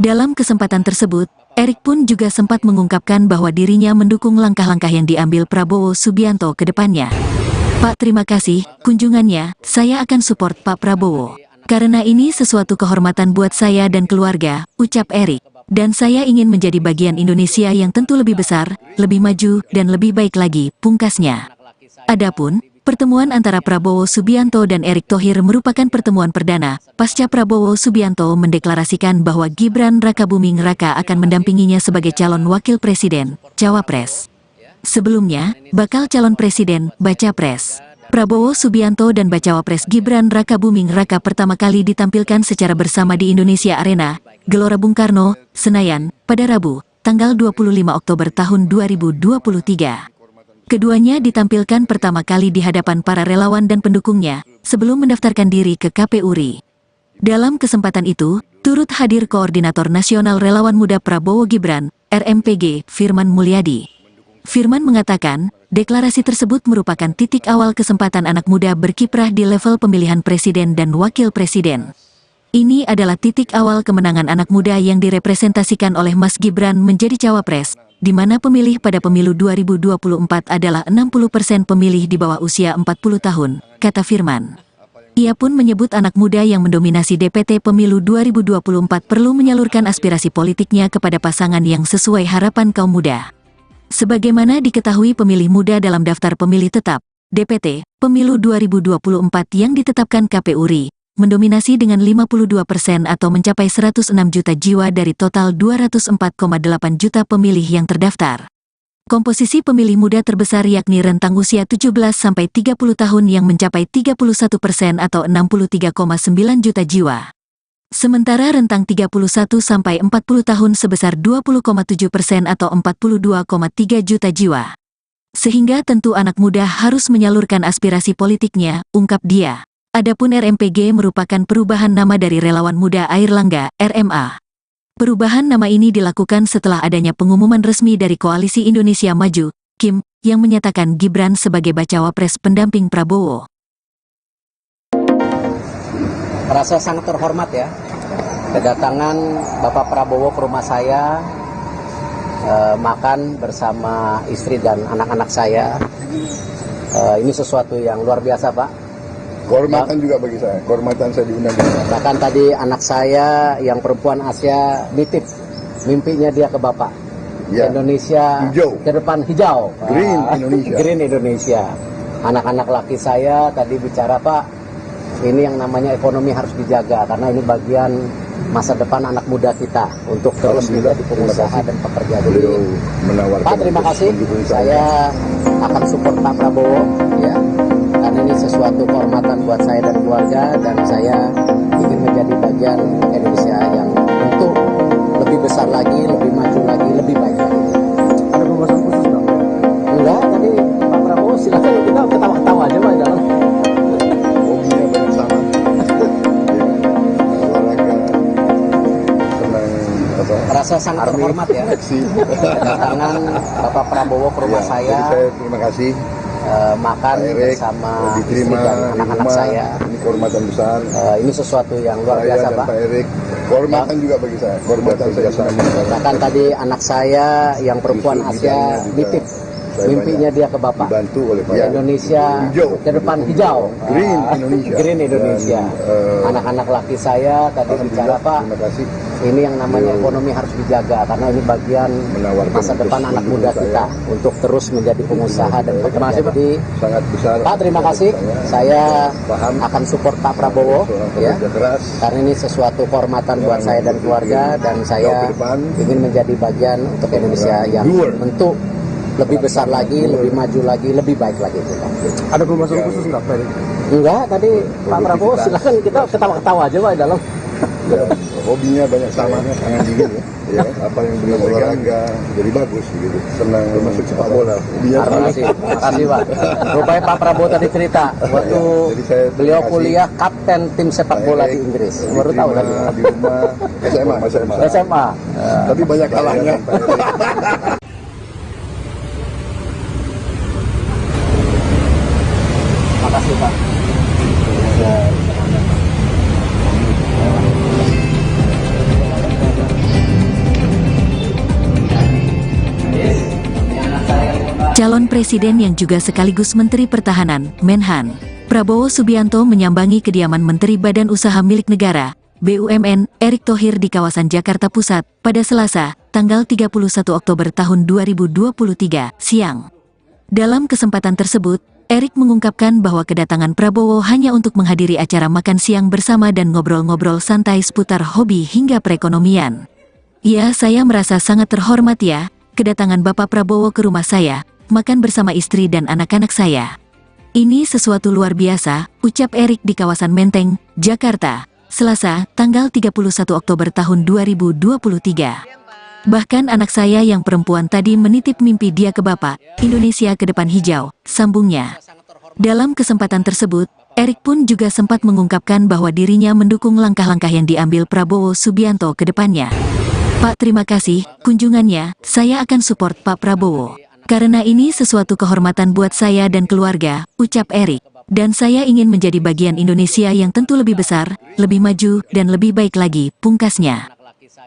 Dalam kesempatan tersebut, Erick pun juga sempat mengungkapkan bahwa dirinya mendukung langkah-langkah yang diambil Prabowo Subianto ke depannya. "Pak, terima kasih kunjungannya, saya akan support Pak Prabowo. Karena ini sesuatu kehormatan buat saya dan keluarga," ucap Erick. "Dan saya ingin menjadi bagian Indonesia yang tentu lebih besar, lebih maju, dan lebih baik lagi," pungkasnya. Adapun, pertemuan antara Prabowo Subianto dan Erick Thohir merupakan pertemuan perdana, pasca Prabowo Subianto mendeklarasikan bahwa Gibran Rakabuming Raka akan mendampinginya sebagai calon wakil presiden, cawapres. Sebelumnya, bakal calon presiden, baca pres. Prabowo Subianto dan bacawa pres Gibran Rakabuming Raka pertama kali ditampilkan secara bersama di Indonesia Arena, Gelora Bung Karno, Senayan, pada Rabu, tanggal 25 Oktober tahun 2023. Keduanya ditampilkan pertama kali di hadapan para relawan dan pendukungnya, sebelum mendaftarkan diri ke KPU RI. Dalam kesempatan itu, turut hadir Koordinator Nasional Relawan Muda Prabowo Gibran, RMPG, Firman Mulyadi. Firman mengatakan, deklarasi tersebut merupakan titik awal kesempatan anak muda berkiprah di level pemilihan presiden dan wakil presiden. Ini adalah titik awal kemenangan anak muda yang direpresentasikan oleh Mas Gibran menjadi cawapres, di mana pemilih pada pemilu 2024 adalah 60% pemilih di bawah usia 40 tahun, kata Firman. Ia pun menyebut anak muda yang mendominasi DPT pemilu 2024 perlu menyalurkan aspirasi politiknya kepada pasangan yang sesuai harapan kaum muda. Sebagaimana diketahui pemilih muda dalam daftar pemilih tetap, DPT, pemilu 2024 yang ditetapkan KPU RI, mendominasi dengan 52% atau mencapai 106 juta jiwa dari total 204,8 juta pemilih yang terdaftar. Komposisi pemilih muda terbesar yakni rentang usia 17-30 tahun yang mencapai 31% atau 63,9 juta jiwa. Sementara rentang 31-40 tahun sebesar 20,7% atau 42,3 juta jiwa. Sehingga tentu anak muda harus menyalurkan aspirasi politiknya, ungkap dia. Adapun RMPG merupakan perubahan nama dari Relawan Muda Airlangga, RMA. Perubahan nama ini dilakukan setelah adanya pengumuman resmi dari Koalisi Indonesia Maju, KIM, yang menyatakan Gibran sebagai bacawa pres pendamping Prabowo. Merasa sangat terhormat ya, kedatangan Bapak Prabowo ke rumah saya, makan bersama istri dan anak-anak saya. Ini sesuatu yang luar biasa, Pak. Kehormatan juga bagi saya, kehormatan saya diundang. Bahkan tadi anak saya yang perempuan Asia nitip mimpinya dia ke Bapak. Ya. Indonesia Hijau. ke depan hijau. Green Indonesia. Green Indonesia. Anak-anak laki saya tadi bicara, Pak, ini yang namanya ekonomi harus dijaga karena ini bagian masa depan anak muda kita untuk terus menjadi pengusaha dan pekerja. Beliau menawarkan. Pak, terima kasih. Saya akan support Pak Prabowo, ya. Karena ini sesuatu kehormatan buat saya dan keluarga, dan saya ingin menjadi bagian Indonesia yang untuk lebih besar lagi, lebih maju lagi, lebih baik lagi. Ada pembahasan khusus nggak? Enggak, tadi Pak Prabowo silakan kita ketawa-ketawa aja Pak jalan. Hobinya banyak sama. Olahraga, senang apa? Merasa sangat terhormat ya, kedatangan Bapak Prabowo ke rumah saya. Jadi saya terima kasih. Makan Erick, bersama istri diterima dan di anak-anak rumah. saya. Ini kehormatan besar. Ini sesuatu yang luar Saya biasa, dan Pak. Pak Erick, kehormatan juga bagi saya. Kehormatan saya sama. Bahkan tadi anak saya yang perempuan Asia nitip mimpinya dia ke Bapak. Dibantu oleh Pak Indonesia hijau. ke depan hijau. Green Indonesia. Green Indonesia. Dan, Anak-anak laki saya tadi bicara, Alhamdulillah, Pak, terima kasih. ini yang namanya ekonomi harus dijaga karena ini bagian Menawarkan masa depan untuk anak muda mendukung kita saya. untuk terus menjadi pengusaha dan pekerja. Jadi sangat besar. Pak, terima kasih. Saya paham akan support Pak Prabowo seorang ya. pekerja keras. Karena ini sesuatu kehormatan buat saya dan keluarga, dan saya Jauh ke depan. ingin menjadi bagian untuk Indonesia yang Doer. tentu lebih besar lagi, lebih maju lagi, lebih baik lagi. Ada pembahasan khusus nggak, Pak? Enggak, tadi Pak Prabowo silakan kita ketawa-ketawa aja Pak di dalam. Ya, hobinya banyak sama, tangan dingin ya. Apa yang beliau olahraga jadi bagus gitu. Senang masuk sepak bola. Hobinya Terima kasih, terima kasih Pak. Rupanya Pak Prabowo tadi cerita waktu Jadi saya terima beliau kasih. kuliah kapten tim sepak bola di Inggris. Baru tahu tadi. di rumah SMA. SMA. Tapi banyak kalahnya. Terima kasih Pak. Calon Presiden yang juga sekaligus Menteri Pertahanan, Menhan, Prabowo Subianto menyambangi kediaman Menteri Badan Usaha Milik Negara, BUMN, Erick Thohir di kawasan Jakarta Pusat, pada Selasa, tanggal 31 Oktober tahun 2023, siang. Dalam kesempatan tersebut, Erick mengungkapkan bahwa kedatangan Prabowo hanya untuk menghadiri acara makan siang bersama dan ngobrol-ngobrol santai seputar hobi hingga perekonomian. Ya, saya merasa sangat terhormat ya, kedatangan Bapak Prabowo ke rumah saya, makan bersama istri dan anak-anak saya. Ini sesuatu luar biasa, ucap Erick di kawasan Menteng, Jakarta, Selasa, tanggal 31 Oktober tahun 2023. Bahkan anak saya yang perempuan tadi menitip mimpi dia ke Bapak, Indonesia ke depan hijau, sambungnya. Dalam kesempatan tersebut, Erick pun juga sempat mengungkapkan bahwa dirinya mendukung langkah-langkah yang diambil Prabowo Subianto ke depannya. Pak, terima kasih, kunjungannya, saya akan support Pak Prabowo. Karena ini sesuatu kehormatan buat saya dan keluarga, ucap Erick. Dan saya ingin menjadi bagian Indonesia yang tentu lebih besar, lebih maju, dan lebih baik lagi, pungkasnya.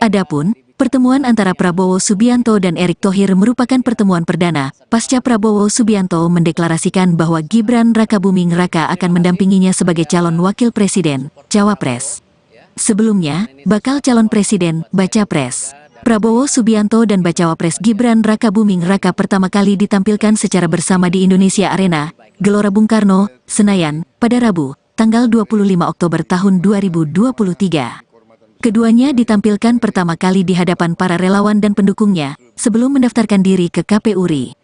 Adapun, pertemuan antara Prabowo Subianto dan Erick Thohir merupakan pertemuan perdana, pasca Prabowo Subianto mendeklarasikan bahwa Gibran Rakabuming Raka akan mendampinginya sebagai calon wakil presiden, Cawapres. Sebelumnya, bakal calon presiden, Bacapres. Prabowo Subianto dan Bacawapres Gibran Rakabuming Raka pertama kali ditampilkan secara bersama di Indonesia Arena, Gelora Bung Karno, Senayan, pada Rabu, tanggal 25 Oktober tahun 2023. Keduanya ditampilkan pertama kali di hadapan para relawan dan pendukungnya, sebelum mendaftarkan diri ke KPU RI.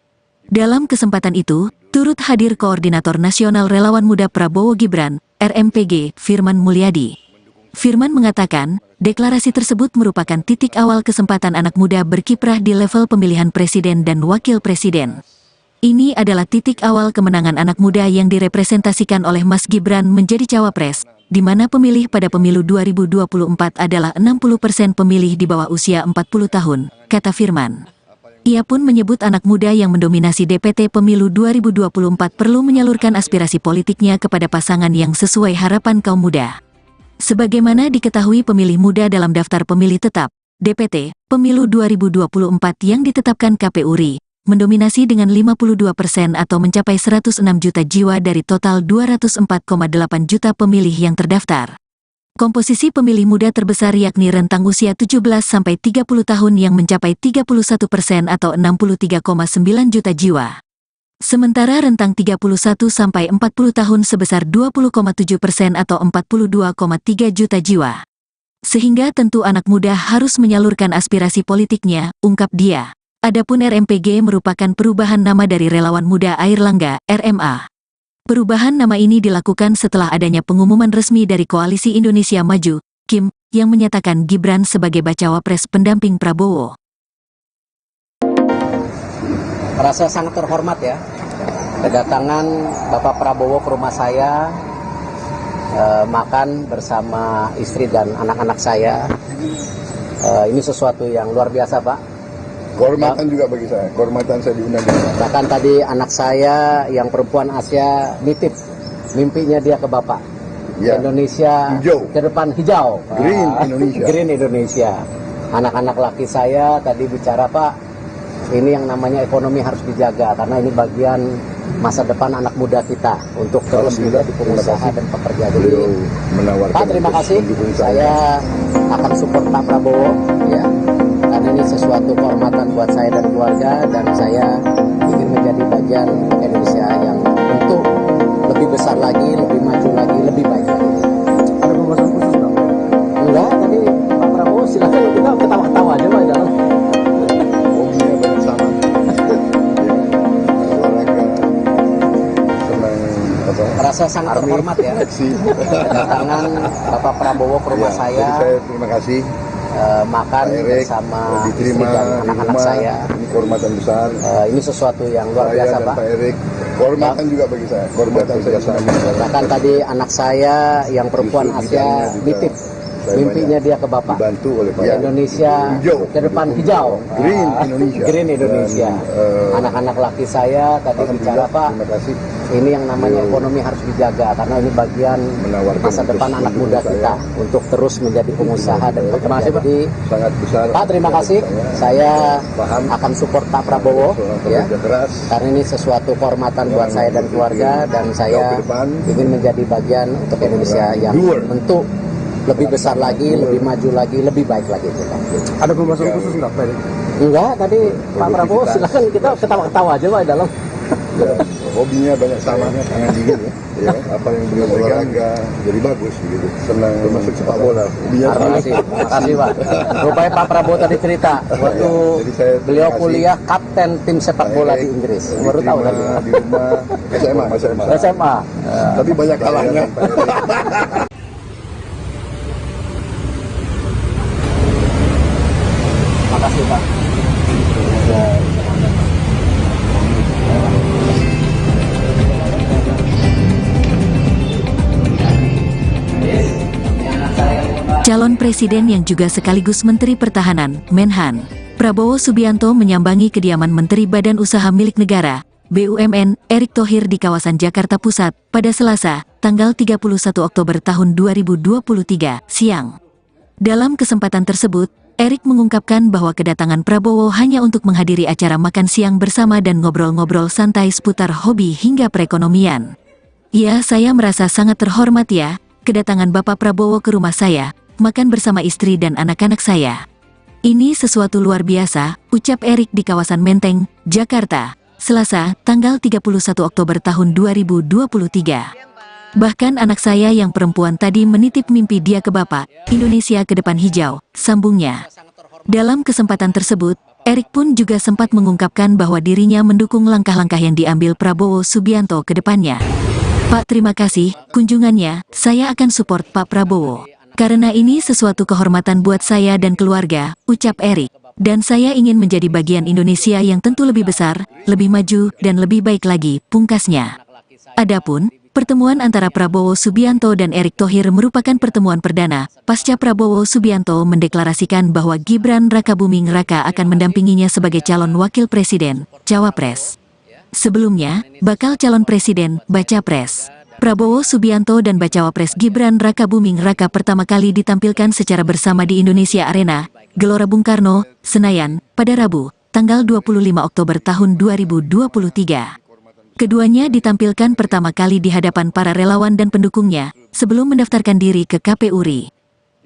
Dalam kesempatan itu, turut hadir Koordinator Nasional Relawan Muda Prabowo Gibran, RMPG, Firman Mulyadi. Firman mengatakan, deklarasi tersebut merupakan titik awal kesempatan anak muda berkiprah di level pemilihan presiden dan wakil presiden. Ini adalah titik awal kemenangan anak muda yang direpresentasikan oleh Mas Gibran menjadi cawapres, di mana pemilih pada pemilu 2024 adalah 60% pemilih di bawah usia 40 tahun, kata Firman. Ia pun menyebut anak muda yang mendominasi DPT pemilu 2024 perlu menyalurkan aspirasi politiknya kepada pasangan yang sesuai harapan kaum muda. Sebagaimana diketahui pemilih muda dalam daftar pemilih tetap, DPT, pemilu 2024 yang ditetapkan KPU RI, mendominasi dengan 52% atau mencapai 106 juta jiwa dari total 204,8 juta pemilih yang terdaftar. Komposisi pemilih muda terbesar yakni rentang usia 17-30 tahun yang mencapai 31% atau 63,9 juta jiwa. Sementara rentang 31-40 tahun sebesar 20,7% atau 42,3 juta jiwa. Sehingga tentu anak muda harus menyalurkan aspirasi politiknya, ungkap dia. Adapun RMPG merupakan perubahan nama dari Relawan Muda Airlangga, RMA. Perubahan nama ini dilakukan setelah adanya pengumuman resmi dari Koalisi Indonesia Maju, KIM, yang menyatakan Gibran sebagai Bacawapres pendamping Prabowo. Merasa sangat terhormat ya, kedatangan Bapak Prabowo ke rumah saya, makan bersama istri dan anak-anak saya. Ini sesuatu yang luar biasa Pak. Kehormatan juga bagi saya, kehormatan saya diundang. Bahkan tadi anak saya yang perempuan Asia nitip mimpinya dia ke Bapak. Ya. Indonesia Hijau. ke depan hijau. Green Indonesia. Green Indonesia. Anak-anak laki saya tadi bicara Pak, ini yang namanya ekonomi harus dijaga karena ini bagian masa depan anak muda kita untuk terus menjadi pengusaha dan pekerja. Jadi Beliau menawarkan Pak, terima untuk kasih. mendukung Saya akan support Pak Prabowo, ya, karena ini sesuatu kehormatan buat saya dan keluarga, dan saya ingin menjadi bagian Indonesia yang untuk lebih besar lagi, lebih maju lagi, lebih baik lagi. Ada pembahasan khusus nggak? Enggak, tadi Pak Prabowo silakan, kita ketawa-ketawa aja Pak di dalam. hobinya banyak sama. Olahraga, senang apa? Merasa sangat terhormat ya Aksi. kedatangan Bapak Prabowo ke rumah Ya, saya, jadi saya terima kasih makan Pak Erik bersama istri diterima dan di anak-anak rumah. saya. Ini kehormatan besar. Ini sesuatu yang luar Saya biasa dan Pak. Pak Erik, kehormatan juga bagi saya. Kehormatan saya sama. Bahkan tadi anak saya yang perempuan Justru Asia bidangnya juga nitip saya mimpinya dia ke Bapak. dibantu oleh Pak Indonesia hijau. ke depan hijau. Green Ah, Indonesia. Green Indonesia. Dan, Anak-anak laki saya tadi bicara alhamdulillah, Pak, terima kasih ini yang namanya Beliau ekonomi harus dijaga karena ini bagian menawarkan masa untuk depan anak mendukung muda saya. kita untuk terus menjadi pengusaha dan Terima pekerja. kasih, Pak. Jadi sangat besar. Pak, terima kasih. Saya paham akan support Pak Prabowo, seorang ya, pekerja keras. karena ini sesuatu kehormatan buat saya dan keluarga, dan Jauh saya ke depan. ingin menjadi bagian untuk Indonesia yang Doer. bentuk lebih besar lagi, lebih maju lagi, lebih baik lagi kita. Ada pembahasan khusus nggak, Pak Erik? Enggak, tadi Pak Prabowo Produktivitas. silakan, kita ketawa-ketawa aja Pak di dalam. Ya, hobinya banyak sama, tangan dingin ya. Apa yang beliau olahraga jadi bagus begitu. Senang termasuk sepak bola. Hobinya Terima kasih, terima kasih Pak. Rupanya Pak Prabowo tadi cerita waktu Jadi saya terima beliau kasih. kuliah kapten tim sepak bola di Inggris. Baru tahu tadi. di rumah SMA. SMA. Tapi banyak kalahnya. Terima kasih Pak. Calon Presiden yang juga sekaligus Menteri Pertahanan, Menhan, Prabowo Subianto menyambangi kediaman Menteri Badan Usaha Milik Negara, BUMN, Erick Thohir di kawasan Jakarta Pusat, pada Selasa, tanggal 31 Oktober tahun 2023, siang. Dalam kesempatan tersebut, Erick mengungkapkan bahwa kedatangan Prabowo hanya untuk menghadiri acara makan siang bersama dan ngobrol-ngobrol santai seputar hobi hingga perekonomian. Ya, saya merasa sangat terhormat ya, kedatangan Bapak Prabowo ke rumah saya, makan bersama istri dan anak-anak saya. Ini sesuatu luar biasa, ucap Erick di kawasan Menteng, Jakarta, Selasa, tanggal 31 Oktober tahun 2023. Bahkan anak saya yang perempuan tadi menitip mimpi dia ke Bapak, Indonesia ke depan hijau, sambungnya. Dalam kesempatan tersebut, Erick pun juga sempat mengungkapkan bahwa dirinya mendukung langkah-langkah yang diambil Prabowo Subianto ke depannya. Pak, terima kasih, kunjungannya, saya akan support Pak Prabowo. Karena ini sesuatu kehormatan buat saya dan keluarga, ucap Erick. Dan saya ingin menjadi bagian Indonesia yang tentu lebih besar, lebih maju, dan lebih baik lagi, pungkasnya. Adapun, pertemuan antara Prabowo Subianto dan Erick Thohir merupakan pertemuan perdana, pasca Prabowo Subianto mendeklarasikan bahwa Gibran Rakabuming Raka akan mendampinginya sebagai calon wakil presiden, Cawapres. Sebelumnya, bakal calon presiden, Bacapres. Prabowo Subianto dan Bacawapres Gibran Rakabuming Raka pertama kali ditampilkan secara bersama di Indonesia Arena, Gelora Bung Karno, Senayan, pada Rabu, tanggal 25 Oktober tahun 2023. Keduanya ditampilkan pertama kali di hadapan para relawan dan pendukungnya, sebelum mendaftarkan diri ke KPU RI.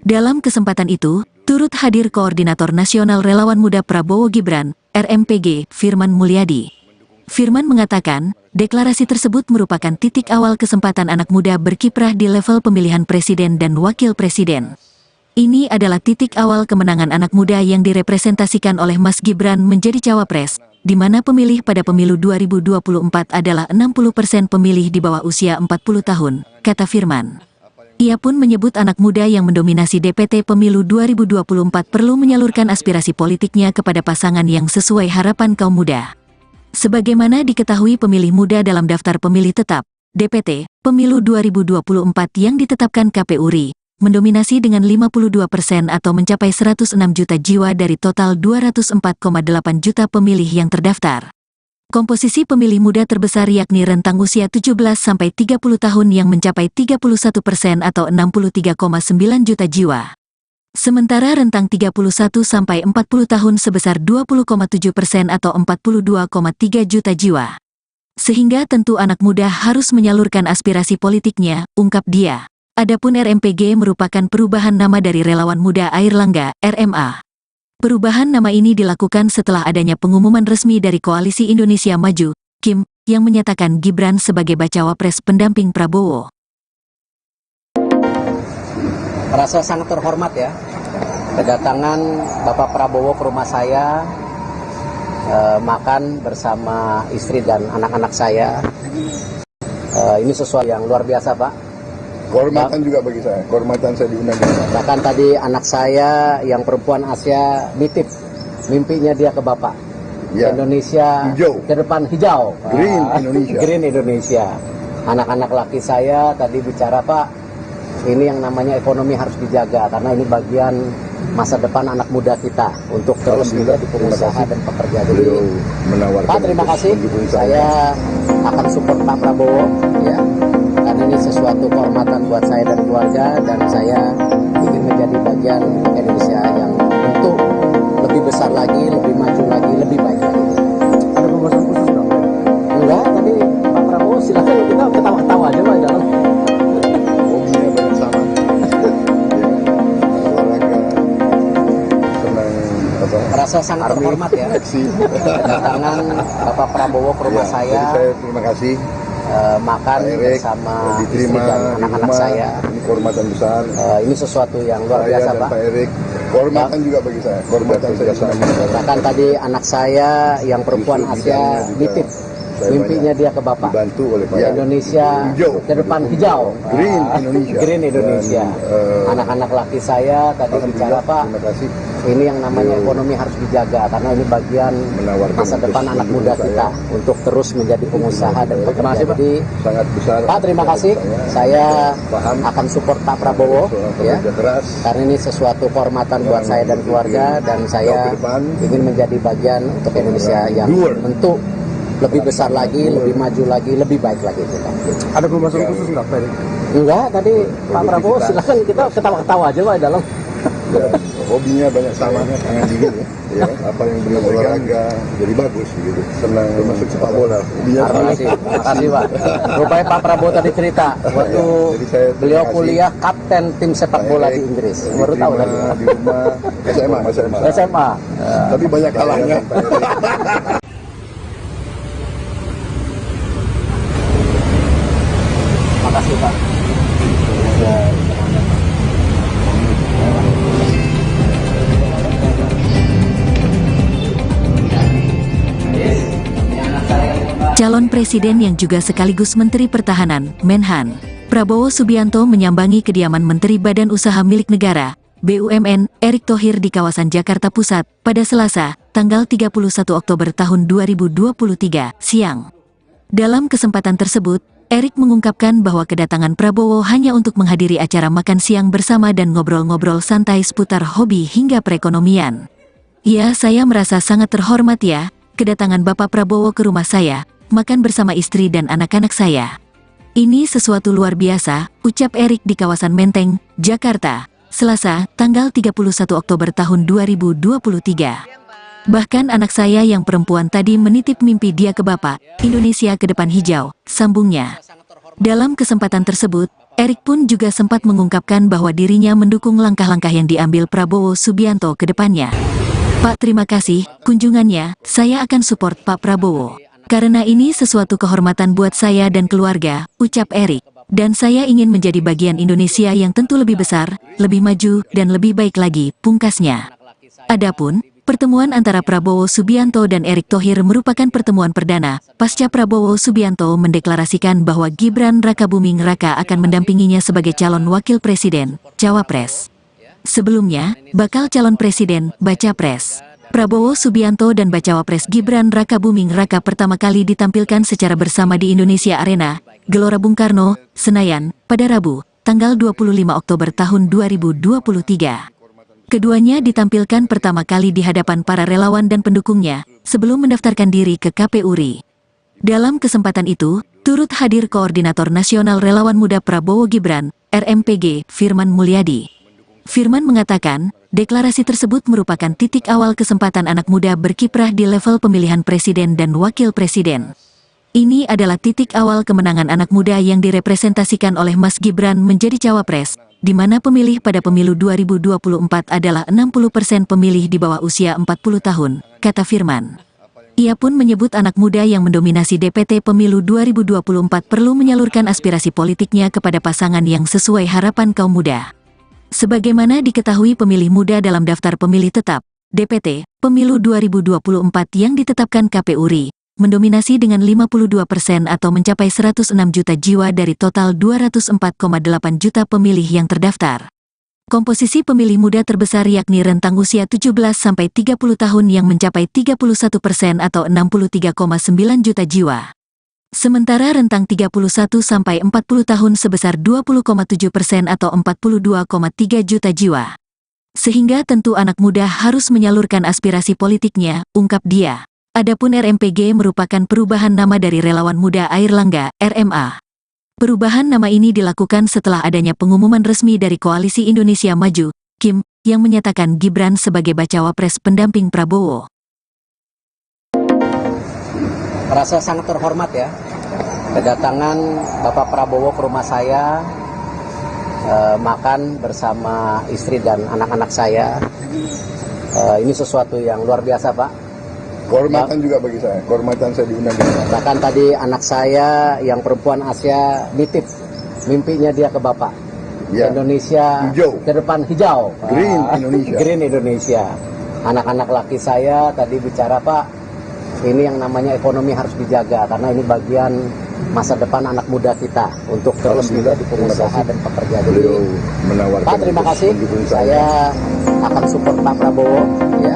Dalam kesempatan itu, turut hadir Koordinator Nasional Relawan Muda Prabowo Gibran, RMPG, Firman Mulyadi. Firman mengatakan, deklarasi tersebut merupakan titik awal kesempatan anak muda berkiprah di level pemilihan presiden dan wakil presiden. Ini adalah titik awal kemenangan anak muda yang direpresentasikan oleh Mas Gibran menjadi cawapres, di mana pemilih pada pemilu 2024 adalah 60% pemilih di bawah usia 40 tahun, kata Firman. Ia pun menyebut anak muda yang mendominasi DPT pemilu 2024 perlu menyalurkan aspirasi politiknya kepada pasangan yang sesuai harapan kaum muda. Sebagaimana diketahui pemilih muda dalam daftar pemilih tetap, DPT, pemilu 2024 yang ditetapkan KPU RI, mendominasi dengan 52% atau mencapai 106 juta jiwa dari total 204,8 juta pemilih yang terdaftar. Komposisi pemilih muda terbesar yakni rentang usia 17-30 tahun yang mencapai 31% atau 63,9 juta jiwa. Sementara rentang 31-40 tahun sebesar 20,7% atau 42,3 juta jiwa. Sehingga tentu anak muda harus menyalurkan aspirasi politiknya, ungkap dia. Adapun RMPG merupakan perubahan nama dari Relawan Muda Airlangga, RMA. Perubahan nama ini dilakukan setelah adanya pengumuman resmi dari Koalisi Indonesia Maju, KIM, yang menyatakan Gibran sebagai bacawa pres pendamping Prabowo. Merasa sangat terhormat ya, kedatangan Bapak Prabowo ke rumah saya, makan bersama istri dan anak-anak saya. Ini sesuatu yang luar biasa, Pak. Kehormatan juga bagi saya, kehormatan saya diundang. Bahkan tadi anak saya yang perempuan Asia nitip mimpinya dia ke Bapak. Ya. Indonesia Hijau. ke depan hijau. Green Indonesia. Green Indonesia. Anak-anak laki saya tadi bicara, Pak, ini yang namanya ekonomi harus dijaga karena ini bagian masa depan anak muda kita untuk terus menjadi pengusaha dan pekerja. Jadi, Beliau menawarkan. Pak, terima kasih. mendukung Saya akan support Pak Prabowo, ya. Karena ini sesuatu kehormatan buat saya dan keluarga, dan saya ingin menjadi bagian Indonesia yang untuk lebih besar lagi, lebih maju lagi, lebih baik lagi. Ada pembahasan khusus nggak? Enggak, tadi Pak Prabowo silakan kita ketawa-ketawa aja Pak dalam. Hobinya banyak sama. Olahraga, senang apa? Merasa sangat terhormat ya, Aksi. kedatangan Bapak Prabowo ke rumah Ya, saya, jadi saya terima kasih. makan Pak Erik bersama istri diterima dan di anak-anak rumah. saya. Ini kehormatan besar. Ini sesuatu yang luar Saya biasa, dan Pak. Pak Erik, kehormatan juga bagi saya. Kehormatan saya sama. Bahkan tadi anak saya yang perempuan Justru Asia bidangnya juga nitip saya mimpinya dia ke Bapak. dibantu oleh Pak Indonesia Hijau. ke depan hijau. Green Indonesia. Green Indonesia. Dan, Anak-anak laki saya tadi bicara, Alhamdulillah, Pak, terima kasih ini yang namanya Beliau ekonomi harus dijaga karena ini bagian menawarkan masa untuk depan anak mendukung muda saya. kita untuk terus menjadi pengusaha dan Terima pekerja. kasih, Pak. Jadi, sangat besar. Pak, terima kasih. Saya paham akan support Pak Prabowo, seorang ya. pekerja keras. Karena ini sesuatu kehormatan buat saya dan keluarga, dan saya ke depan. ingin menjadi bagian untuk Indonesia yang Doer. bentuk lebih besar lagi, lebih maju lagi, lebih baik lagi kita. Ada pembahasan khusus nggak, Pak? Enggak, tadi Pak Prabowo silakan kita ketawa-ketawa aja Pak dalam. Dan hobinya banyak sama, tangan dingin ya. Apa yang beliau olahraga jadi bagus gitu. Senang termasuk sepak bola. Hobinya Terima kasih, terima kasih Pak. Rupanya Pak Prabowo tadi cerita waktu Jadi saya terima beliau kasih. kuliah kapten tim sepak bola di Inggris. Baru tahu tadi. di rumah SMA. SMA. Tapi banyak kalahnya. Terima kasih Pak. Calon Presiden yang juga sekaligus Menteri Pertahanan, Menhan, Prabowo Subianto menyambangi kediaman Menteri Badan Usaha Milik Negara, BUMN, Erick Thohir di kawasan Jakarta Pusat, pada Selasa, tanggal 31 Oktober tahun 2023, siang. Dalam kesempatan tersebut, Erick mengungkapkan bahwa kedatangan Prabowo hanya untuk menghadiri acara makan siang bersama dan ngobrol-ngobrol santai seputar hobi hingga perekonomian. Ya, saya merasa sangat terhormat ya, kedatangan Bapak Prabowo ke rumah saya, makan bersama istri dan anak-anak saya. Ini sesuatu luar biasa, ucap Erick di kawasan Menteng, Jakarta, Selasa, tanggal 31 Oktober tahun 2023. Bahkan anak saya yang perempuan tadi menitip mimpi dia ke Bapak, Indonesia ke depan hijau, sambungnya. Dalam kesempatan tersebut, Erick pun juga sempat mengungkapkan bahwa dirinya mendukung langkah-langkah yang diambil Prabowo Subianto ke depannya. Pak, terima kasih, kunjungannya, saya akan support Pak Prabowo. Karena ini sesuatu kehormatan buat saya dan keluarga, ucap Erick. Dan saya ingin menjadi bagian Indonesia yang tentu lebih besar, lebih maju, dan lebih baik lagi, pungkasnya. Adapun, pertemuan antara Prabowo Subianto dan Erick Thohir merupakan pertemuan perdana, pasca Prabowo Subianto mendeklarasikan bahwa Gibran Rakabuming Raka akan mendampinginya sebagai calon wakil presiden, cawapres. Sebelumnya, bakal calon presiden, baca pres. Prabowo Subianto dan bacawa pres Gibran Rakabuming Raka pertama kali ditampilkan secara bersama di Indonesia Arena, Gelora Bung Karno, Senayan, pada Rabu, tanggal 25 Oktober tahun 2023. Keduanya ditampilkan pertama kali di hadapan para relawan dan pendukungnya, sebelum mendaftarkan diri ke KPU RI. Dalam kesempatan itu, turut hadir Koordinator Nasional Relawan Muda Prabowo Gibran, RMPG, Firman Mulyadi. Firman mengatakan, deklarasi tersebut merupakan titik awal kesempatan anak muda berkiprah di level pemilihan presiden dan wakil presiden. Ini adalah titik awal kemenangan anak muda yang direpresentasikan oleh Mas Gibran menjadi cawapres, di mana pemilih pada pemilu 2024 adalah 60% pemilih di bawah usia 40 tahun, kata Firman. Ia pun menyebut anak muda yang mendominasi DPT pemilu 2024 perlu menyalurkan aspirasi politiknya kepada pasangan yang sesuai harapan kaum muda. Sebagaimana diketahui pemilih muda dalam daftar pemilih tetap, DPT, pemilu 2024 yang ditetapkan KPU RI, mendominasi dengan 52% atau mencapai 106 juta jiwa dari total 204,8 juta pemilih yang terdaftar. Komposisi pemilih muda terbesar yakni rentang usia 17-30 tahun yang mencapai 31% atau 63,9 juta jiwa. Sementara rentang 31-40 tahun sebesar 20,7% atau 42,3 juta jiwa. Sehingga tentu anak muda harus menyalurkan aspirasi politiknya, ungkap dia. Adapun RMPG merupakan perubahan nama dari Relawan Muda Airlangga, RMA. Perubahan nama ini dilakukan setelah adanya pengumuman resmi dari Koalisi Indonesia Maju, KIM, yang menyatakan Gibran sebagai bacawa pres pendamping Prabowo. Merasa sangat terhormat ya, kedatangan Bapak Prabowo ke rumah saya, makan bersama istri dan anak-anak saya. Ini sesuatu yang luar biasa, Pak. Kehormatan juga bagi saya, kehormatan saya diundang di sana. Bahkan tadi anak saya yang perempuan Asia nitip mimpinya dia ke Bapak. Ya. Indonesia Hijau. ke depan hijau. Green Indonesia. Green Indonesia. Anak-anak laki saya tadi bicara, Pak, ini yang namanya ekonomi harus dijaga karena ini bagian masa depan anak muda kita untuk terus menjadi pengusaha dan pekerja. Jadi, Beliau menawarkan. Pak, terima untuk kasih. mendukung Saya akan support Pak Prabowo, ya.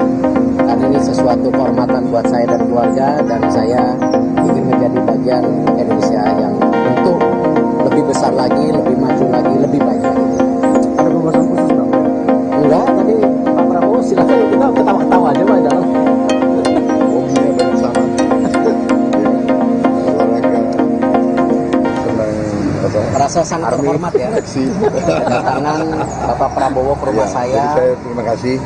Karena ini sesuatu kehormatan buat saya dan keluarga, dan saya ingin menjadi bagian Indonesia yang tentu lebih besar lagi, lebih maju lagi, lebih baik lagi. Ada pembahasan khusus nggak? Enggak, tadi Pak Prabowo silakan kita ketawa-ketawa aja Pak dalam. Hobinya banyak sama. Olahraga, senang apa? Merasa sangat terhormat ya, Aksi. kedatangan Bapak Prabowo ke rumah Ya, saya, jadi saya terima kasih.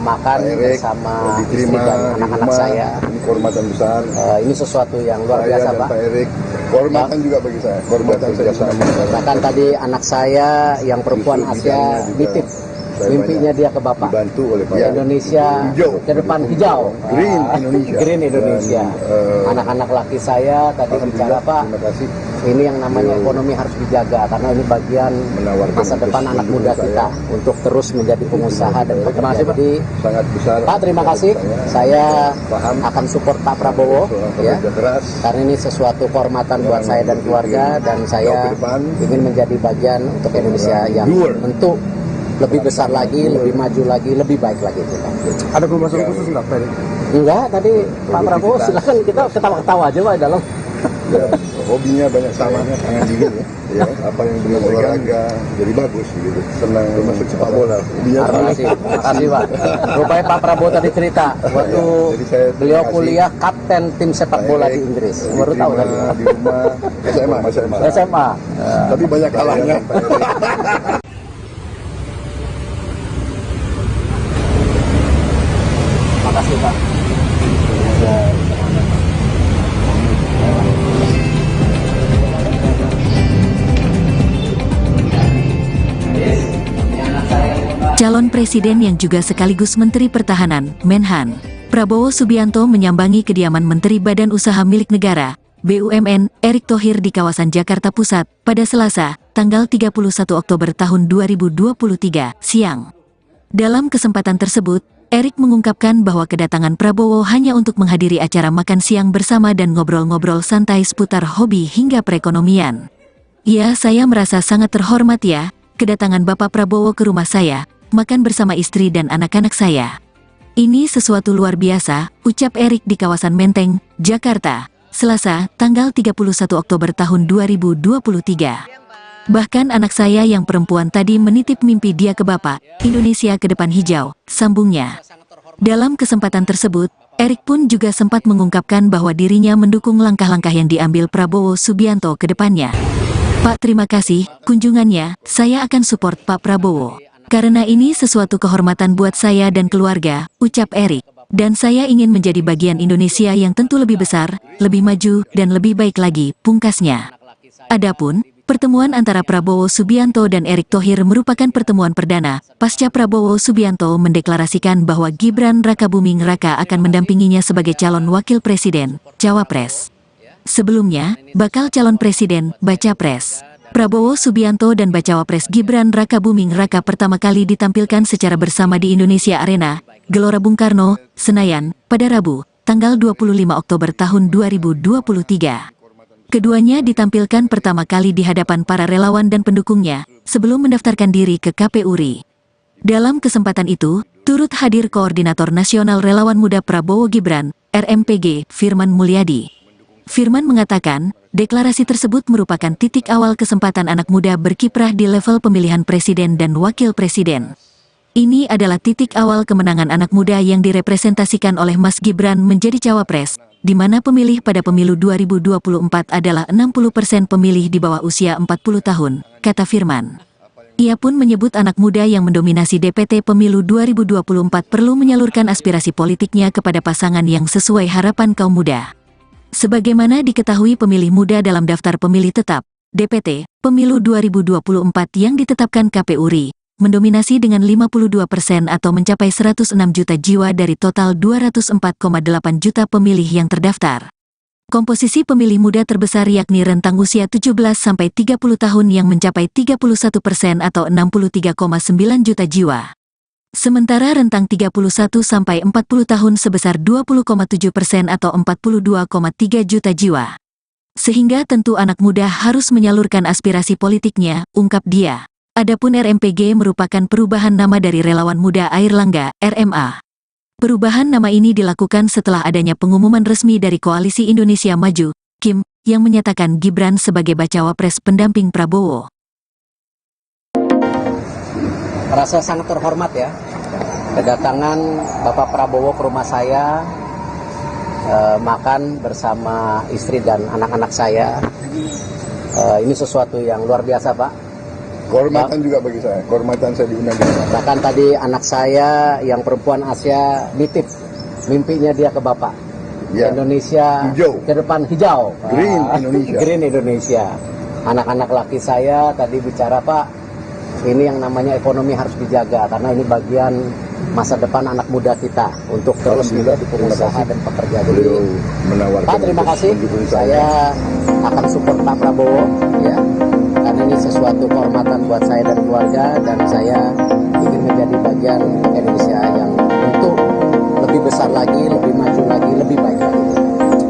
makan Pak Erik, bersama istri diterima dan di anak-anak rumah. saya. Ini kehormatan besar. Ini sesuatu yang luar Saya biasa dan Pak. Pak Erik, kehormatan juga bagi saya, kehormatan saya diundang. Bahkan tadi anak saya yang perempuan Justru Asia bidangnya juga nitip saya mimpinya dia ke Bapak. dibantu oleh Pak Indonesia Hijau. ke depan hijau. Green Indonesia. Green Indonesia. Dan, Anak-anak laki saya tadi bicara, alhamdulillah, Pak, terima kasih. ini yang namanya Beliau ekonomi harus dijaga karena ini bagian menawarkan masa untuk depan anak mendukung muda saya. kita untuk terus menjadi pengusaha dan pekerja. Jadi, Sangat besar. Pak, terima kasih. Saya paham akan support Pak Prabowo, seorang ya. pekerja keras. Karena ini sesuatu kehormatan buat Yang saya dan keluarga, dan saya jauh ke depan. ingin menjadi bagian untuk Indonesia yang Doer. tentu lebih besar lagi, lebih maju lagi, lebih baik lagi kita. Ada pembahasan khusus nggak, Pak? Enggak, tadi Pak Prabowo silakan kita ketawa-ketawa aja Pak dalam. Ya, hobinya banyak sama, tangan dingin ya. Ya, apa yang beliau olahraga jadi bagus gitu. Senang masuk sepak bola. Hobinya Terima kasih Pak. Rupanya Pak Prabowo tadi cerita waktu jadi saya terima beliau kasih. kuliah kapten tim sepak bola di Inggris. Baru tahu tadi. di rumah SMA. SMA. Tapi banyak kalahnya. Makasih Pak. Calon Presiden yang juga sekaligus Menteri Pertahanan, Menhan, Prabowo Subianto menyambangi kediaman Menteri Badan Usaha Milik Negara, BUMN, Erick Thohir di kawasan Jakarta Pusat, pada Selasa, tanggal 31 Oktober tahun 2023, siang. Dalam kesempatan tersebut, Erick mengungkapkan bahwa kedatangan Prabowo hanya untuk menghadiri acara makan siang bersama dan ngobrol-ngobrol santai seputar hobi hingga perekonomian. Ya, saya merasa sangat terhormat ya, kedatangan Bapak Prabowo ke rumah saya, makan bersama istri dan anak-anak saya. Ini sesuatu luar biasa, ucap Erick di kawasan Menteng, Jakarta, Selasa, tanggal 31 Oktober tahun 2023. Bahkan anak saya yang perempuan tadi menitip mimpi dia ke Bapak, Indonesia ke depan hijau, sambungnya. Dalam kesempatan tersebut, Erick pun juga sempat mengungkapkan bahwa dirinya mendukung langkah-langkah yang diambil Prabowo Subianto ke depannya. Pak, terima kasih, kunjungannya, saya akan support Pak Prabowo. Karena ini sesuatu kehormatan buat saya dan keluarga, ucap Erick. Dan saya ingin menjadi bagian Indonesia yang tentu lebih besar, lebih maju, dan lebih baik lagi, pungkasnya. Adapun pertemuan antara Prabowo Subianto dan Erick Thohir merupakan pertemuan perdana pasca Prabowo Subianto mendeklarasikan bahwa Gibran Rakabuming Raka akan mendampinginya sebagai calon wakil presiden, cawapres. Sebelumnya, bakal calon presiden, baca pres. Prabowo Subianto dan bacawa pres Gibran Rakabuming Raka pertama kali ditampilkan secara bersama di Indonesia Arena, Gelora Bung Karno, Senayan, pada Rabu, tanggal 25 Oktober tahun 2023. Keduanya ditampilkan pertama kali di hadapan para relawan dan pendukungnya, sebelum mendaftarkan diri ke KPU RI. Dalam kesempatan itu, turut hadir Koordinator Nasional Relawan Muda Prabowo Gibran, RMPG, Firman Mulyadi. Firman mengatakan, deklarasi tersebut merupakan titik awal kesempatan anak muda berkiprah di level pemilihan presiden dan wakil presiden. Ini adalah titik awal kemenangan anak muda yang direpresentasikan oleh Mas Gibran menjadi cawapres, di mana pemilih pada pemilu 2024 adalah 60% pemilih di bawah usia 40 tahun, kata Firman. Ia pun menyebut anak muda yang mendominasi DPT pemilu 2024 perlu menyalurkan aspirasi politiknya kepada pasangan yang sesuai harapan kaum muda. Sebagaimana diketahui pemilih muda dalam daftar pemilih tetap, DPT, pemilu 2024 yang ditetapkan KPU RI, mendominasi dengan 52% atau mencapai 106 juta jiwa dari total 204,8 juta pemilih yang terdaftar. Komposisi pemilih muda terbesar yakni rentang usia 17-30 tahun yang mencapai 31% atau 63,9 juta jiwa. Sementara rentang 31-40 tahun sebesar 20,7% atau 42,3 juta jiwa. Sehingga tentu anak muda harus menyalurkan aspirasi politiknya, ungkap dia. Adapun RMPG merupakan perubahan nama dari Relawan Muda Airlangga, RMA. Perubahan nama ini dilakukan setelah adanya pengumuman resmi dari Koalisi Indonesia Maju, KIM, yang menyatakan Gibran sebagai bacawa pres pendamping Prabowo. Merasa sangat terhormat ya, kedatangan Bapak Prabowo ke rumah saya, makan bersama istri dan anak-anak saya. Ini sesuatu yang luar biasa, Pak. Kehormatan juga bagi saya, kehormatan saya diundang di sana. Bahkan tadi anak saya yang perempuan Asia nitip mimpinya dia ke Bapak. Ya. Indonesia Hijau. ke depan hijau. Green Indonesia. Green Indonesia. Anak-anak laki saya tadi bicara, Pak, ini yang namanya ekonomi harus dijaga karena ini bagian masa depan anak muda kita untuk terus menjadi pengusaha dan pekerja. Jadi, Pak, terima kasih. Saya akan support Pak Prabowo, ya, karena ini sesuatu kehormatan buat saya dan keluarga, dan saya ingin menjadi bagian Indonesia yang untuk lebih besar lagi, lebih maju lagi, lebih baik lagi.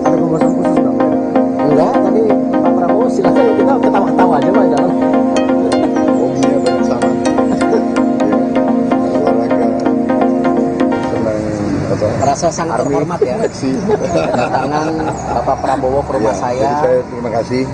Ada pembahasan khusus nggak? Enggak, tadi Pak Prabowo silakan kita ketawa-ketawa aja, Pak. Jangan. Hobinya banyak sama. Olahraga, senang Merasa sangat terhormat ya, kedatangan Bapak Prabowo ke rumah saya. Jadi saya terima kasih.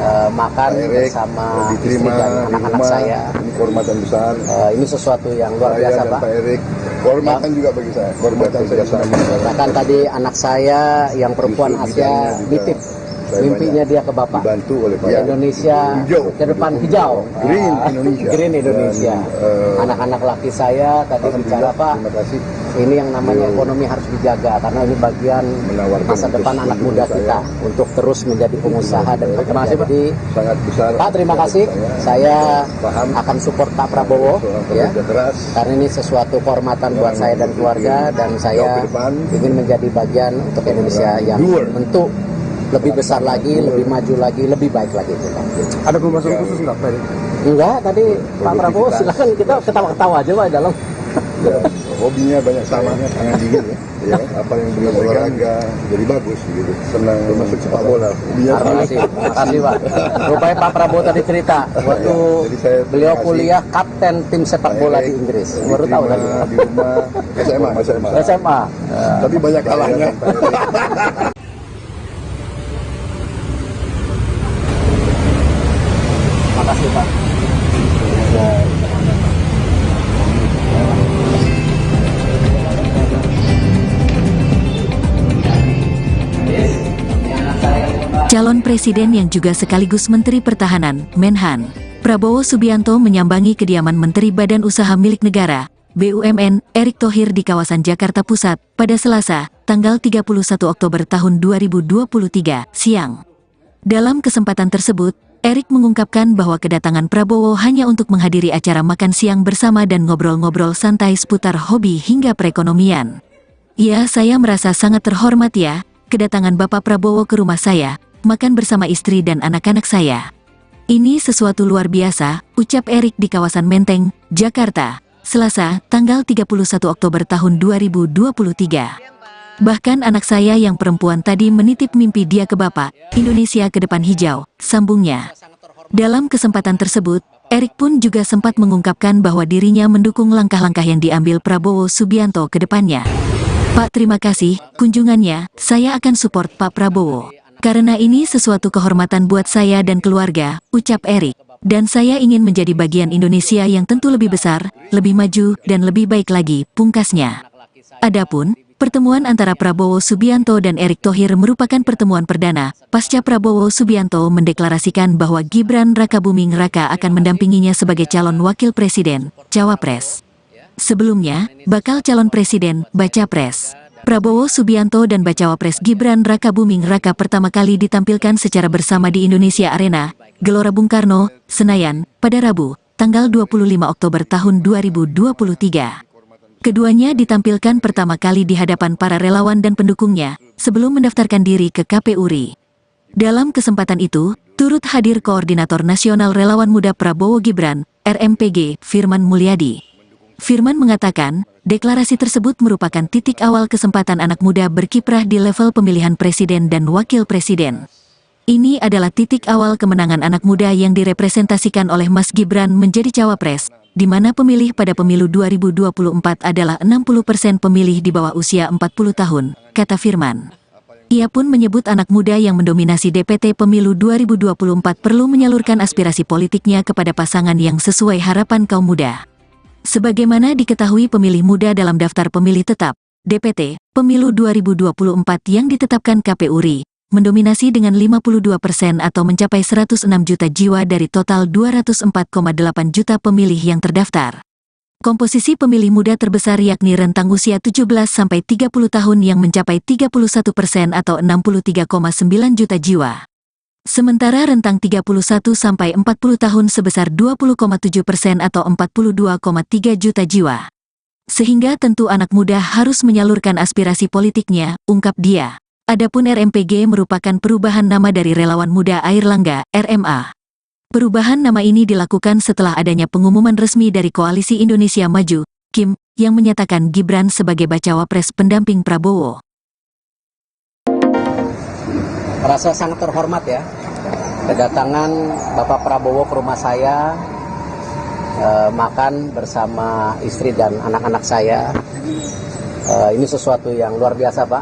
Makan Erick, bersama istri diterima dan di anak-anak rumah. saya. Ini kehormatan besar. Ini sesuatu yang luar Saya biasa, dan Pak. Pak Erick, kehormatan juga bagi saya. Kehormatan saya sama. Bahkan tadi anak saya yang perempuan Justru Asia bidangnya juga nitip saya mimpinya dia ke Bapak. dibantu oleh Pak Indonesia Hijau. ke depan hijau. Green Indonesia. Green Indonesia. Dan, Anak-anak laki saya tadi bicara, Pak, terima kasih. ini yang namanya ekonomi harus dijaga karena ini bagian Menawarkan masa depan anak muda saya kita untuk terus menjadi pengusaha dan pekerja. Jadi, sangat besar. Pak, terima kasih. Saya paham akan support Pak Prabowo, seorang ya, pekerja keras. karena ini sesuatu kehormatan buat saya dan keluarga, dan saya ingin menjadi bagian untuk Indonesia yang tentu lebih besar lagi, lebih maju lagi, lebih baik lagi. Ada pembahasan khusus nggak, Pak? Enggak, tadi Pak Prabowo silakan kita ketawa-ketawa aja, Pak, dalam. Ya, hobinya banyak sama, tangan dingin ya. Apa yang beliau olahraga jadi bagus gitu. Senang masuk sepak bola. Terima kasih, Pak. Rupanya Pak Prabowo tadi cerita waktu Jadi saya beliau terima kasih. kuliah kapten tim sepak bola di Inggris. Baru tahu tadi. Di rumah SMA. SMA. Tapi banyak kalahnya. Terima kasih, Pak. Calon Presiden yang juga sekaligus Menteri Pertahanan, Menhan, Prabowo Subianto menyambangi kediaman Menteri Badan Usaha Milik Negara, BUMN, Erick Thohir di kawasan Jakarta Pusat, pada Selasa, tanggal 31 Oktober tahun 2023, siang. Dalam kesempatan tersebut, Erick mengungkapkan bahwa kedatangan Prabowo hanya untuk menghadiri acara makan siang bersama dan ngobrol-ngobrol santai seputar hobi hingga perekonomian. Ya, saya merasa sangat terhormat ya, kedatangan Bapak Prabowo ke rumah saya, makan bersama istri dan anak-anak saya. Ini sesuatu luar biasa, ucap Erick di kawasan Menteng, Jakarta, Selasa, tanggal 31 Oktober tahun 2023. Bahkan anak saya yang perempuan tadi menitip mimpi dia ke Bapak, Indonesia ke depan hijau, sambungnya. Dalam kesempatan tersebut, Erick pun juga sempat mengungkapkan bahwa dirinya mendukung langkah-langkah yang diambil Prabowo Subianto ke depannya. Pak, terima kasih, kunjungannya, saya akan support Pak Prabowo. Karena ini sesuatu kehormatan buat saya dan keluarga, ucap Erick. Dan saya ingin menjadi bagian Indonesia yang tentu lebih besar, lebih maju, dan lebih baik lagi, pungkasnya. Adapun, pertemuan antara Prabowo Subianto dan Erick Thohir merupakan pertemuan perdana, pasca Prabowo Subianto mendeklarasikan bahwa Gibran Rakabuming Raka akan mendampinginya sebagai calon wakil presiden, cawapres. Sebelumnya, bakal calon presiden, baca pres. Prabowo Subianto dan bacawa pres Gibran Rakabuming Raka pertama kali ditampilkan secara bersama di Indonesia Arena, Gelora Bung Karno, Senayan, pada Rabu, tanggal 25 Oktober tahun 2023. Keduanya ditampilkan pertama kali di hadapan para relawan dan pendukungnya, sebelum mendaftarkan diri ke KPU RI. Dalam kesempatan itu, turut hadir Koordinator Nasional Relawan Muda Prabowo Gibran, RMPG, Firman Mulyadi. Firman mengatakan, deklarasi tersebut merupakan titik awal kesempatan anak muda berkiprah di level pemilihan presiden dan wakil presiden. Ini adalah titik awal kemenangan anak muda yang direpresentasikan oleh Mas Gibran menjadi cawapres, di mana pemilih pada pemilu 2024 adalah 60% pemilih di bawah usia 40 tahun, kata Firman. Ia pun menyebut anak muda yang mendominasi DPT pemilu 2024 perlu menyalurkan aspirasi politiknya kepada pasangan yang sesuai harapan kaum muda. Sebagaimana diketahui pemilih muda dalam daftar pemilih tetap, DPT, pemilu 2024 yang ditetapkan KPU RI, mendominasi dengan 52% atau mencapai 106 juta jiwa dari total 204,8 juta pemilih yang terdaftar. Komposisi pemilih muda terbesar yakni rentang usia 17-30 tahun yang mencapai 31% atau 63,9 juta jiwa. Sementara rentang 31-40 tahun sebesar 20,7% atau 42,3 juta jiwa. Sehingga tentu anak muda harus menyalurkan aspirasi politiknya, ungkap dia. Adapun RMPG merupakan perubahan nama dari Relawan Muda Airlangga, RMA. Perubahan nama ini dilakukan setelah adanya pengumuman resmi dari Koalisi Indonesia Maju, KIM, yang menyatakan Gibran sebagai bacawa pres pendamping Prabowo. Merasa sangat terhormat ya, kedatangan Bapak Prabowo ke rumah saya, makan bersama istri dan anak-anak saya. Ini sesuatu yang luar biasa, Pak.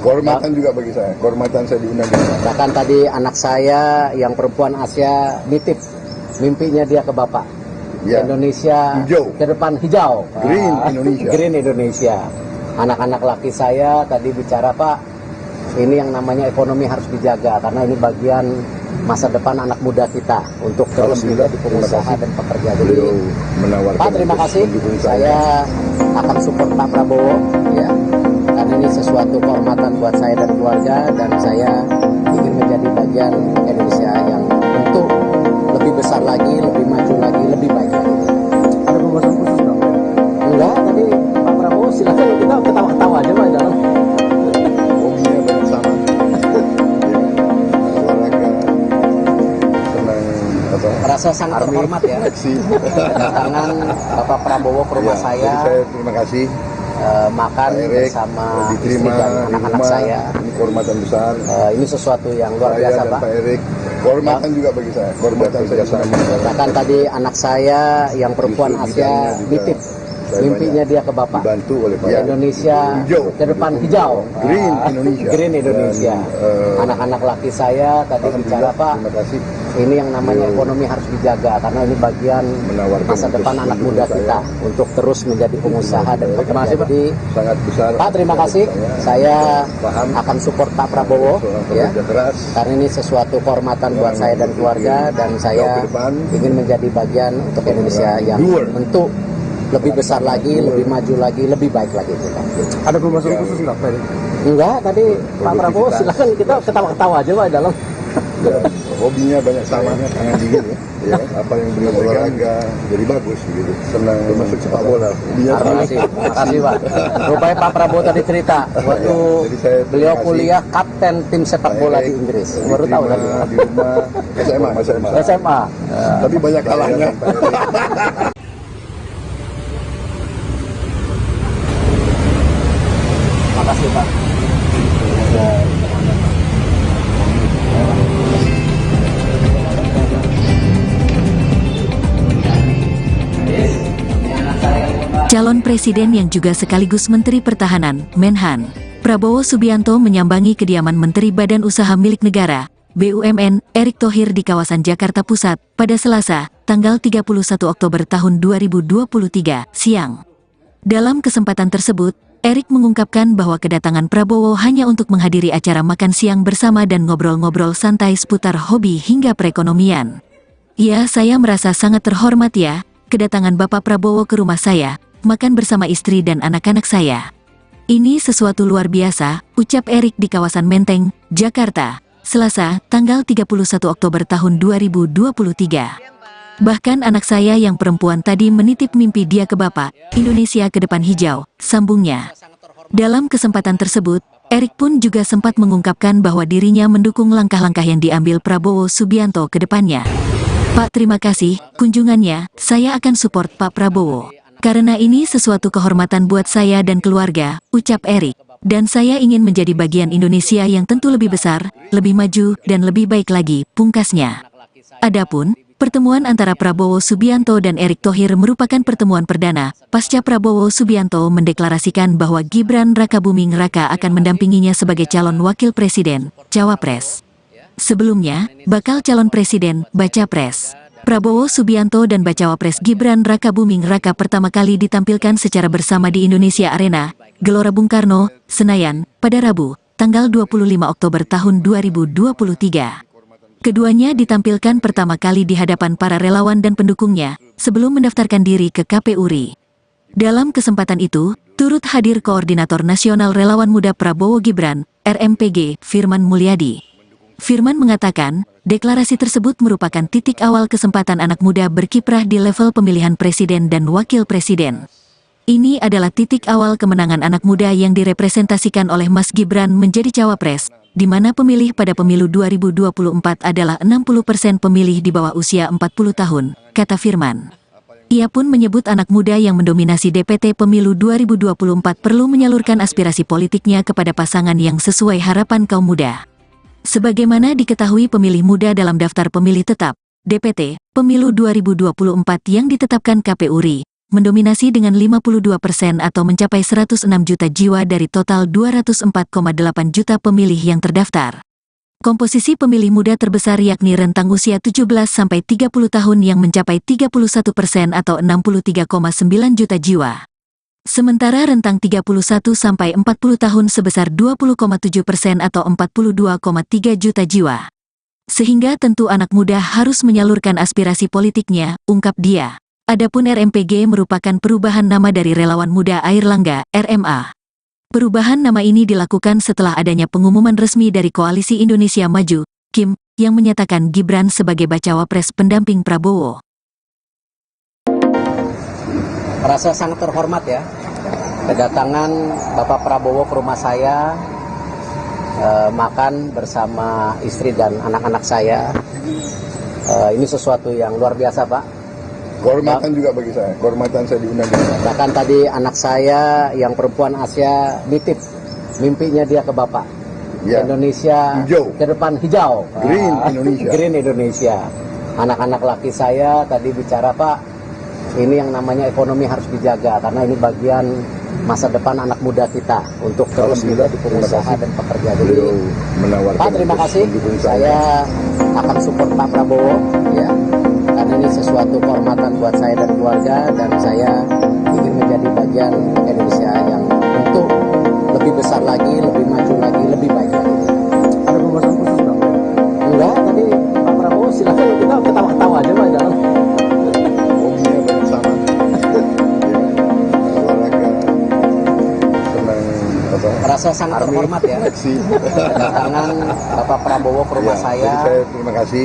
Kehormatan juga bagi saya, kehormatan saya diundang. Bahkan tadi anak saya yang perempuan Asia nitip mimpinya dia ke Bapak. Ya. Indonesia Hijau. ke depan hijau. Green Indonesia. Green Indonesia. Anak-anak laki saya tadi bicara, Pak, ini yang namanya ekonomi harus dijaga karena ini bagian masa depan anak muda kita untuk terus menjadi pengusaha dan pekerja. Jadi, Pak, terima kasih. Saya akan support Pak Prabowo, ya. Karena ini sesuatu kehormatan buat saya dan keluarga, dan saya ingin menjadi bagian Indonesia yang tentu lebih besar lagi, lebih maju lagi, lebih baik lagi. Ada pembahasan khusus nggak? Enggak, tadi Pak Prabowo silakan kita ketawa-ketawa aja, Pak. Jangan. Hobinya banyak sama. Olahraga, senang Merasa sangat terhormat ya, kedatangan Bapak Prabowo ke rumah saya. Jadi saya terima kasih. Makan Erick, bersama istri diterima dan di anak-anak rumah. saya. Ini kehormatan besar. Ini sesuatu yang luar Saya biasa, dan Pak. Pak Erick, kehormatan juga bagi saya. Kehormatan saya sama. Bahkan tadi anak saya yang perempuan Justru Asia bidangnya juga nitip saya mimpinya dia ke Bapak. dibantu oleh Pak Indonesia Hijau. ke depan hijau. Green Indonesia. Green Indonesia. Dan, Anak-anak laki saya tadi bicara, Pak, terima kasih. ini yang namanya ekonomi harus dijaga karena ini bagian Menawarkan masa untuk depan anak muda mendukung kita saya. untuk terus menjadi pengusaha dan pekerja. Jadi, Sangat besar. Pak, terima kasih. Saya paham akan support Pak Prabowo, seorang ya. pekerja keras. Karena ini sesuatu kehormatan buat saya dan keluarga, dan saya ke depan. ingin menjadi bagian untuk Indonesia yang Doer. tentu lebih besar lagi, lebih maju lagi, lebih baik lagi kita. Ada pembahasan khusus nggak Pak? Enggak, tadi Pak Prabowo silakan kita ketawa-ketawa aja Pak dalam. Ya, hobinya banyak sama, tangan dingin ya. Apa yang beliau olahraga jadi bagus gitu. Senang masuk sepak bola. Terima kasih Pak. Rupanya Pak Prabowo tadi cerita waktu beliau kuliah kapten tim sepak bola di Inggris. Baru tahu tadi. Di rumah SMA. SMA. Tapi banyak kalahnya. Terima kasih Pak. Calon Presiden yang juga sekaligus Menteri Pertahanan, Menhan, Prabowo Subianto menyambangi kediaman Menteri Badan Usaha Milik Negara, BUMN, Erick Thohir di kawasan Jakarta Pusat, pada Selasa, tanggal 31 Oktober tahun 2023, siang. Dalam kesempatan tersebut, Erick mengungkapkan bahwa kedatangan Prabowo hanya untuk menghadiri acara makan siang bersama dan ngobrol-ngobrol santai seputar hobi hingga perekonomian. Ya, saya merasa sangat terhormat ya, kedatangan Bapak Prabowo ke rumah saya, makan bersama istri dan anak-anak saya. Ini sesuatu luar biasa, ucap Erick di kawasan Menteng, Jakarta, Selasa, tanggal 31 Oktober tahun 2023. Bahkan anak saya yang perempuan tadi menitip mimpi dia ke Bapak, Indonesia ke depan hijau, sambungnya. Dalam kesempatan tersebut, Erick pun juga sempat mengungkapkan bahwa dirinya mendukung langkah-langkah yang diambil Prabowo Subianto ke depannya. Pak, terima kasih, kunjungannya, saya akan support Pak Prabowo. Karena ini sesuatu kehormatan buat saya dan keluarga, ucap Erick. Dan saya ingin menjadi bagian Indonesia yang tentu lebih besar, lebih maju, dan lebih baik lagi, pungkasnya. Adapun, pertemuan antara Prabowo Subianto dan Erick Thohir merupakan pertemuan perdana, pasca Prabowo Subianto mendeklarasikan bahwa Gibran Rakabuming Raka akan mendampinginya sebagai calon wakil presiden, cawapres. Sebelumnya, bakal calon presiden, baca pres. Prabowo Subianto dan bacawa pres Gibran Rakabuming Raka pertama kali ditampilkan secara bersama di Indonesia Arena, Gelora Bung Karno, Senayan, pada Rabu, tanggal 25 Oktober tahun 2023. Keduanya ditampilkan pertama kali di hadapan para relawan dan pendukungnya, sebelum mendaftarkan diri ke KPU RI. Dalam kesempatan itu, turut hadir Koordinator Nasional Relawan Muda Prabowo Gibran, RMPG, Firman Mulyadi. Firman mengatakan, deklarasi tersebut merupakan titik awal kesempatan anak muda berkiprah di level pemilihan presiden dan wakil presiden. Ini adalah titik awal kemenangan anak muda yang direpresentasikan oleh Mas Gibran menjadi cawapres, di mana pemilih pada pemilu 2024 adalah 60% pemilih di bawah usia 40 tahun, kata Firman. Ia pun menyebut anak muda yang mendominasi DPT pemilu 2024 perlu menyalurkan aspirasi politiknya kepada pasangan yang sesuai harapan kaum muda. Sebagaimana diketahui pemilih muda dalam daftar pemilih tetap, DPT, pemilu 2024 yang ditetapkan KPU RI, mendominasi dengan 52% atau mencapai 106 juta jiwa dari total 204,8 juta pemilih yang terdaftar. Komposisi pemilih muda terbesar yakni rentang usia 17-30 tahun yang mencapai 31% atau 63,9 juta jiwa. Sementara rentang 31-40 tahun sebesar 20,7% atau 42,3 juta jiwa. Sehingga tentu anak muda harus menyalurkan aspirasi politiknya, ungkap dia. Adapun RMPG merupakan perubahan nama dari Relawan Muda Airlangga, RMA. Perubahan nama ini dilakukan setelah adanya pengumuman resmi dari Koalisi Indonesia Maju, KIM, yang menyatakan Gibran sebagai bacawa pres pendamping Prabowo. Merasa sangat terhormat ya, kedatangan Bapak Prabowo ke rumah saya, makan bersama istri dan anak-anak saya. Ini sesuatu yang luar biasa Pak. Kehormatan juga bagi saya, kehormatan saya diundang. Bahkan tadi anak saya yang perempuan Asia nitip mimpinya dia ke Bapak. Ya. Indonesia hijau. Ke depan hijau. Green Indonesia. Green Indonesia. Anak-anak laki saya tadi bicara Pak, ini yang namanya ekonomi harus dijaga karena ini bagian masa depan anak muda kita untuk terus menjadi pengusaha dan pekerja. Jadi Pak, terima kasih. Saya akan support Pak Prabowo ya. Karena ini sesuatu kehormatan buat saya dan keluarga, dan saya ingin menjadi bagian Indonesia yang tentu lebih besar lagi, lebih maju lagi, lebih baik lagi. Ada pembahasan khusus nggak? Enggak, tadi Pak Prabowo silakan kita ketawa-ketawa aja Pak dalam. Hobinya banyak sama. Ya, Merasa sangat terhormat ya kedatangan Bapak Prabowo ke rumah saya. Jadi saya terima kasih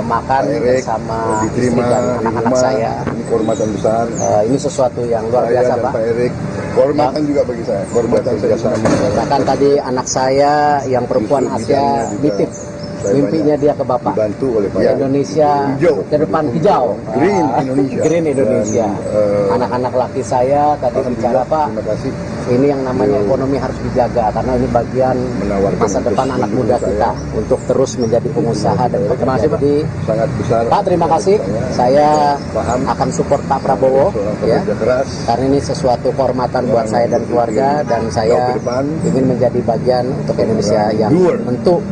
Makan Pak Erik, bersama istri diterima dan di anak-anak rumah. saya. Ini kehormatan besar. Ini sesuatu yang luar Saya biasa dan Pak. Pak Erik, kehormatan juga bagi saya. Kehormatan saya sama. Bahkan tadi anak saya yang perempuan Justru Asia bidangnya juga nitip saya mimpinya dia ke Bapak. Dibantu oleh Pak Indonesia Hijau. ke depan hijau. Green Indonesia. Green Indonesia. Dan, Anak-anak laki saya tadi bicara Pak, terima kasih ini yang namanya ekonomi harus dijaga karena ini bagian menawarkan masa depan anak muda saya. kita untuk terus menjadi pengusaha dan Terima kasih, Pak. jadi Sangat besar. Pak, terima kasih. Saya paham akan support Pak Prabowo seorang ya. pekerja keras. Karena ini sesuatu kehormatan buat saya dan keluarga dan saya ke depan. ingin menjadi bagian untuk Indonesia yang Doer. tentu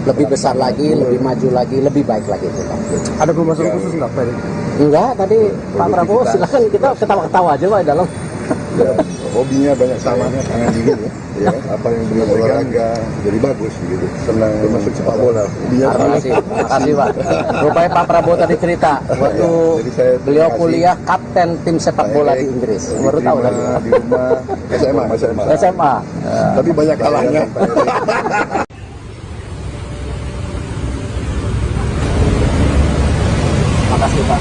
lebih besar lagi, lebih maju lagi, lebih baik lagi itu Pak. Ada pembahasan khusus nggak Pak Erik? Enggak, tadi Pak Prabowo silakan kita ketawa-ketawa aja Pak di dalam. Ya, hobinya banyak sama tangan dingin ya. Apa yang dengan olahraga jadi bagus gitu. Senang masuk sepak bola. Hobinya Terima kasih Pak. Rupanya Pak Prabowo tadi cerita waktu Jadi saya terima beliau kasih. kuliah kapten tim sepak bola di Inggris. Baru tahu tadi. di rumah SMA. SMA. Tapi banyak kalahnya. Terima kasih Pak.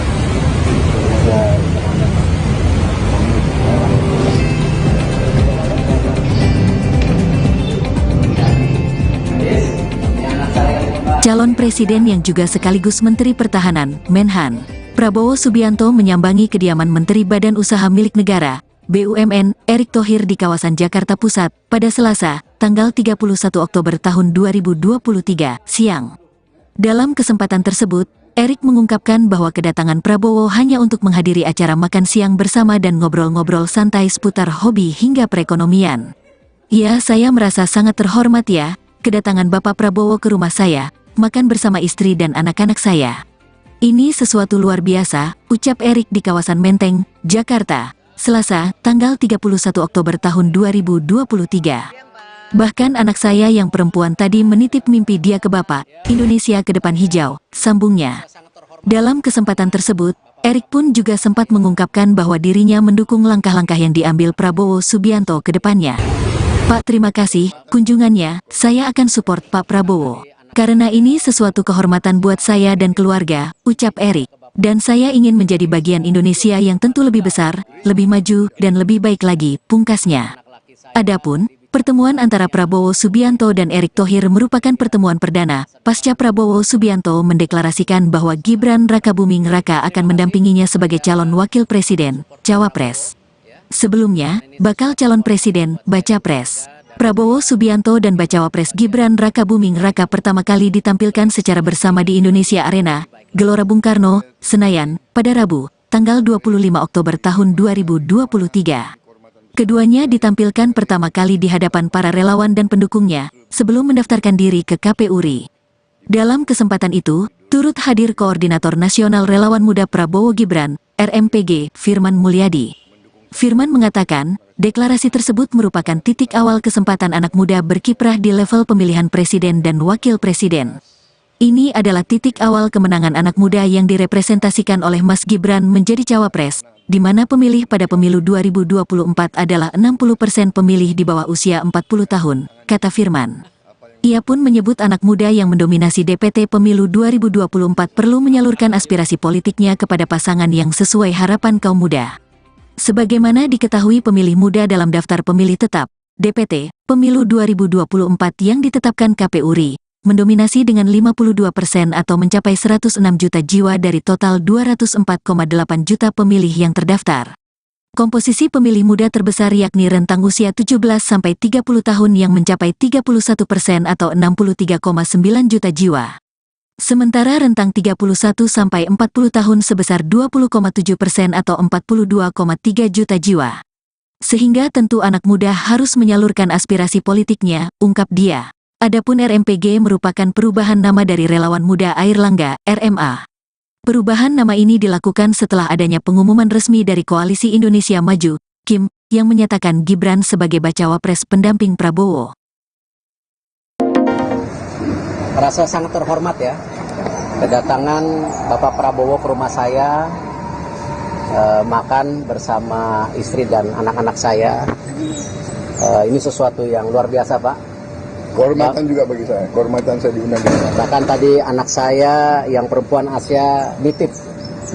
Calon Presiden yang juga sekaligus Menteri Pertahanan, Menhan, Prabowo Subianto menyambangi kediaman Menteri Badan Usaha Milik Negara, BUMN, Erick Thohir di kawasan Jakarta Pusat, pada Selasa, tanggal 31 Oktober tahun 2023, siang. Dalam kesempatan tersebut, Erick mengungkapkan bahwa kedatangan Prabowo hanya untuk menghadiri acara makan siang bersama dan ngobrol-ngobrol santai seputar hobi hingga perekonomian. Ya, saya merasa sangat terhormat ya, kedatangan Bapak Prabowo ke rumah saya, makan bersama istri dan anak-anak saya. Ini sesuatu luar biasa, ucap Erick di kawasan Menteng, Jakarta, Selasa, tanggal 31 Oktober tahun 2023. Bahkan anak saya yang perempuan tadi menitip mimpi dia ke Bapak, Indonesia ke depan hijau, sambungnya. Dalam kesempatan tersebut, Erick pun juga sempat mengungkapkan bahwa dirinya mendukung langkah-langkah yang diambil Prabowo Subianto ke depannya. Pak, terima kasih, kunjungannya, saya akan support Pak Prabowo. Karena ini sesuatu kehormatan buat saya dan keluarga, ucap Erick. Dan saya ingin menjadi bagian Indonesia yang tentu lebih besar, lebih maju, dan lebih baik lagi, pungkasnya. Adapun, pertemuan antara Prabowo Subianto dan Erick Thohir merupakan pertemuan perdana, pasca Prabowo Subianto mendeklarasikan bahwa Gibran Rakabuming Raka akan mendampinginya sebagai calon wakil presiden, cawapres. Sebelumnya, bakal calon presiden, baca pres. Prabowo Subianto dan bacawa pres Gibran Rakabuming Raka pertama kali ditampilkan secara bersama di Indonesia Arena, Gelora Bung Karno, Senayan, pada Rabu, tanggal 25 Oktober tahun 2023. Keduanya ditampilkan pertama kali di hadapan para relawan dan pendukungnya, sebelum mendaftarkan diri ke KPU RI. Dalam kesempatan itu, turut hadir Koordinator Nasional Relawan Muda Prabowo Gibran, RMPG, Firman Mulyadi. Firman mengatakan, deklarasi tersebut merupakan titik awal kesempatan anak muda berkiprah di level pemilihan presiden dan wakil presiden. Ini adalah titik awal kemenangan anak muda yang direpresentasikan oleh Mas Gibran menjadi cawapres, di mana pemilih pada pemilu 2024 adalah 60% pemilih di bawah usia 40 tahun, kata Firman. Ia pun menyebut anak muda yang mendominasi DPT pemilu 2024 perlu menyalurkan aspirasi politiknya kepada pasangan yang sesuai harapan kaum muda. Sebagaimana diketahui pemilih muda dalam daftar pemilih tetap, DPT, pemilu 2024 yang ditetapkan KPU RI, mendominasi dengan 52% atau mencapai 106 juta jiwa dari total 204,8 juta pemilih yang terdaftar. Komposisi pemilih muda terbesar yakni rentang usia 17-30 tahun yang mencapai 31% atau 63,9 juta jiwa. Sementara rentang 31-40 tahun sebesar 20,7% atau 42,3 juta jiwa. Sehingga tentu anak muda harus menyalurkan aspirasi politiknya, ungkap dia. Adapun RMPG merupakan perubahan nama dari Relawan Muda Airlangga, RMA. Perubahan nama ini dilakukan setelah adanya pengumuman resmi dari Koalisi Indonesia Maju, KIM, yang menyatakan Gibran sebagai bacawa pres pendamping Prabowo. Merasa sangat terhormat ya, kedatangan Bapak Prabowo ke rumah saya, makan bersama istri dan anak-anak saya. Ini sesuatu yang luar biasa, Pak. Kehormatan juga bagi saya. Kehormatan saya diundang di sana. Bahkan tadi anak saya yang perempuan Asia nitip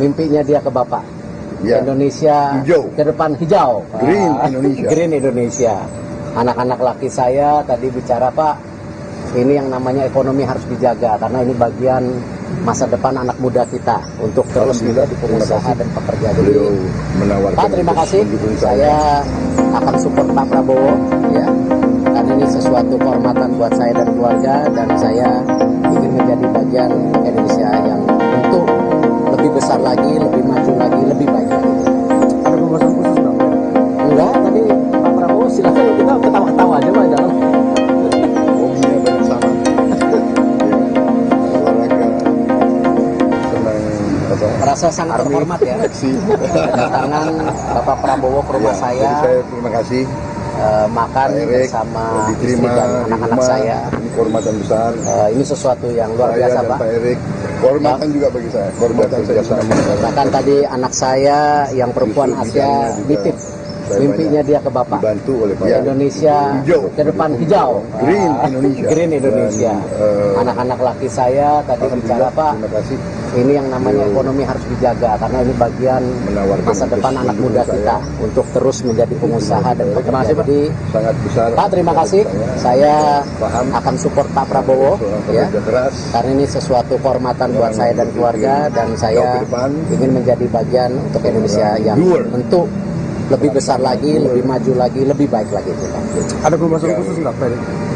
mimpinya dia ke Bapak. Ya. Indonesia Hijau. ke depan hijau. Green Indonesia. Green Indonesia. Anak-anak laki saya tadi bicara, Pak, ini yang namanya ekonomi harus dijaga karena ini bagian masa depan anak muda kita untuk terus Alhamdulillah, menjadi pengusaha dan pekerja. Jadi, Beliau menawarkan. Pak, terima untuk kasih. mendukung Saya akan support Pak Prabowo, ya. Karena ini sesuatu kehormatan buat saya dan keluarga, dan saya ingin menjadi bagian Indonesia yang tentu lebih besar lagi, lebih maju lagi, lebih baik lagi. Ada pembahasan khusus nggak? Enggak, tadi Pak Prabowo silakan kita ketawa-ketawa aja, Pak. Jangan. Hobinya banyak sama. Ya, olahraga, senang apa? Merasa sangat terhormat ya. Aksi. Kedatangan Bapak Prabowo ke rumah Ya, saya, jadi saya terima kasih. makan Pak Erik bersama istri diterima dan di anak-anak rumah. saya. Ini kehormatan besar. Ini sesuatu yang luar Saya biasa, dan Pak. Pak Erik. Kehormatan juga bagi saya. Kehormatan saya diundang. Bahkan tadi anak saya yang perempuan Justru Asia bidangnya juga nitip saya mimpinya dia ke Bapak. dibantu oleh Pak Indonesia Hijau. ke depan hijau. Green Indonesia. Green Indonesia. Dan, Anak-anak laki saya tadi bicara, Alhamdulillah, Pak, terima kasih. ini yang namanya Beliau ekonomi harus dijaga karena ini bagian menawarkan masa untuk depan anak mendukung muda saya. kita untuk terus menjadi pengusaha dan pekerja. Jadi, Sangat besar. Pak, terima kasih. Saya paham akan support Pak Prabowo, seorang ya. pekerja keras. Karena ini sesuatu kehormatan buat Yang saya dan keluarga, dan saya jauh ke depan. ingin menjadi bagian untuk Indonesia yang Doer. tentu lebih besar lagi, lebih maju lagi, lebih baik lagi. Ada pembahasan khusus nggak, Pak?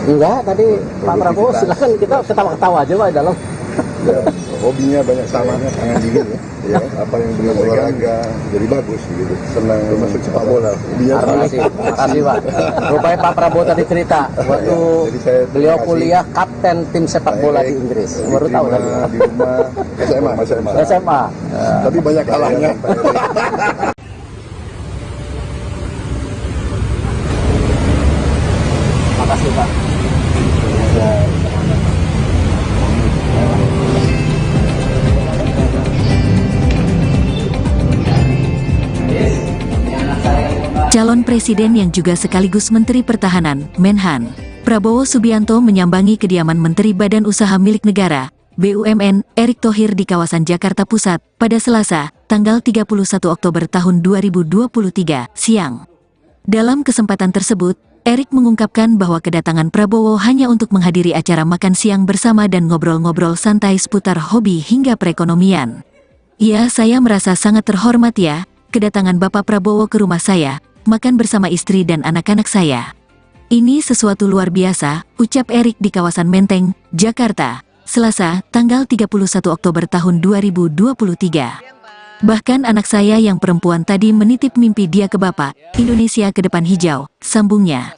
Enggak, tadi Pak Prabowo silakan kita ketawa-ketawa aja, Pak, dalam. Ya, hobinya banyak sama, tangan dingin ya. Ya, apa yang beliau olahraga jadi bagus gitu. Senang masuk sepak bola. Hobinya Terima kasih, Pak. Rupanya Pak Prabowo tadi cerita waktu jadi saya beliau terima kasih. kuliah kapten tim sepak bola di Inggris. Baru tahu tadi. di rumah SMA. SMA. Tapi banyak kalahnya. Terima kasih, Pak. Calon Presiden yang juga sekaligus Menteri Pertahanan, Menhan, Prabowo Subianto menyambangi kediaman Menteri Badan Usaha Milik Negara, BUMN, Erick Thohir di kawasan Jakarta Pusat, pada Selasa, tanggal 31 Oktober tahun 2023, siang. Dalam kesempatan tersebut, Erick mengungkapkan bahwa kedatangan Prabowo hanya untuk menghadiri acara makan siang bersama dan ngobrol-ngobrol santai seputar hobi hingga perekonomian. Ya, saya merasa sangat terhormat ya, kedatangan Bapak Prabowo ke rumah saya, makan bersama istri dan anak-anak saya. Ini sesuatu luar biasa, ucap Erick di kawasan Menteng, Jakarta, Selasa, tanggal 31 Oktober tahun 2023. Bahkan anak saya yang perempuan tadi menitip mimpi dia ke Bapak, Indonesia ke depan hijau, sambungnya.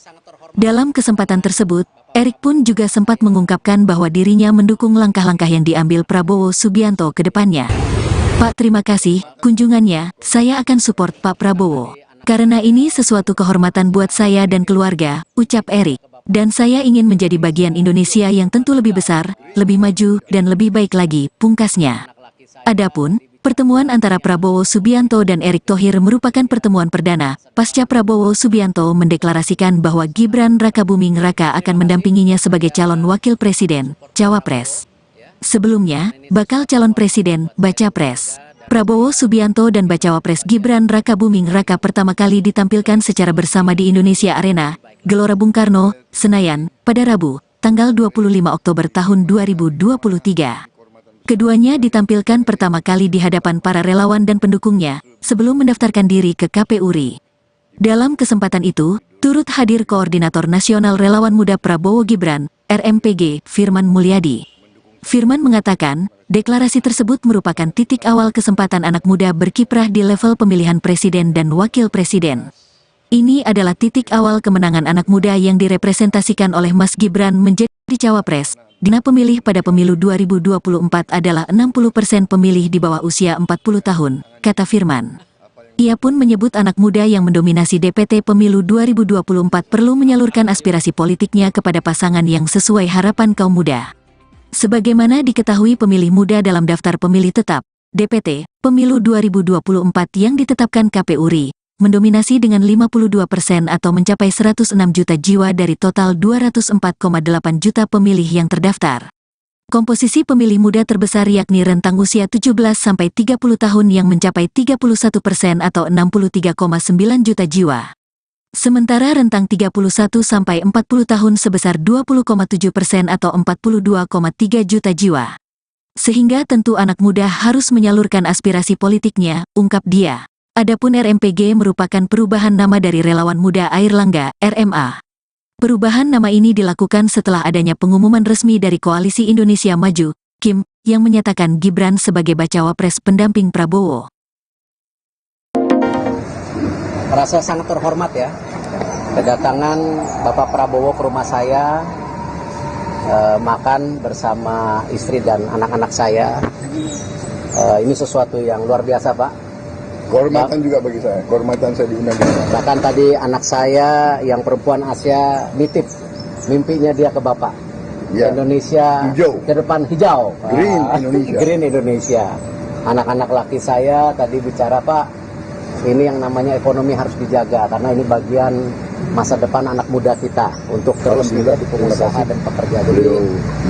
Dalam kesempatan tersebut, Erick pun juga sempat mengungkapkan bahwa dirinya mendukung langkah-langkah yang diambil Prabowo Subianto ke depannya. Pak, terima kasih, kunjungannya, saya akan support Pak Prabowo. Karena ini sesuatu kehormatan buat saya dan keluarga, ucap Erick. Dan saya ingin menjadi bagian Indonesia yang tentu lebih besar, lebih maju, dan lebih baik lagi, pungkasnya. Adapun, pertemuan antara Prabowo Subianto dan Erick Thohir merupakan pertemuan perdana, pasca Prabowo Subianto mendeklarasikan bahwa Gibran Rakabuming Raka akan mendampinginya sebagai calon wakil presiden, Cawapres. Sebelumnya, bakal calon presiden, Bacapres. Prabowo Subianto dan Bacawapres Gibran Rakabuming Raka pertama kali ditampilkan secara bersama di Indonesia Arena, Gelora Bung Karno, Senayan, pada Rabu, tanggal 25 Oktober tahun 2023. Keduanya ditampilkan pertama kali di hadapan para relawan dan pendukungnya, sebelum mendaftarkan diri ke KPU RI. Dalam kesempatan itu, turut hadir Koordinator Nasional Relawan Muda Prabowo Gibran, RMPG, Firman Mulyadi. Firman mengatakan, deklarasi tersebut merupakan titik awal kesempatan anak muda berkiprah di level pemilihan presiden dan wakil presiden. Ini adalah titik awal kemenangan anak muda yang direpresentasikan oleh Mas Gibran menjadi Cawapres. Dina pemilih pada pemilu 2024 adalah 60% pemilih di bawah usia 40 tahun, kata Firman. Ia pun menyebut anak muda yang mendominasi DPT pemilu 2024 perlu menyalurkan aspirasi politiknya kepada pasangan yang sesuai harapan kaum muda. Sebagaimana diketahui pemilih muda dalam daftar pemilih tetap, DPT, pemilu 2024 yang ditetapkan KPU RI, mendominasi dengan 52% atau mencapai 106 juta jiwa dari total 204,8 juta pemilih yang terdaftar. Komposisi pemilih muda terbesar yakni rentang usia 17-30 tahun yang mencapai 31% atau 63,9 juta jiwa. Sementara rentang 31-40 tahun sebesar 20,7% atau 42,3 juta jiwa. Sehingga tentu anak muda harus menyalurkan aspirasi politiknya, ungkap dia. Adapun RMPG merupakan perubahan nama dari Relawan Muda Airlangga, RMA. Perubahan nama ini dilakukan setelah adanya pengumuman resmi dari Koalisi Indonesia Maju, KIM, yang menyatakan Gibran sebagai bacawa pres pendamping Prabowo. Merasa sangat terhormat ya, kedatangan Bapak Prabowo ke rumah saya, makan bersama istri dan anak-anak saya. Ini sesuatu yang luar biasa, Pak. Kehormatan juga bagi saya, kehormatan saya diundang. Bahkan tadi anak saya yang perempuan Asia nitip mimpinya dia ke Bapak. Ya. Indonesia Hijau. ke depan hijau. Green Indonesia. Green Indonesia. Anak-anak laki saya tadi bicara, Pak, ini yang namanya ekonomi harus dijaga karena ini bagian masa depan anak muda kita untuk terus menjadi pengusaha dan pekerja. Jadi,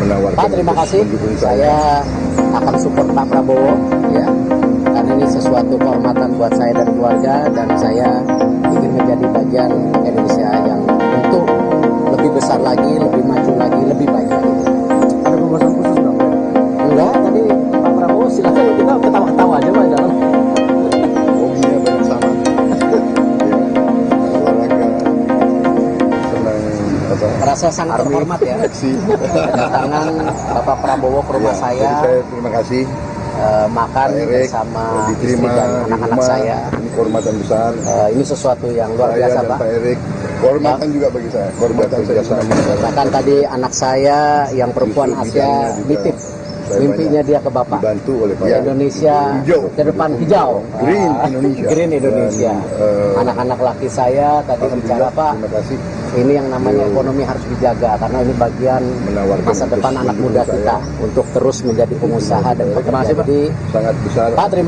Menawarkan Pak, terima kasih. Saya akan support Pak Prabowo, ya. Karena ini sesuatu kehormatan buat saya dan keluarga, dan saya ingin menjadi bagian Indonesia yang untuk lebih besar lagi, lebih maju lagi, lebih baik lagi. Ada pembahasan khusus nggak, Pak? Enggak, tadi Pak Prabowo silakan kita ketawa-ketawa aja Pak dalam. Hobinya banyak sama. Olahraga, senang Merasa sangat terhormat ya, kedatangan Bapak Prabowo ke rumah saya, saya terima kasih. makan Pak Erik, bersama diterima istri dan di anak-anak rumah. saya. Ini kehormatan besar. Ini sesuatu yang luar Saya biasa, dan Pak. Pak Erik, kehormatan juga bagi saya. Kehormatan saya diundang. Bahkan tadi anak saya yang perempuan Justru Asia bidangnya juga nitip saya mimpinya dia ke Bapak. dibantu oleh Pak Indonesia Hijau. ke depan hijau. Green Indonesia. Green Indonesia. Dan, Anak-anak laki saya tadi bicara, Alhamdulillah, Pak, terima kasih. ini yang namanya ekonomi harus dijaga karena ini bagian Menawarkan masa untuk depan anak mendukung muda saya. kita untuk terus menjadi pengusaha dan pekerja. Jadi, Sangat besar. Pak, terima